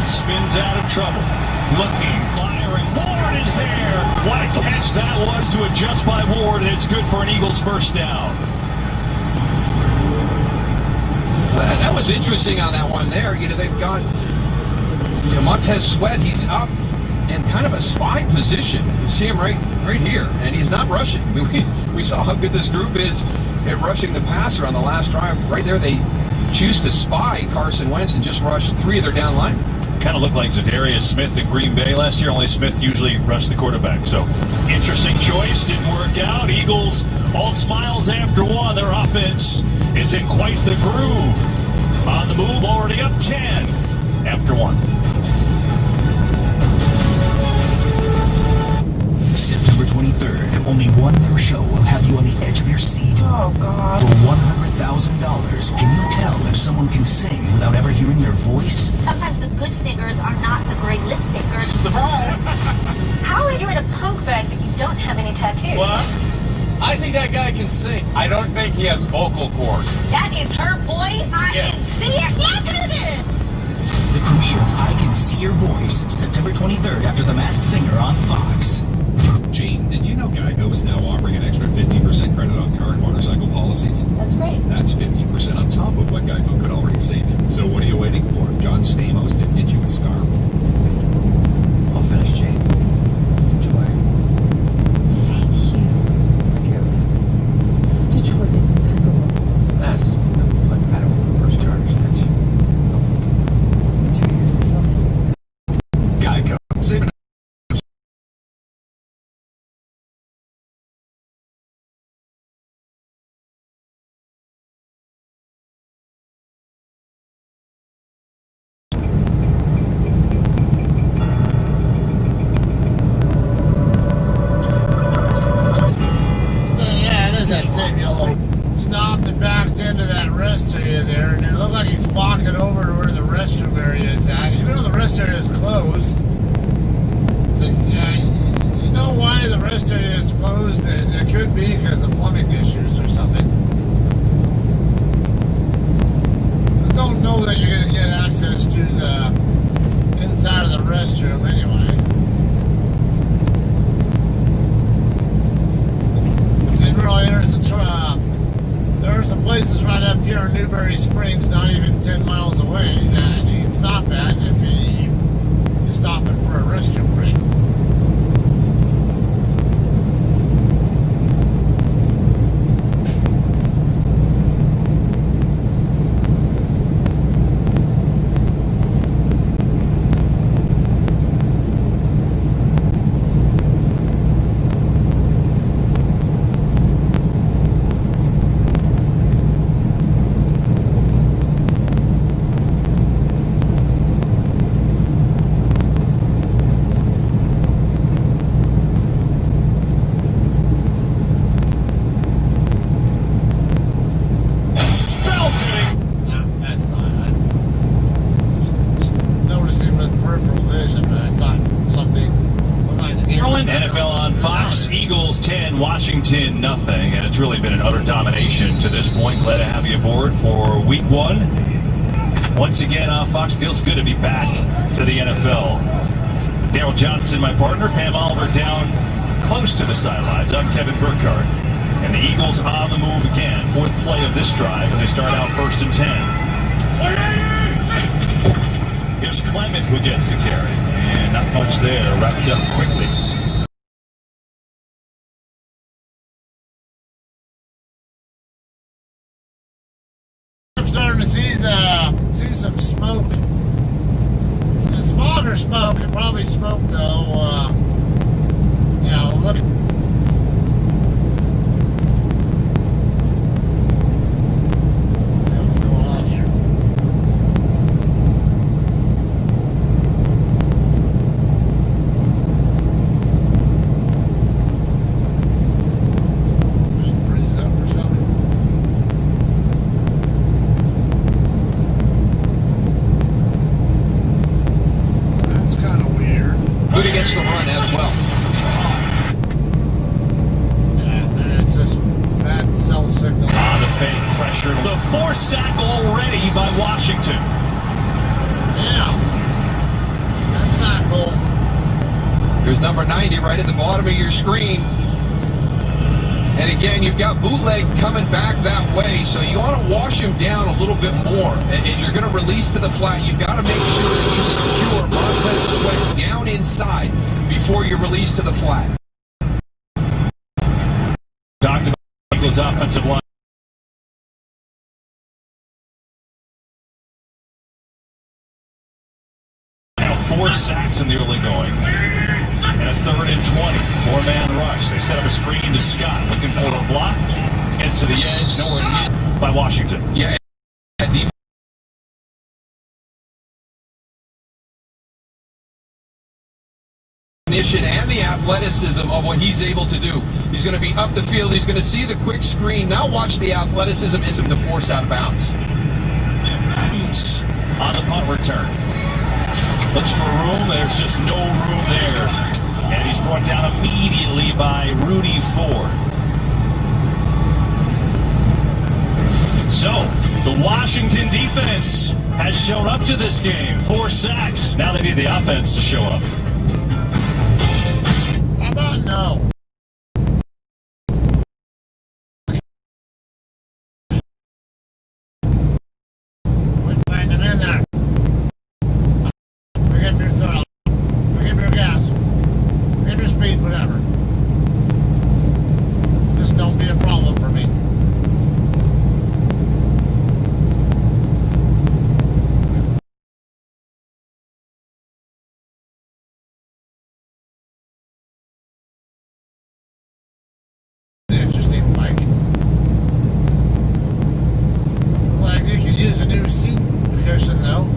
Spins out of trouble. Looking, firing. Ward is there. What a catch that was to adjust by Ward, and it's good for an Eagles first down. That was interesting on that one there. You know, they've got Montez Sweat. He's up in kind of a spy position. You see him right here, and he's not rushing. I mean, we saw how good this group is at rushing the passer on the last drive. Right there, they choose to spy Carson Wentz and just rush 3 of their down line. Kind of looked like Zadarius Smith in Green Bay last year, only Smith usually rushed the quarterback. So, interesting choice, didn't work out. Eagles all smiles after one. Their offense is in quite the groove. On the move, already up 10 after 1. September 23rd, only one more show will have you on the edge of your seat. Oh, God. For $100,000, can you tell if someone can sing without ever hearing their voice? Sometimes the good singers are not the great lip syncers. Surprise! How are you in a punk band but you don't have any tattoos? What? I think that guy can sing. I don't think he has vocal cords. That is her voice. I can see it. Look at it. The premiere of I Can See Your Voice, September 23rd after The Masked Singer on Fox. Gene, did you know Geico is now offering an extra 50% credit on current motorcycle policies? That's right. That's 50% on top of what Geico get over to where the restroom area is at, even though the rest area is closed. You know why the rest area is closed? It could be because of plumbing issues or something. I don't know that you're going to get access to the inside of the restroom anyway. It really enters the there are some places right up here in Newberry Springs, not even 10 miles away, that you can stop at if you stop it for a restroom break. Washington, nothing, and it's really been an utter domination to this point. Glad to have you aboard for week one. Once again, Fox, feels good to be back to the NFL. Daryl Johnson, my partner, Pam Oliver down close to the sidelines. I'm Kevin Burkhardt. And the Eagles on the move again. Fourth play of this drive, and they start out 1st and 10. Here's Clement who gets the carry, and not much there, wrapped up quickly. Starting to see some smoke. Smog or smoke? It probably smoke though. Look. What's going on here? Did it freeze up or something? Good against the run as well. Yeah, it's just bad cell signal. The fake pressure. The forced sack already by Washington. Yeah. That's not cool. There's number 90 right at the bottom of your screen. And again, you've got Bootleg coming back that way, so you want to wash him down a little bit more. As you're going to release to the flat, you've got to make sure that you secure Montez Sweat down inside before you release to the flat. Talked about Eagles' offensive line. Now 4 sacks in the early going. And a 3rd and 20. 4-man rush. They set up a screen to Scott, looking for a block. Gets to the edge, nowhere near by Washington. Yeah, and the athleticism of what he's able to do. He's going to be up the field. He's going to see the quick screen. Now watch the athleticism to force out of bounds. On the punt return. Looks for room. There's just no room there. And he's brought down immediately by Rudy Ford. So, the Washington defense has shown up to this game. 4 sacks. Now they need the offense to show up. How about no? Quit banging in there. Forget your throttle. Forget your gas. Forget your speed, whatever. Just don't be a problem for me. Interesting, Mike. Like you could use a new seat cushion though.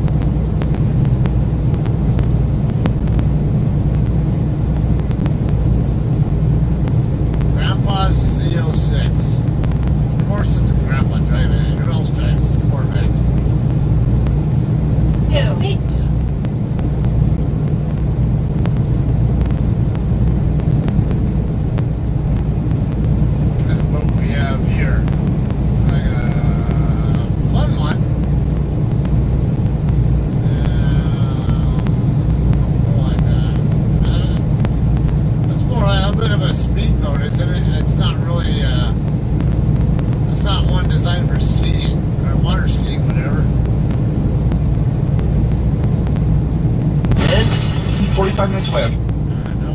clip. No,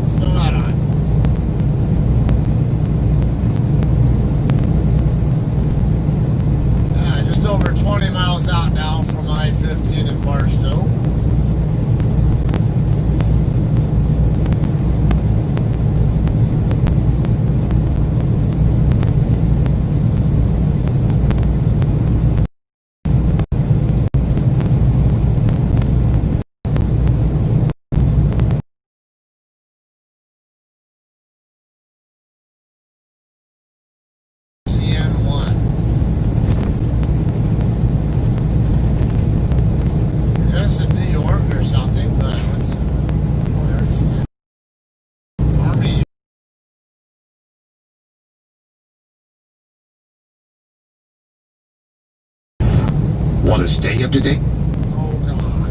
still not on. Just over 20 miles out now from I-15 in Barstow. Want to stay up to date? Oh, come on.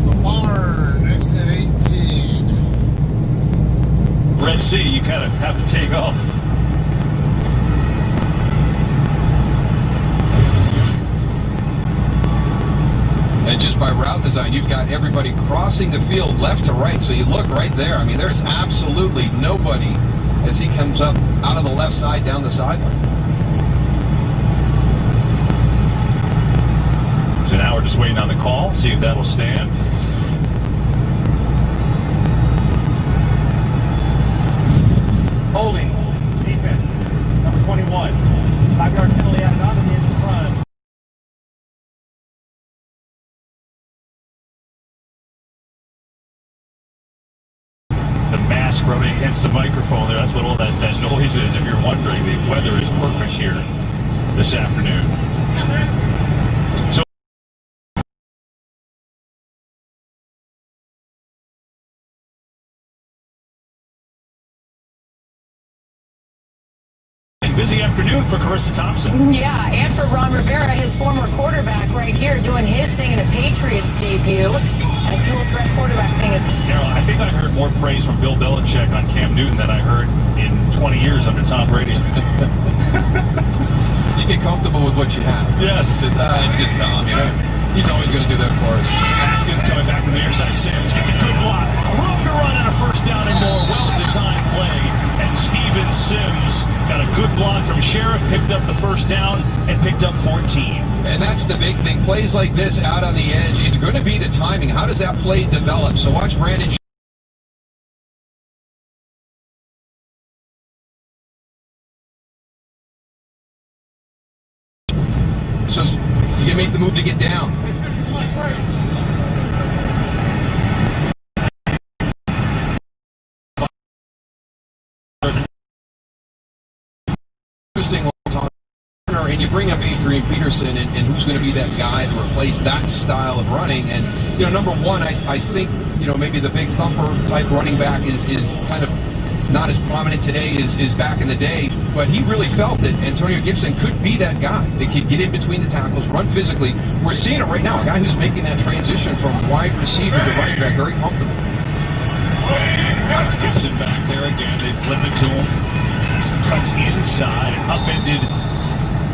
The barn, exit 18. Red Sea, you kind of have to take off. And just by route design, you've got everybody crossing the field left to right. So you look right there. I mean, there's absolutely nobody as he comes up out of the left side down the sideline. So now we're just waiting on the call, see if that'll stand. Holding. Defense. Number 21. 5-yard penalty added on to the end of the run. The mask rubbing against the microphone there, that's what all that noise is. If you're wondering, the weather is perfect here this afternoon. So busy afternoon for Carissa Thompson. Yeah, and for Ron Rivera, his former quarterback right here, doing his thing in a Patriots debut. A dual threat quarterback thing is... Carol, I think I heard more praise from Bill Belichick on Cam Newton than I heard in 20 years under Tom Brady. You get comfortable with what you have. Yes. It's just Tom, you know. He's always going to do that for us. Haskins coming back to the near side. Sims gets a good block. Room to run and a first down and more. Well-designed play. And Steven Sims got a good block from Sheriff, picked up the first down, and picked up 14. And that's the big thing. Plays like this out on the edge, it's going to be the timing. How does that play develop? So watch Brandon. So you can make the move to get down. Interesting time. And you bring up Adrian Peterson, and who's going to be that guy to replace that style of running. And, you know, number one, I think, you know, maybe the big thumper type running back is kind of not as prominent today as back in the day, but he really felt that Antonio Gibson could be that guy that could get in between the tackles, run physically. We're seeing it right now, a guy who's making that transition from wide receiver to running back very comfortable. Gibson back there again. They flip it to him. Cuts inside, upended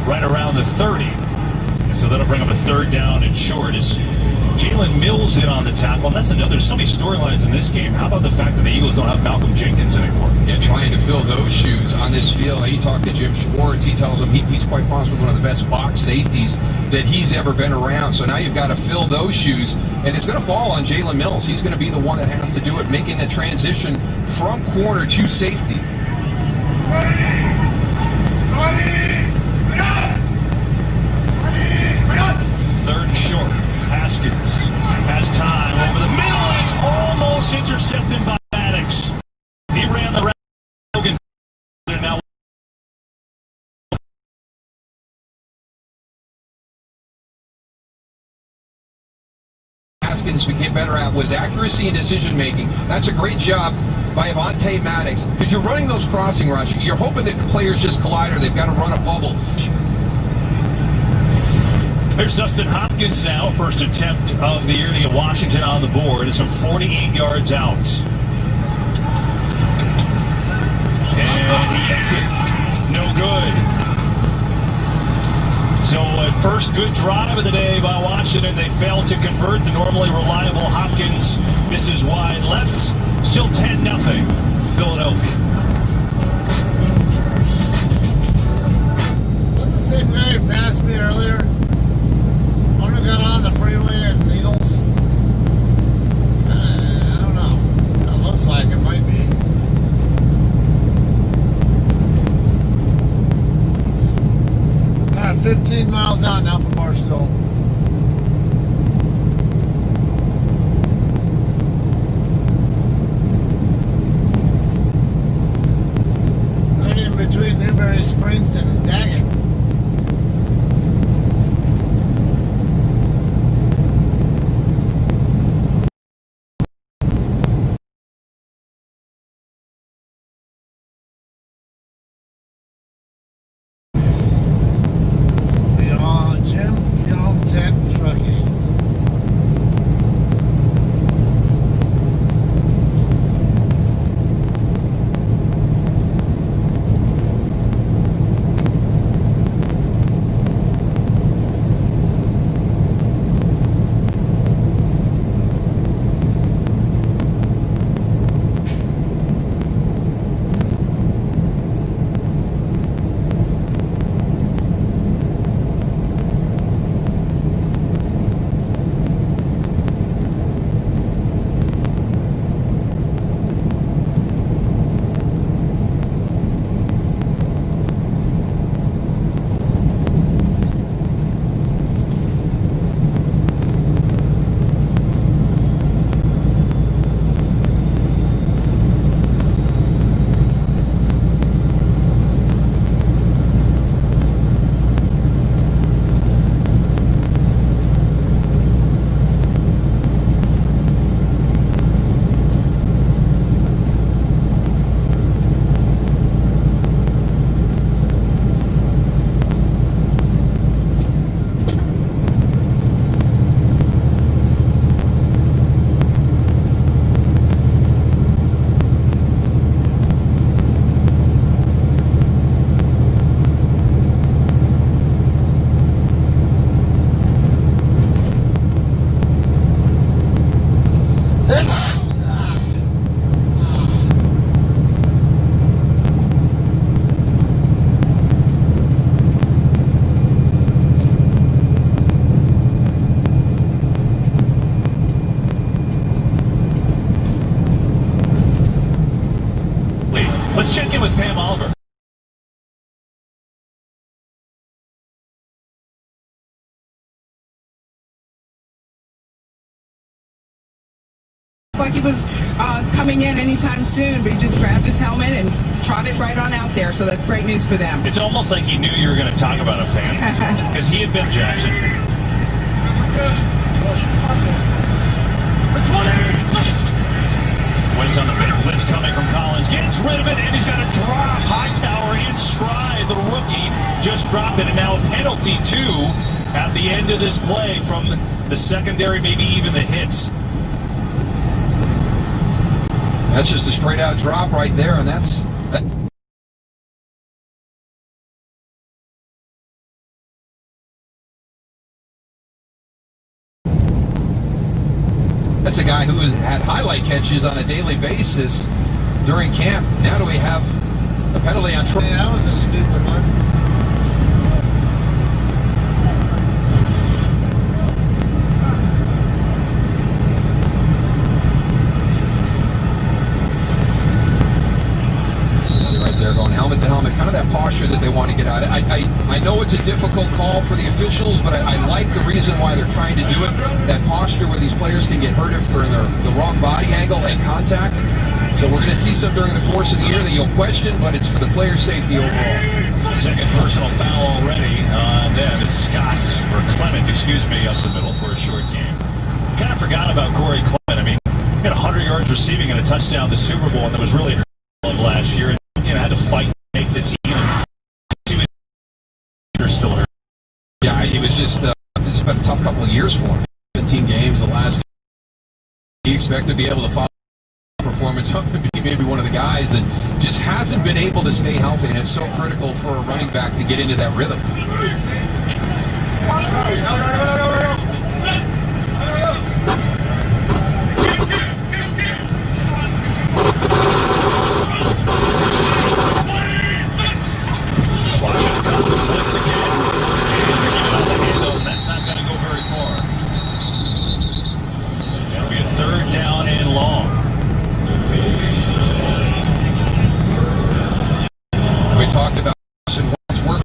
right around the 30. And so that'll bring up a third down and short. As Jalen Mills in on the tackle. And that's another. There's so many storylines in this game. How about the fact that the Eagles don't have Malcolm Jenkins anymore? Yeah, trying to fill those shoes on this field. He talked to Jim Schwartz. He tells him he's quite possibly one of the best box safeties that he's ever been around. So now you've got to fill those shoes, and it's going to fall on Jalen Mills. He's going to be the one that has to do it, making the transition from corner to safety. Third and short. Haskins has time over the middle. It's almost intercepted by Maddox. He ran the route. Logan now. Haskins would get better at was accuracy and decision making. That's a great job by Avonte Maddox, because you're running those crossing routes. You're hoping that the players just collide or they've got to run a bubble. There's Dustin Hopkins now, first attempt of the year to get Washington on the board. It's from 48 yards out. And he yanked it. No good. So first good drive of the day by Washington. They failed to convert. The normally reliable Hopkins misses wide left. Still 10-0 Philadelphia. Wasn't the same guy who passed me earlier? I wonder if got on the freeway at Needles. I don't know. It looks like it might be. 15 miles out now from Barstow. Right in between Newberry Springs and Daggett. Let's check in with Pam Oliver. Like he was coming in anytime soon, but he just grabbed his helmet and trotted right on out there. So that's great news for them. It's almost like he knew you were going to talk about him, Pam, because he had been Jackson. Wins on the fake blitz coming from Collins. Gets rid of it, and he's got a drop. Hightower in stride. The rookie just dropped it, and now a penalty, too, at the end of this play from the secondary, maybe even the hit. That's just a straight out drop right there, and that's a guy who had highlight catches on a daily basis during camp. Now do we have a penalty on Troy? Yeah, that was a stupid one. Right there, going helmet to helmet, kind of that posture that they want to get out of. I know it's a difficult call for the officials, but I like the reason why they're trying to do it. That posture where these players can get hurt if they're in the wrong body angle and contact. So we're going to see some during the course of the year that you'll question, but it's for the player's safety overall. Second personal foul already on them is Scott, or Clement, excuse me, up the middle for a short game. Kind of forgot about Corey Clement. I mean, he had 100 yards receiving and a touchdown in the Super Bowl, and that was really of last year. Had to fight to make the team. You're still hurt. Yeah, he was just been a tough couple of years for him. 17 games, the last 2. You expect to be able to follow performance up and be maybe one of the guys that just hasn't been able to stay healthy, and it's so critical for a running back to get into that rhythm. Washington comes with the blitz again. And they're giving out the handoff, and that's not going to go very far. That'll be a 3rd down and long. We talked about what's work.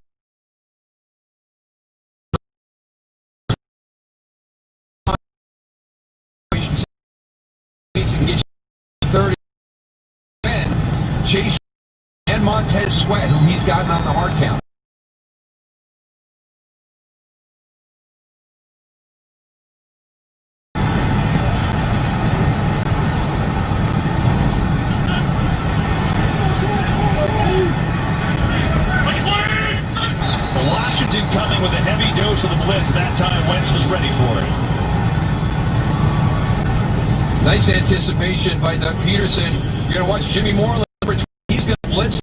He can get 30 men. Chase and Montez Sweat, who he's gotten on the hard count. Washington coming with a heavy dose of the blitz. That time Wentz was ready for it. Nice anticipation by Doug Peterson. You're going to watch Jimmy Moreland. He's going to blitz.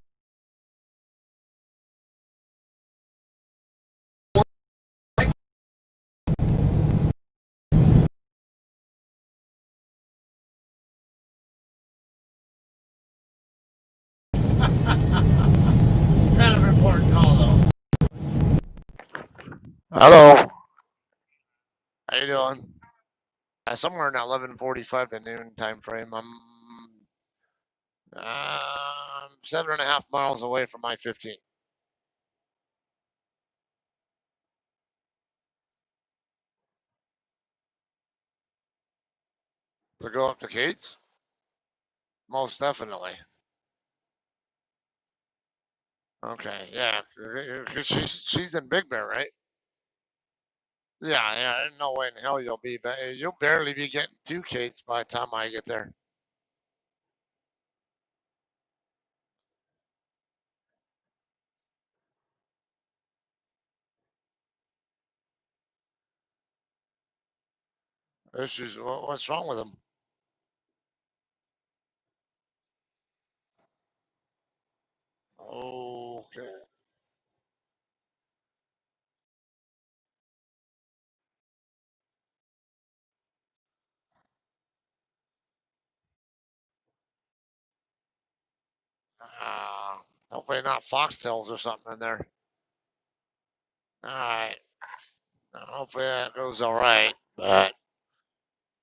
Kind of important call, though. Hello. How you doing? Somewhere in that 11:45 to noon time frame. I'm 7.5 miles away from I-15. To go up to Kate's? Most definitely. Okay, yeah. She's in Big Bear, right? Yeah, there's no way in hell you'll be, but you'll barely be getting to Kate's by the time I get there. Issues, what's wrong with them? Okay. Hopefully not foxtails or something in there. Alright. Hopefully that goes alright, but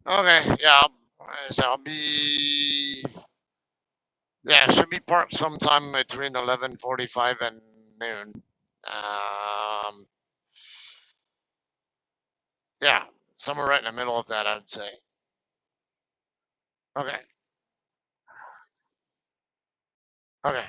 okay, yeah, I'll be, yeah, should be parked sometime between 11:45 and noon. Yeah, somewhere right in the middle of that, I'd say. Okay. Okay.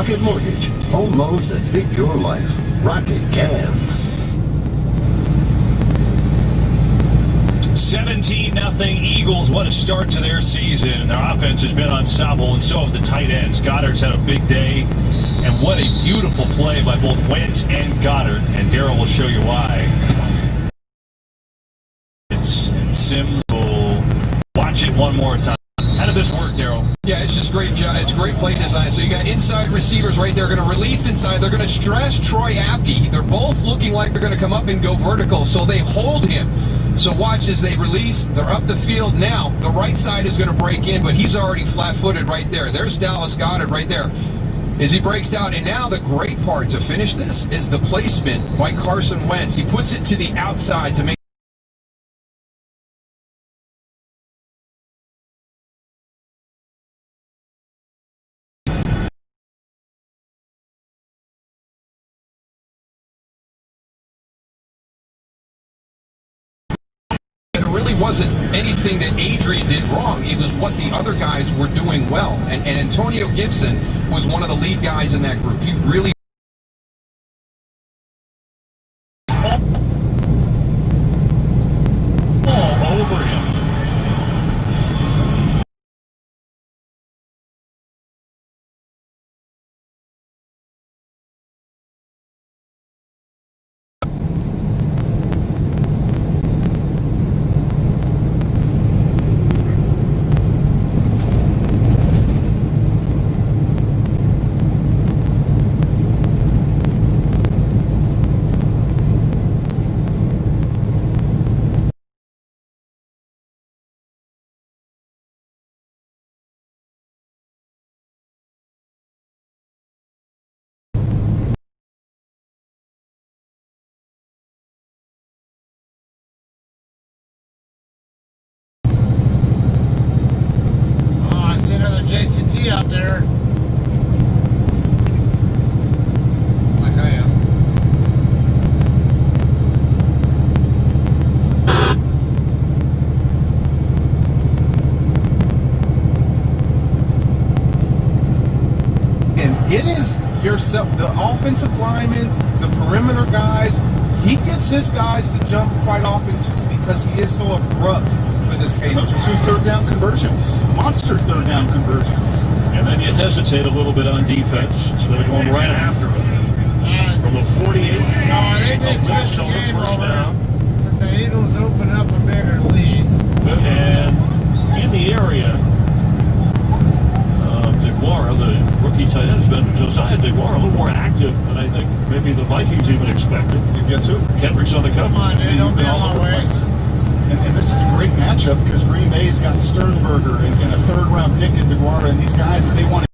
Rocket Mortgage. Home loans that fit your life. Rocket can. 17-0 Eagles. What a start to their season. Their offense has been unstoppable, and so have the tight ends. Goddard's had a big day, and what a beautiful play by both Wentz and Goddard, and Darrell will show you why. It's simple. Watch it one more time. How did this work, Darrell? Yeah, it's just great job. It's great play design. So you got inside receivers right there. Going to release inside. They're going to stress Troy Apke. They're both looking like they're going to come up and go vertical, so they hold him. So watch as they release. They're up the field now. The right side is going to break in, but he's already flat-footed right there. There's Dallas Goedert right there as he breaks down. And now the great part to finish this is the placement by Carson Wentz. He puts it to the outside to make wasn't anything that Adrian did wrong. It was what the other guys were doing well. And Antonio Gibson was one of the lead guys in that group. He really all over him. Out there. Like I am. And it is yourself, the offensive lineman, the perimeter guys. He gets his guys to jump quite often too because he is so abrupt with his cadence. 2 third down conversions, monster third down conversions. And then you hesitate a little bit on defense instead of going right after him. From the 48th. No, they just switched the game over. Since the Eagles open up a bigger lead. And in the area, DeGuara, the rookie tight end, has been Josiah DeGuara, a little more active than I think maybe the Vikings even expected. And guess who? Kendrick's on the cover. Come on, dude, don't be on my way. And this is a great matchup because Green Bay's got Sternberger and a third-round pick in DeGuara, and these guys, they want to.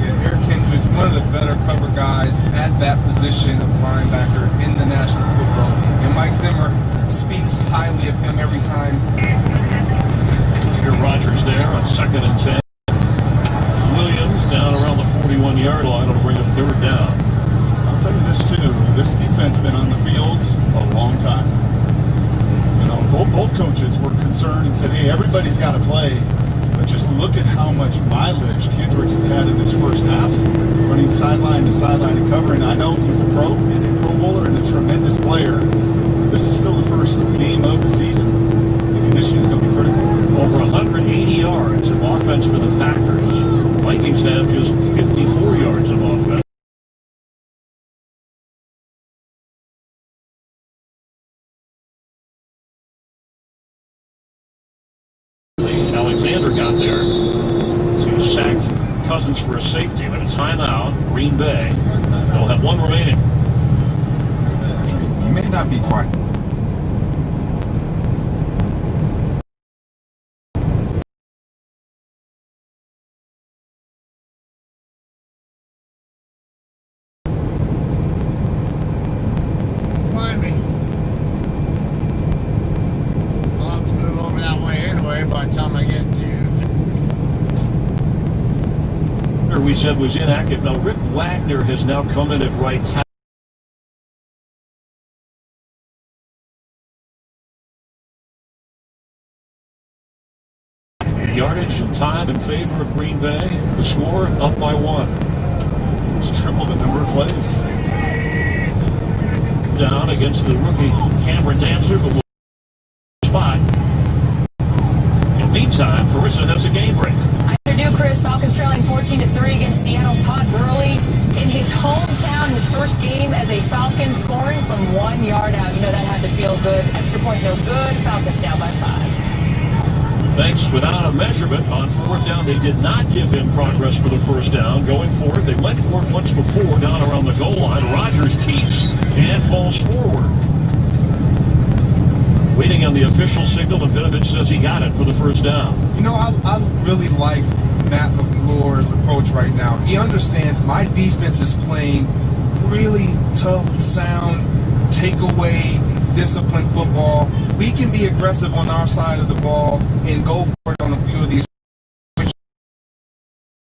Yeah, Eric Kendrick's one of the better cover guys at that position of linebacker in the National Football League. And Mike Zimmer speaks highly of him every time. Here Rodgers there on 2nd and 10. Williams down around the 41-yard line will bring a third down. I'll tell you this too, this defense been on the field a long time. You know, both coaches were concerned and said, hey, everybody's got to play. But just look at how much mileage Kendricks has had in this first half, running sideline to sideline and covering. I know he's a pro and a Pro Bowler and a tremendous player. This is still the first game of the season. The conditioning is going to be critical. Over 180 yards of offense for the Packers. Vikings have just 54 yards of offense. Alexander got there to sack Cousins for a safety. Then a timeout, Green Bay. They'll have one remaining. He may not be quite. Mind me. I'll have to move over that way anyway by the time I get to. We said was inactive. Now Rick Wagner has now come in at right tackle. yardage and time in favor of Green Bay. The score up by 1. It's triple the number of plays. Down against the rookie Cameron Dancer, but will spot. In the meantime, Carissa has a game break. I do, Chris. Falcons trailing 14-3 against Seattle. Todd Gurley in his hometown, his first game as a Falcon, scoring from 1 yard out. You know that had to feel good. Extra point no good. Falcons down by 5. Thanks, without a measurement on 4th down, they did not give him progress for the first down. Going for it, they went for it once before down around the goal line. Rodgers keeps and falls forward. Waiting on the official signal, and Vinovich says he got it for the first down. You know, I really like Matt LaFleur's approach right now. He understands my defense is playing really tough, sound, takeaway, disciplined football. We can be aggressive on our side of the ball and go for it on a few of these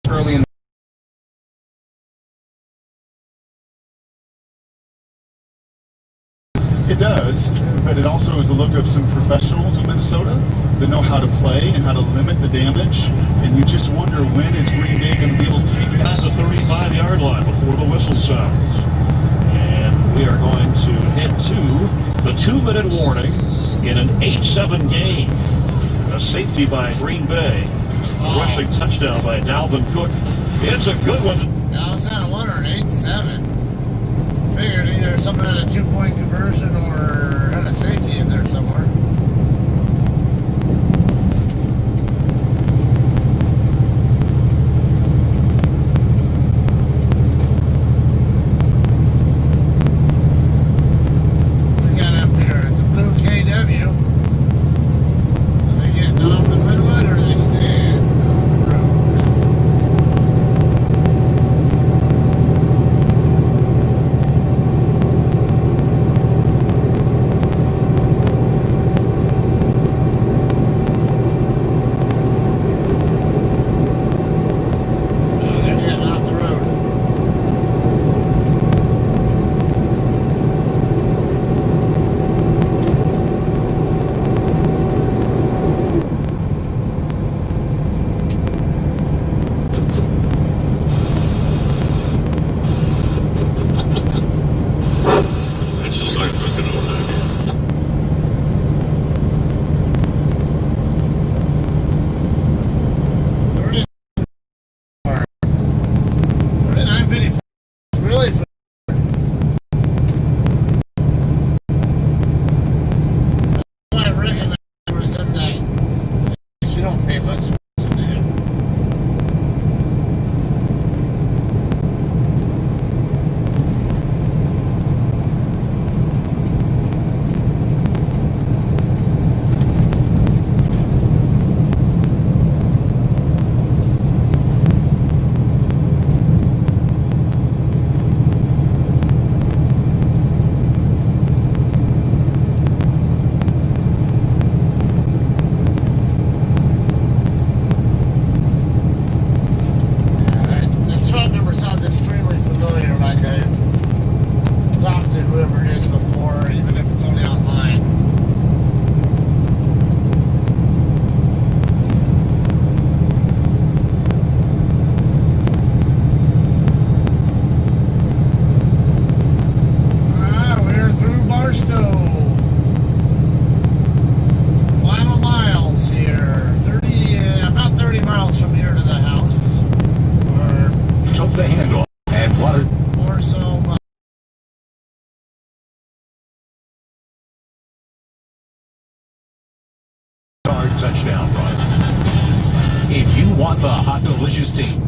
early in. It does, but it also is a look of some professionals in Minnesota that know how to play and how to limit the damage. And you just wonder, when is Green Bay going to be able to take it at the 35-yard line before the whistle sounds. And we are going to head to the 2-minute warning in an 8-7 game. A safety by Green Bay. A rushing touchdown by Dalvin Cook. It's a good one. No, it's not a 1 or an 8-7. Figured either something had a 2-point conversion or had a safety in there somewhere. We got up here. It's a blue KW. Are they getting off in Midwood or are they staying on the road? Touchdown run. If you want the hot, delicious team.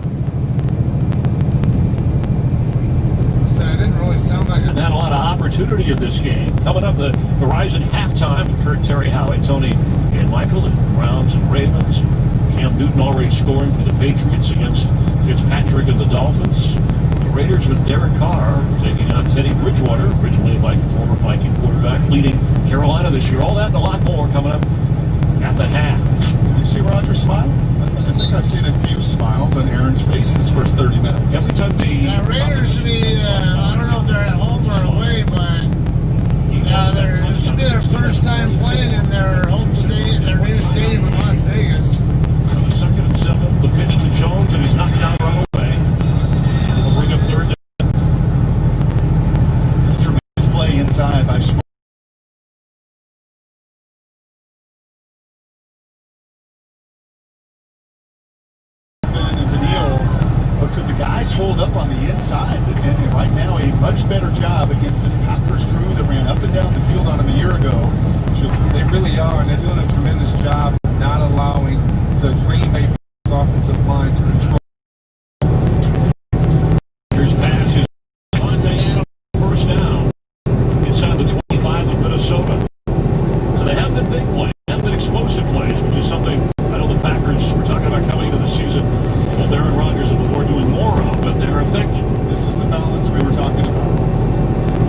That didn't really sound like And had a lot of opportunity in this game. Coming up, the Horizon halftime. Kirk, Terry, Howie, Tony, and Michael, and Browns and Ravens. Cam Newton already scoring for the Patriots against Fitzpatrick and the Dolphins. The Raiders with Derek Carr taking on Teddy Bridgewater, originally a former Viking quarterback, leading Carolina this year. All that and a lot more coming up at the half. Did you see Roger smile? I think I've seen a few smiles on Aaron's face this first 30 minutes. Every time the Raiders should be, I don't know if they're at home or away, but it should be their first time playing in their home state, their new stadium in Las Vegas. For the second much better job against this Packers crew that ran up and down the field on them a year ago. They really are, and they're doing a tremendous job of not allowing the Green Bay offensive line to control. Here's passes. First down inside the 25 of Minnesota. So they have been big plays, have been explosive plays, which is something I know the Packers were talking about coming into the season. Well, Aaron Rodgers and before doing more of, but they're effective. This is the balance we were talking about.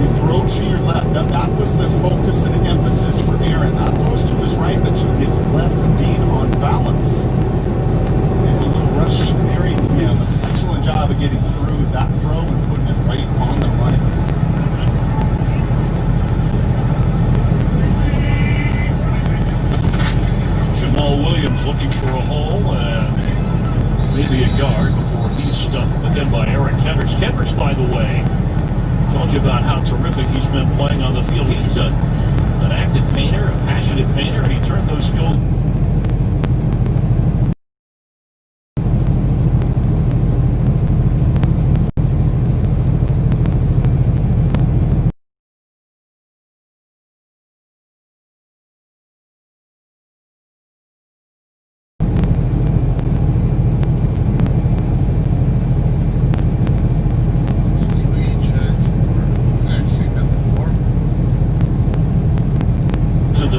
You throw to your left. That was the focus and emphasis for Aaron. Not throws to his right, but to his left, being on balance. And a little rush carrying him. Excellent job of getting through that throw and putting it right on the money. Jamal Williams looking for a hole and maybe a yard before he's stuffed again by Eric Kendricks. Kendricks, by the way, told you about how terrific he's been playing on the field. He's an active painter, a passionate painter, and he turned those skills.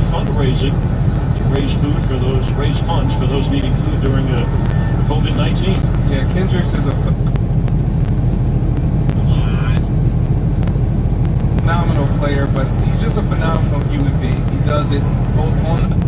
Fundraising to raise funds for those needing food during COVID-19. Yeah, Kendricks is a phenomenal player, but he's just a phenomenal human being. He does it both on the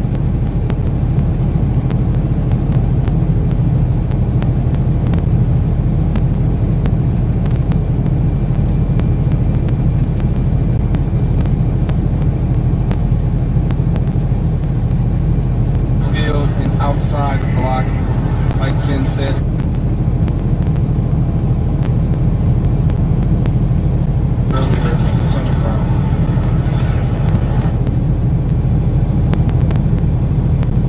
outside of blocking, like Ken said. Earlier, it's on the ground.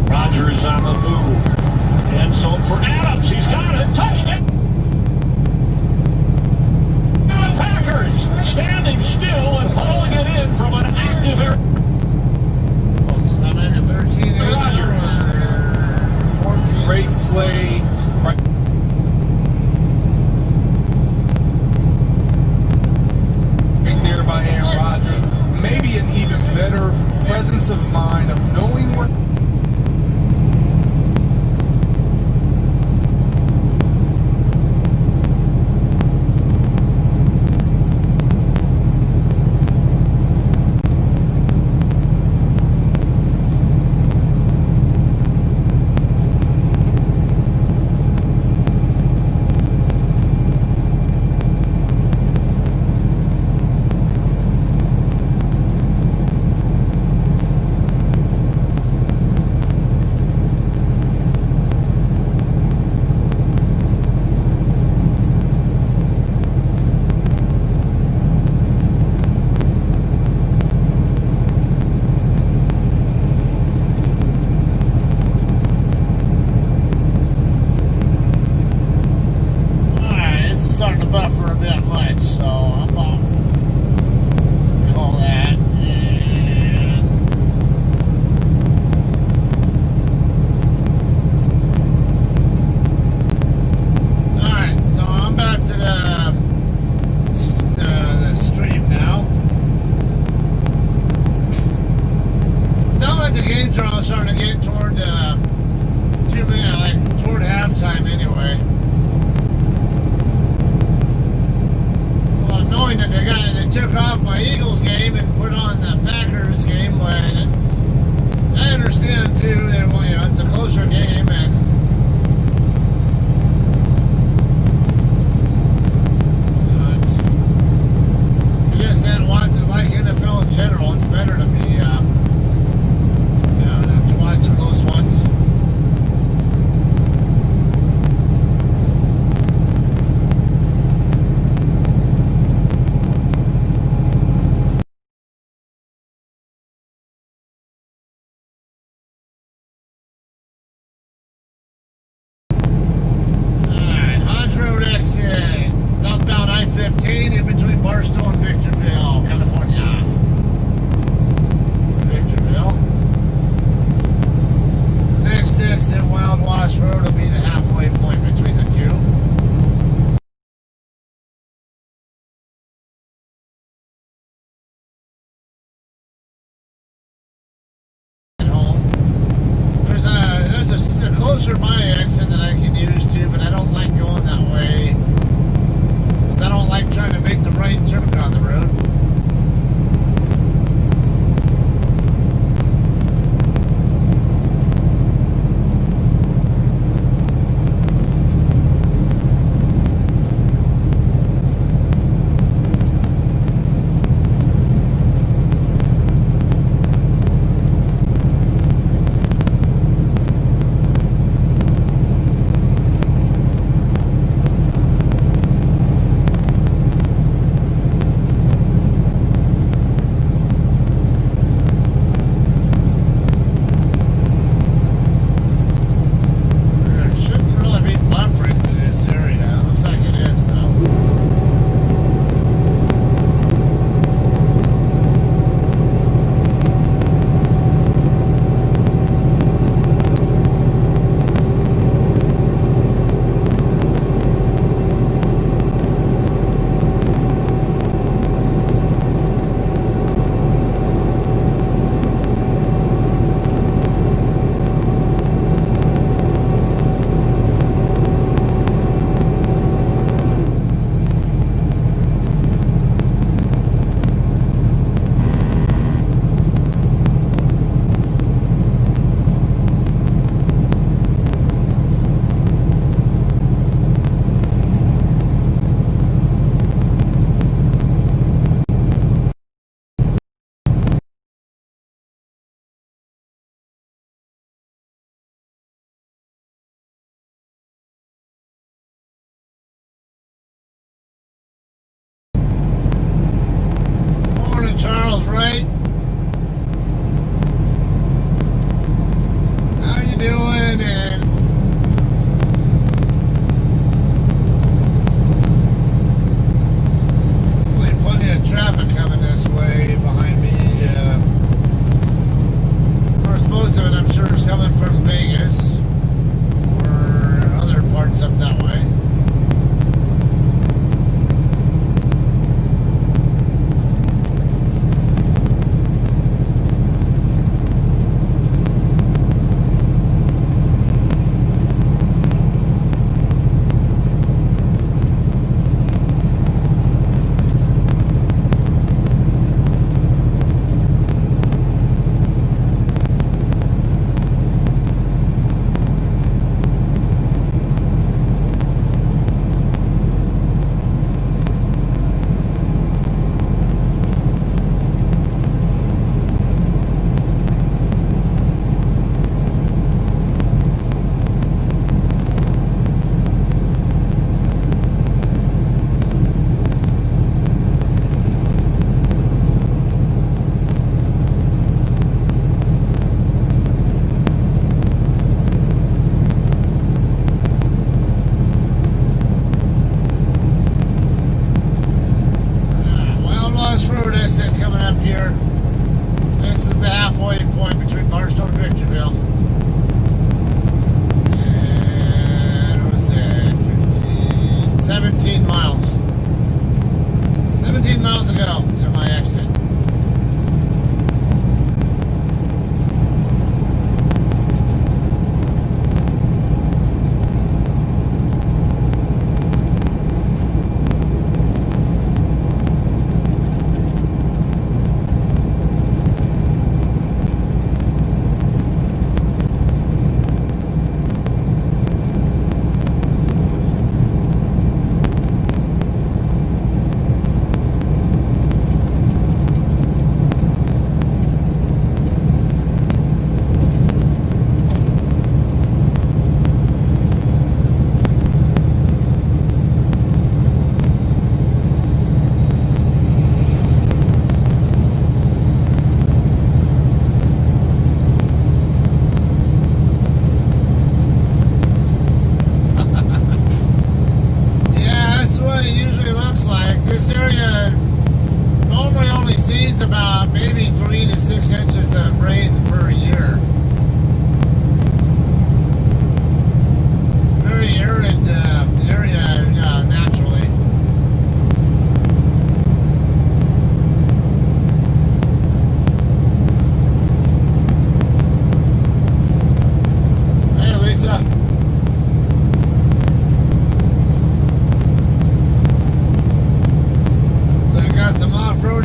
Rodgers on the move. End zone for Adams. He's got it. Touched it. Packers standing still and hauling it in from an active area. Rodgers. Great play. Right there by Aaron Rodgers. Maybe an even better presence of mind of knowing where starting to get toward 2 minutes, like toward halftime anyway. Well, knowing that they took off my Eagles game and put on the Packers game, when I understand too that it's a closer game and. Just didn't want to like NFL in general. It's better to be to watch the close ones. trying to make the right turn on the road.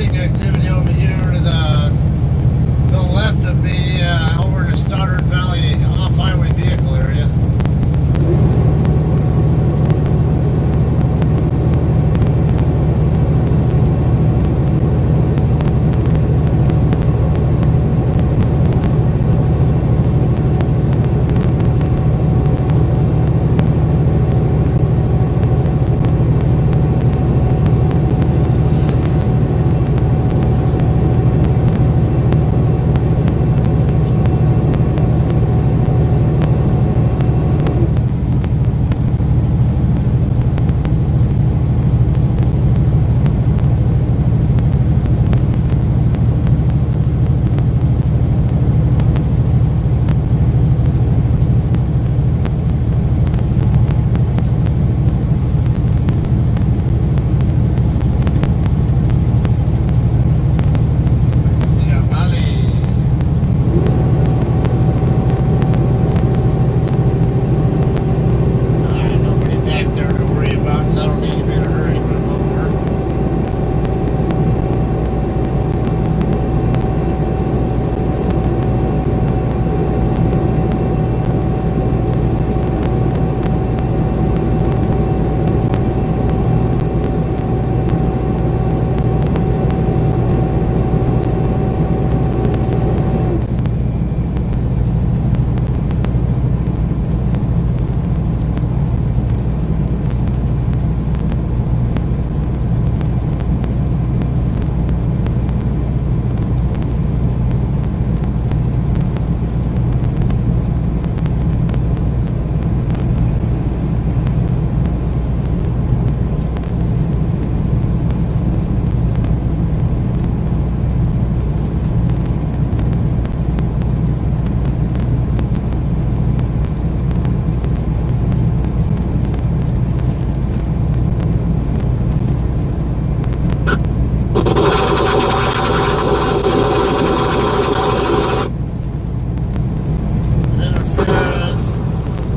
shooting activity over here to the left of me, over in the Stoddard Valley off-highway vehicle area.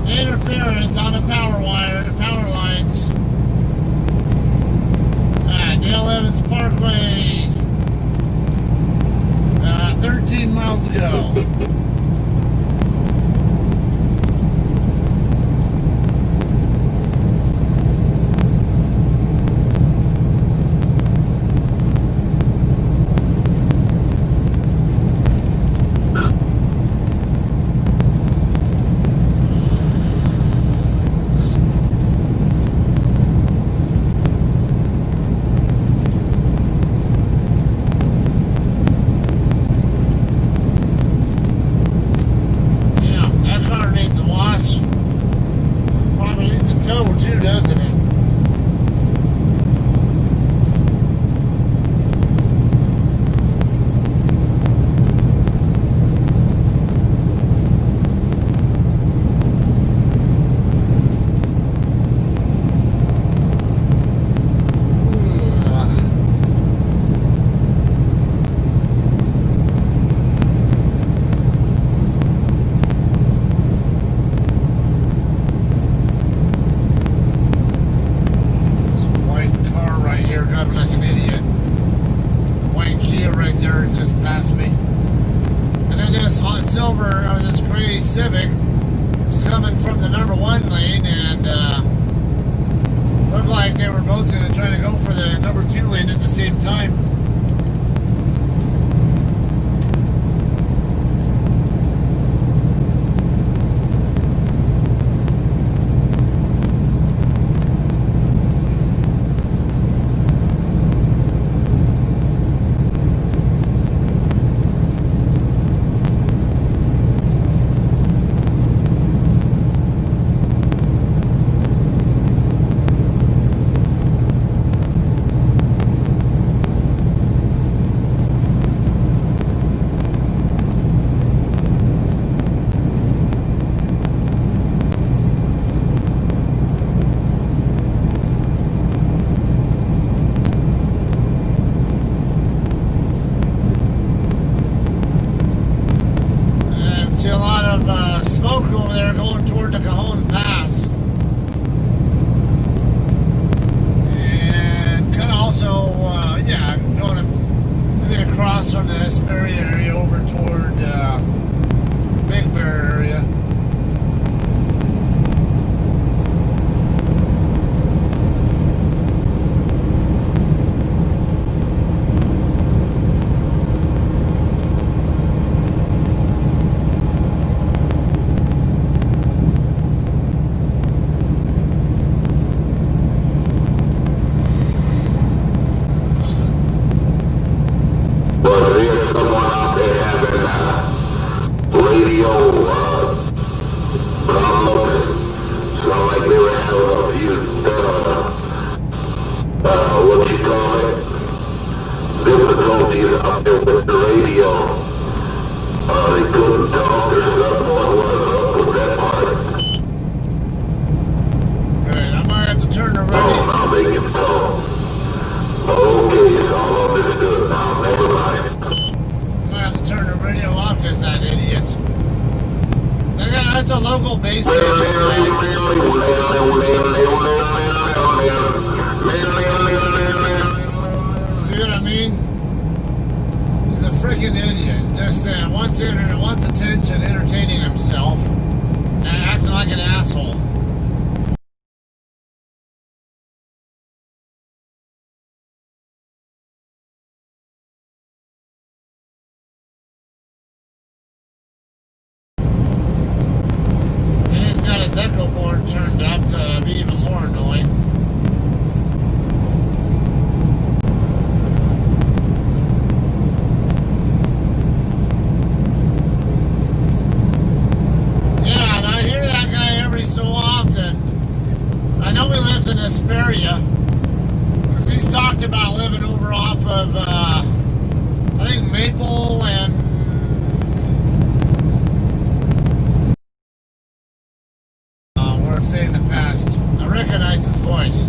Interference on the power lines. Dale Evans Parkway. 13 miles to go. Civic was coming from the number 1 lane, and looked like they were both going to try to go for the number 2 lane at the same time. gonna have to turn the radio off because that idiot. That's a local base station. See what I mean? He's a freaking idiot. Just wants attention, entertaining himself, and acting like an asshole. And he's got his echo board turned up to be even more annoying. I know he lives in Hesperia, because he's talked about living over off of, I think Maple and where I've seen in the past. I recognize his voice.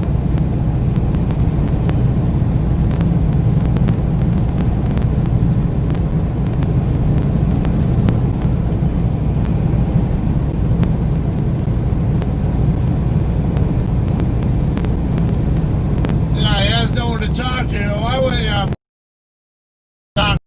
To talk to, why would talk?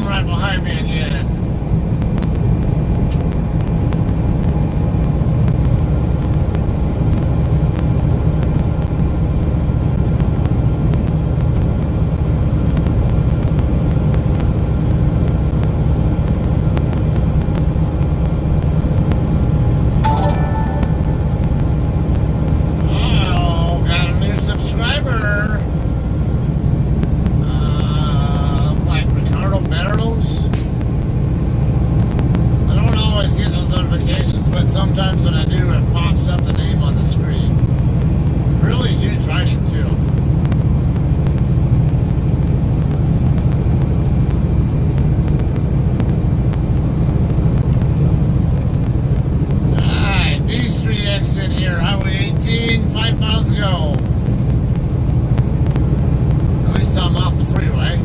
Right behind me again. Oh, got a new subscriber. But sometimes when I do, it pops up the name on the screen. Really huge writing too. Alright, D Street exit here, Highway 18, 5 miles to go. At least I'm off the freeway.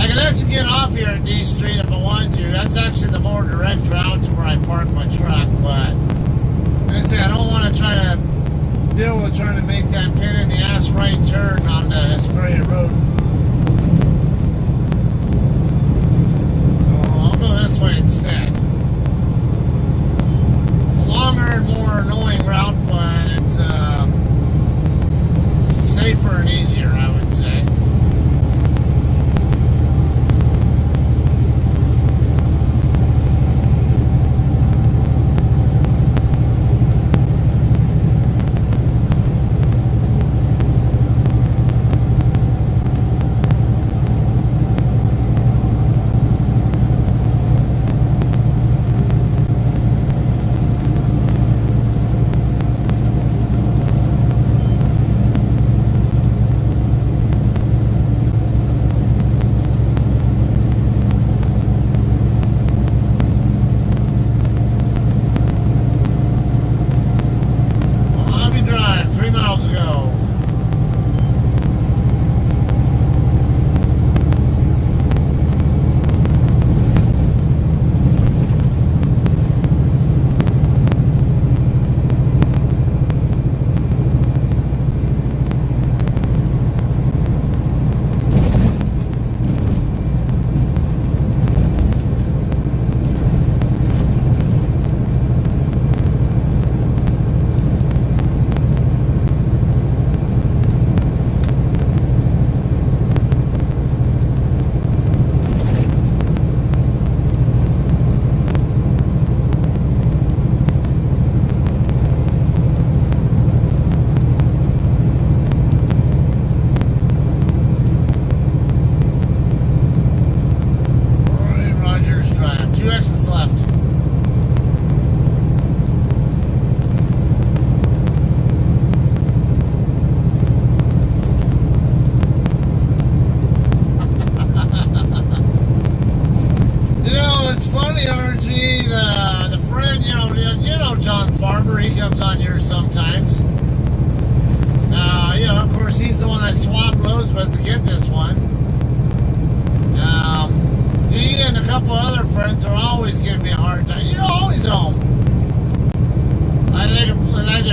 I can actually get off here at D Street if I want to. That's actually the more direct route to where I park my truck, but like I say, I don't want to try to deal with trying to make that pain in the ass right turn on the Hesperia Road. So I'll go this way instead. It's a longer and more annoying route, but it's safer and easier, I would say.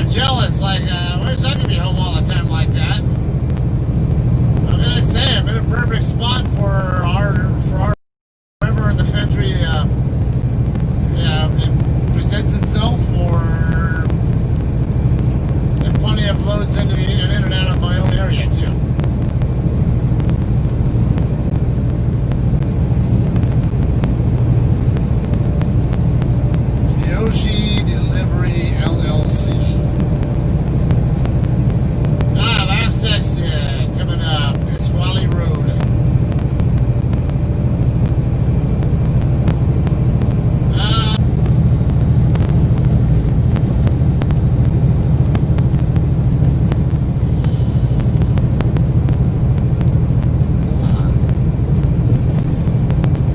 they're jealous. Like, where's I gonna be home all the time like that? What can I say? I'm in a perfect spot for our wherever in the country, it presents itself, or and plenty of loads into the in and out of my own area too. Yoshi Delivery LLC. Last exit coming up. Nisqually Road.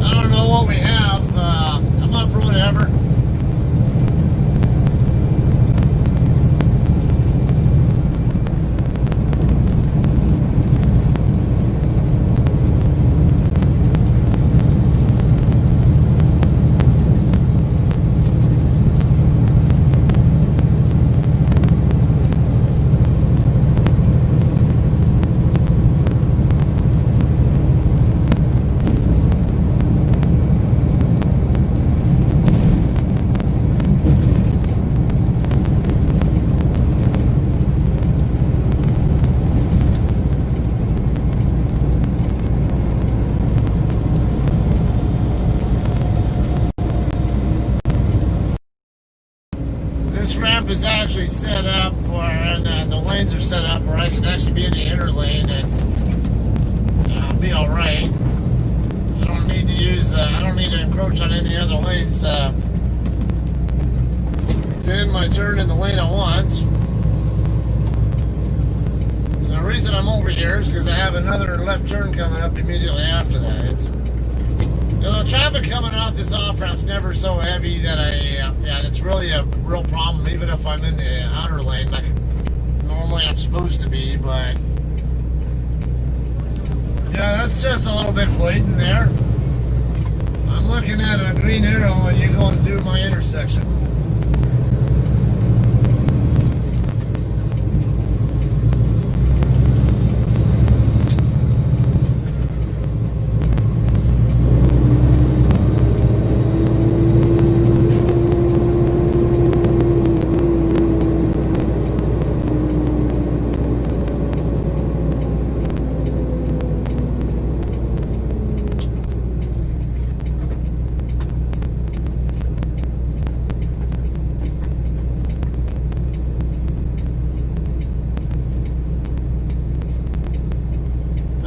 I don't know what we have. I'm up for whatever. This ramp is actually set up where the lanes are set up where I can actually be in the inner lane and be all right. I don't need to I don't need to encroach on any other lanes to end my turn in the lane I want. And the reason I'm over here is because I have another left turn coming up immediately after that. The traffic coming off this off-ramp's never so heavy that it's really a real problem, even if I'm in the outer lane like normally I'm supposed to be, but yeah, that's just a little bit blatant there. I'm looking at a green arrow when you're going through my intersection.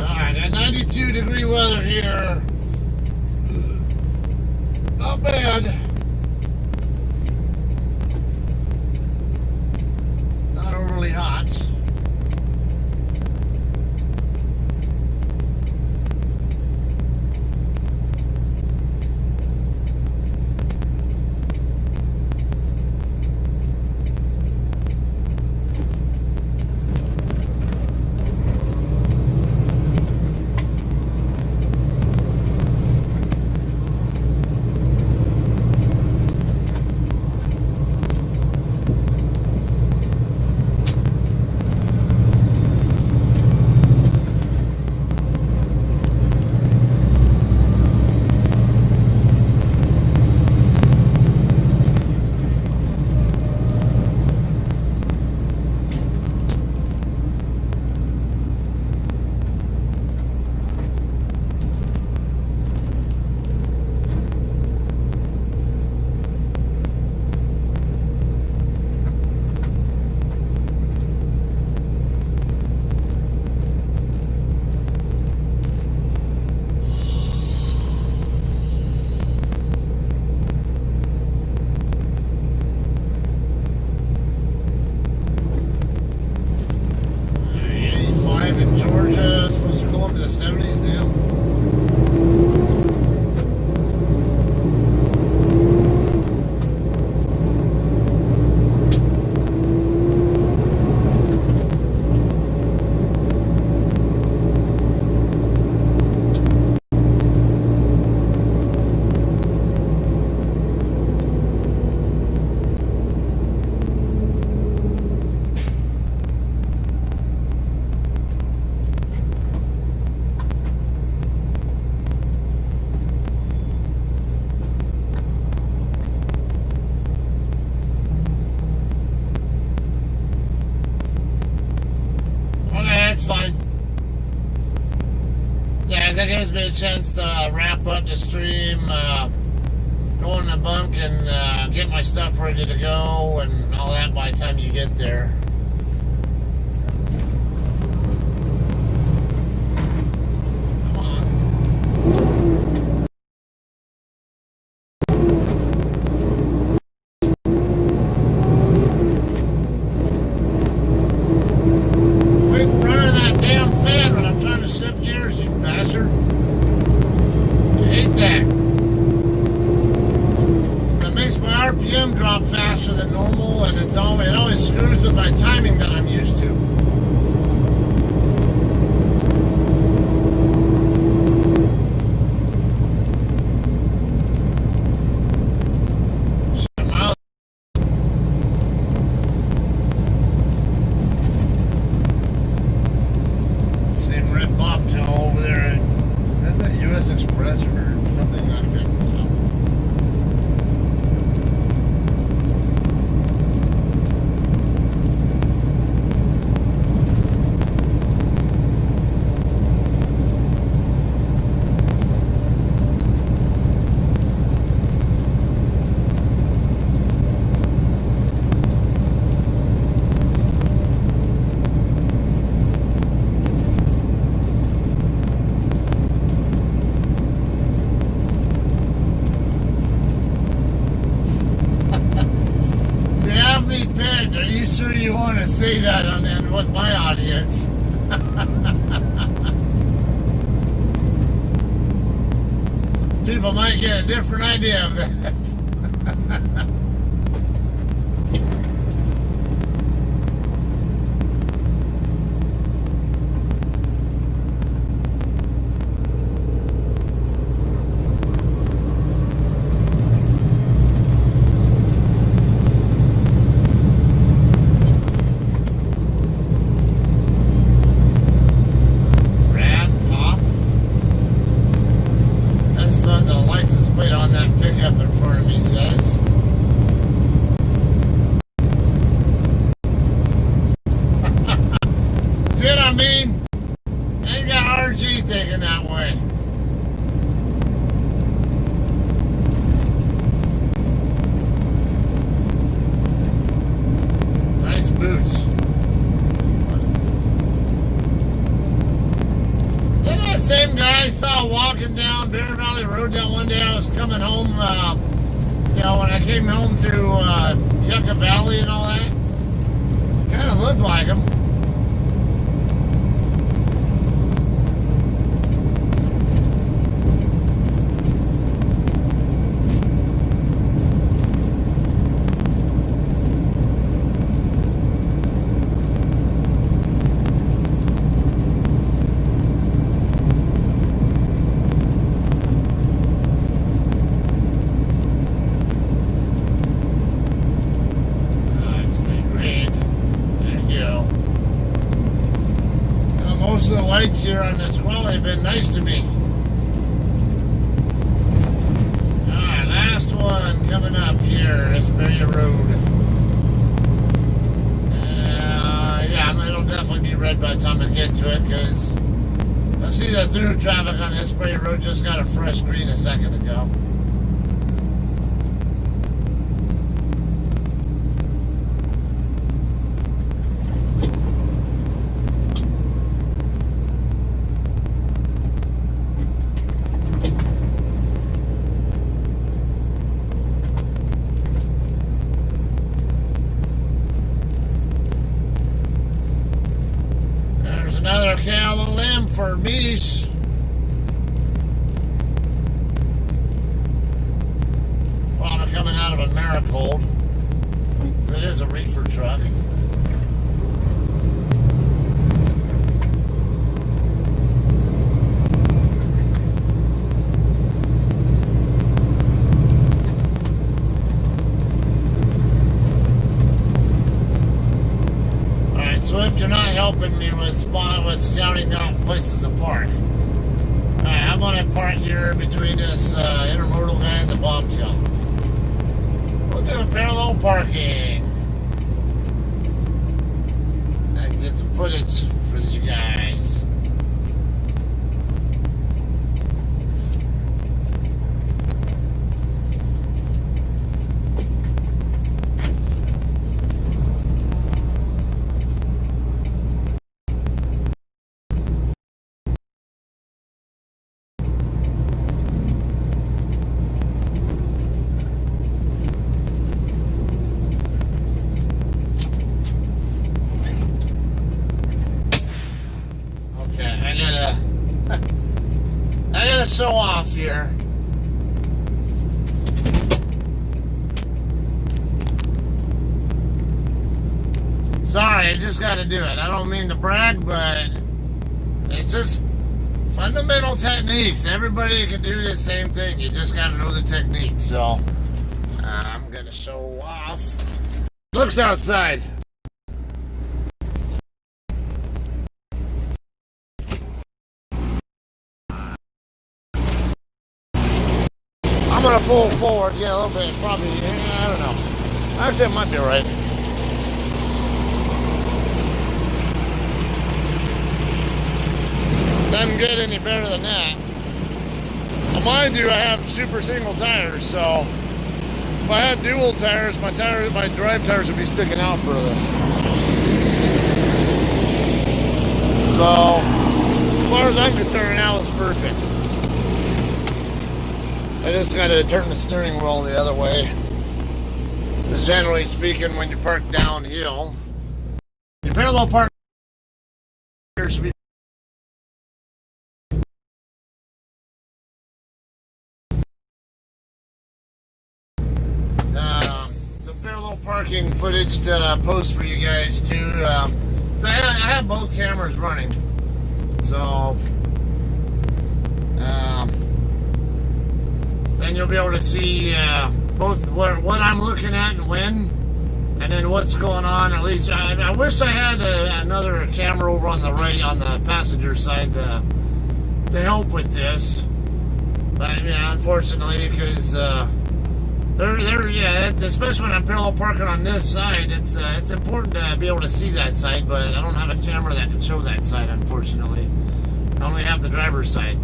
Alright, 92-degree weather here. Not bad. Not overly hot. gives me a chance to wrap up the stream, go in the bunk and get my stuff ready to go and all that by the time you get there. Come on. Quit running that damn fan when I'm trying to shift gears, you bastard. You hate that. Makes my RPM drop faster than normal, and it always screws with my timing that I'm used to. Same red bobtail over there. Is that US Express or something like that? Are you sure you want to say that on then with my audience? Some people might get a different idea of that. Thinking that way. Nice boots. Is that the same guy I saw walking down Bear Valley Road that one day I was coming home, when I came home through Yucca Valley and all that? Kind of looked like him. Most of the lights here on this quality have been nice to me. Alright, last one coming up here, Hesperia Road. Yeah, it'll definitely be red by the time I get to it, because I see the through traffic on Hesperia Road just got a fresh green a second ago. Another cow and lamb for Mish. Probably coming out of a Marigold. It is a reefer truck. Swift, you're not helping me with scouting out places to park. Alright, I'm gonna park here between this intermodal guy and the bobtail. We'll do parallel parking. I can get some footage for you guys. show off here. Sorry, I just got to do it. I don't mean to brag, but it's just fundamental techniques. Everybody can do the same thing. You just got to know the technique. So I'm going to show off. Looks outside. I'm going to pull forward, a little bit, probably, I don't know. Actually, it might be right. Doesn't get any better than that. Now, mind you, I have super single tires, so if I had dual tires, my drive tires would be sticking out further. So, as far as I'm concerned, that was perfect. I just got to turn the steering wheel the other way. Because generally speaking, when you park downhill, your parallel park should be some parallel parking footage to post for you guys too. So I have both cameras running, so then you'll be able to see both what I'm looking at and when, and then what's going on. At least I wish I had another camera over on the right, on the passenger side, to help with this. But yeah, unfortunately, because especially when I'm parallel parking on this side, it's important to be able to see that side. But I don't have a camera that can show that side, unfortunately. I only have the driver's side.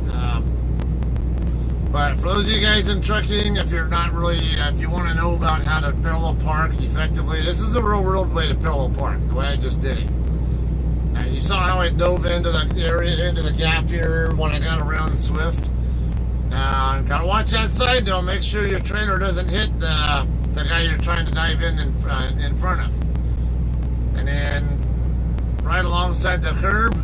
But for those of you guys in trucking, if you're not really, if you want to know about how to parallel park effectively, this is the real world way to parallel park, the way I just did it. And you saw how I dove into the area, into the gap here when I got around Swift. Gotta watch that side though. Make sure your trailer doesn't hit the guy you're trying to dive in front of. And then right alongside the curb,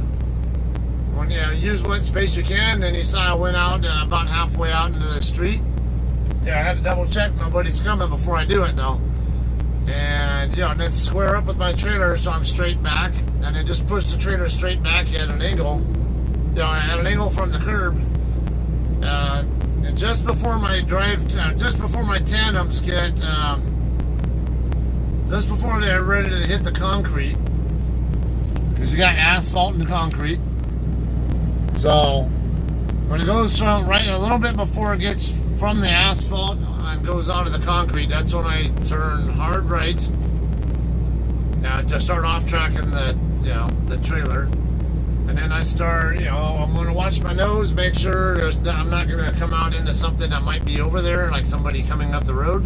when you use what space you can. Then you saw I went out about halfway out into the street. Yeah, I had to double check nobody's coming before I do it though. And and then square up with my trailer so I'm straight back, and then just push the trailer straight back at an angle, at an angle from the curb. And just before my tandems get, just before they're ready to hit the concrete, because you got asphalt and concrete. So when it goes from right a little bit before it gets from the asphalt and goes onto the concrete, that's when I turn hard right to start off tracking the trailer. And then I start, I'm going to watch my nose, make sure I'm not going to come out into something that might be over there, like somebody coming up the road.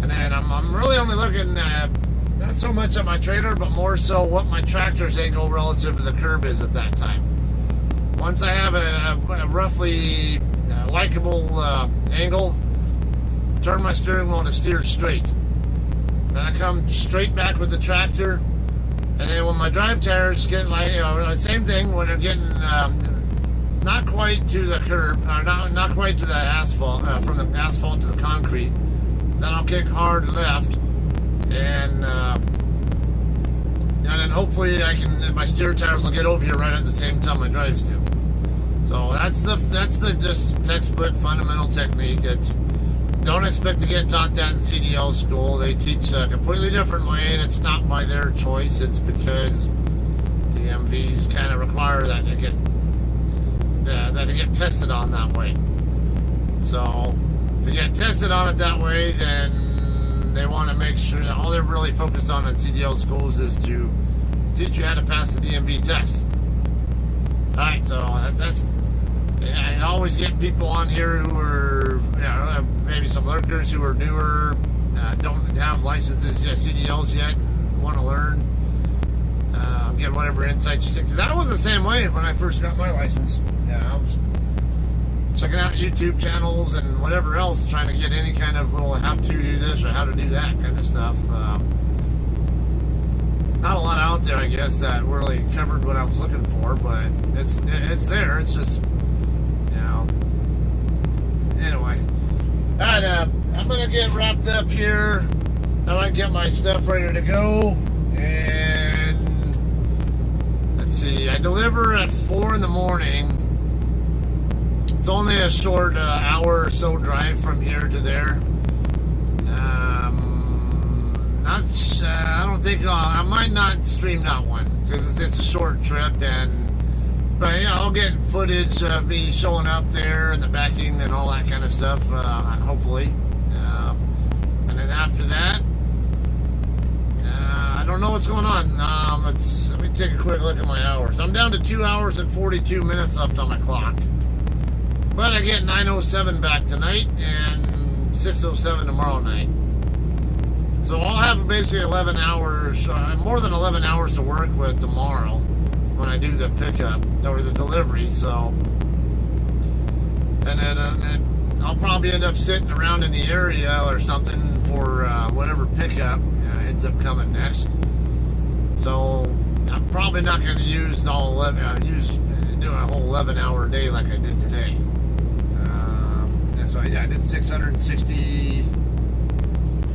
And then I'm really only looking at, not so much at my trailer, but more so what my tractor's angle relative to the curb is at that time. Once I have a roughly likable angle, turn my steering wheel to steer straight. Then I come straight back with the tractor. And then when my drive tires get same thing, when they're getting not quite to the curb, or not quite to the asphalt, from the asphalt to the concrete, then I'll kick hard left, and then hopefully my steer tires will get over here right at the same time my drives do. So that's the just textbook fundamental technique. Don't expect to get taught that in CDL school. They teach a completely different way, and it's not by their choice. It's because the MVs kind of require that to get tested on that way. So if you get tested on it that way, then they want to make sure that all they're really focused on in CDL schools is to teach you how to pass the DMV test. All right, so that's. I always get people on here who are, maybe some lurkers who are newer, don't have licenses yet, CDLs yet, want to learn, get whatever insights you take. Because I was the same way when I first got my license. I was checking out YouTube channels and whatever else, trying to get any kind of little how to do this or how to do that kind of stuff. Not a lot out there, I guess, that really covered what I was looking for, but it's there. It's just, anyway, I'm gonna get wrapped up here. I might get my stuff ready to go, and let's see. I deliver at 4 in the morning. It's only a short hour or so drive from here to there. I don't think I might not stream that one because it's a short trip, but yeah, I'll get footage of me showing up there and the backing and all that kind of stuff, hopefully. And then after that, I don't know what's going on. Let me take a quick look at my hours. I'm down to 2 hours and 42 minutes left on my clock. But I get 9:07 back tonight and 6:07 tomorrow night. So I'll have basically 11 hours, more than 11 hours to work with tomorrow when I do the pickup or the delivery. So, and then I'll probably end up sitting around in the area or something for whatever pickup ends up coming next. So I'm probably not going to use all 11. Do a whole 11-hour day like I did today. So yeah, I did 660.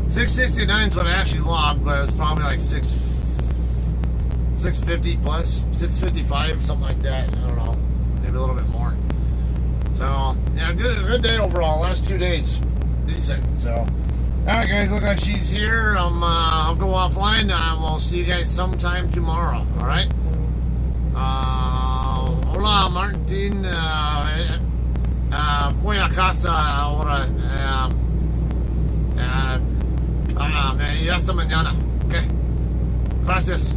669 is what I actually logged, but it's probably like 650 plus 655, something like that. I don't know, maybe a little bit more. So yeah, good day overall. Last 2 days, decent. So all right, guys, look like she's here. I'll go offline. We'll see you guys sometime tomorrow. All right. Hola, Martin. Voy a casa ahora. Y hasta mañana. Ok. Gracias.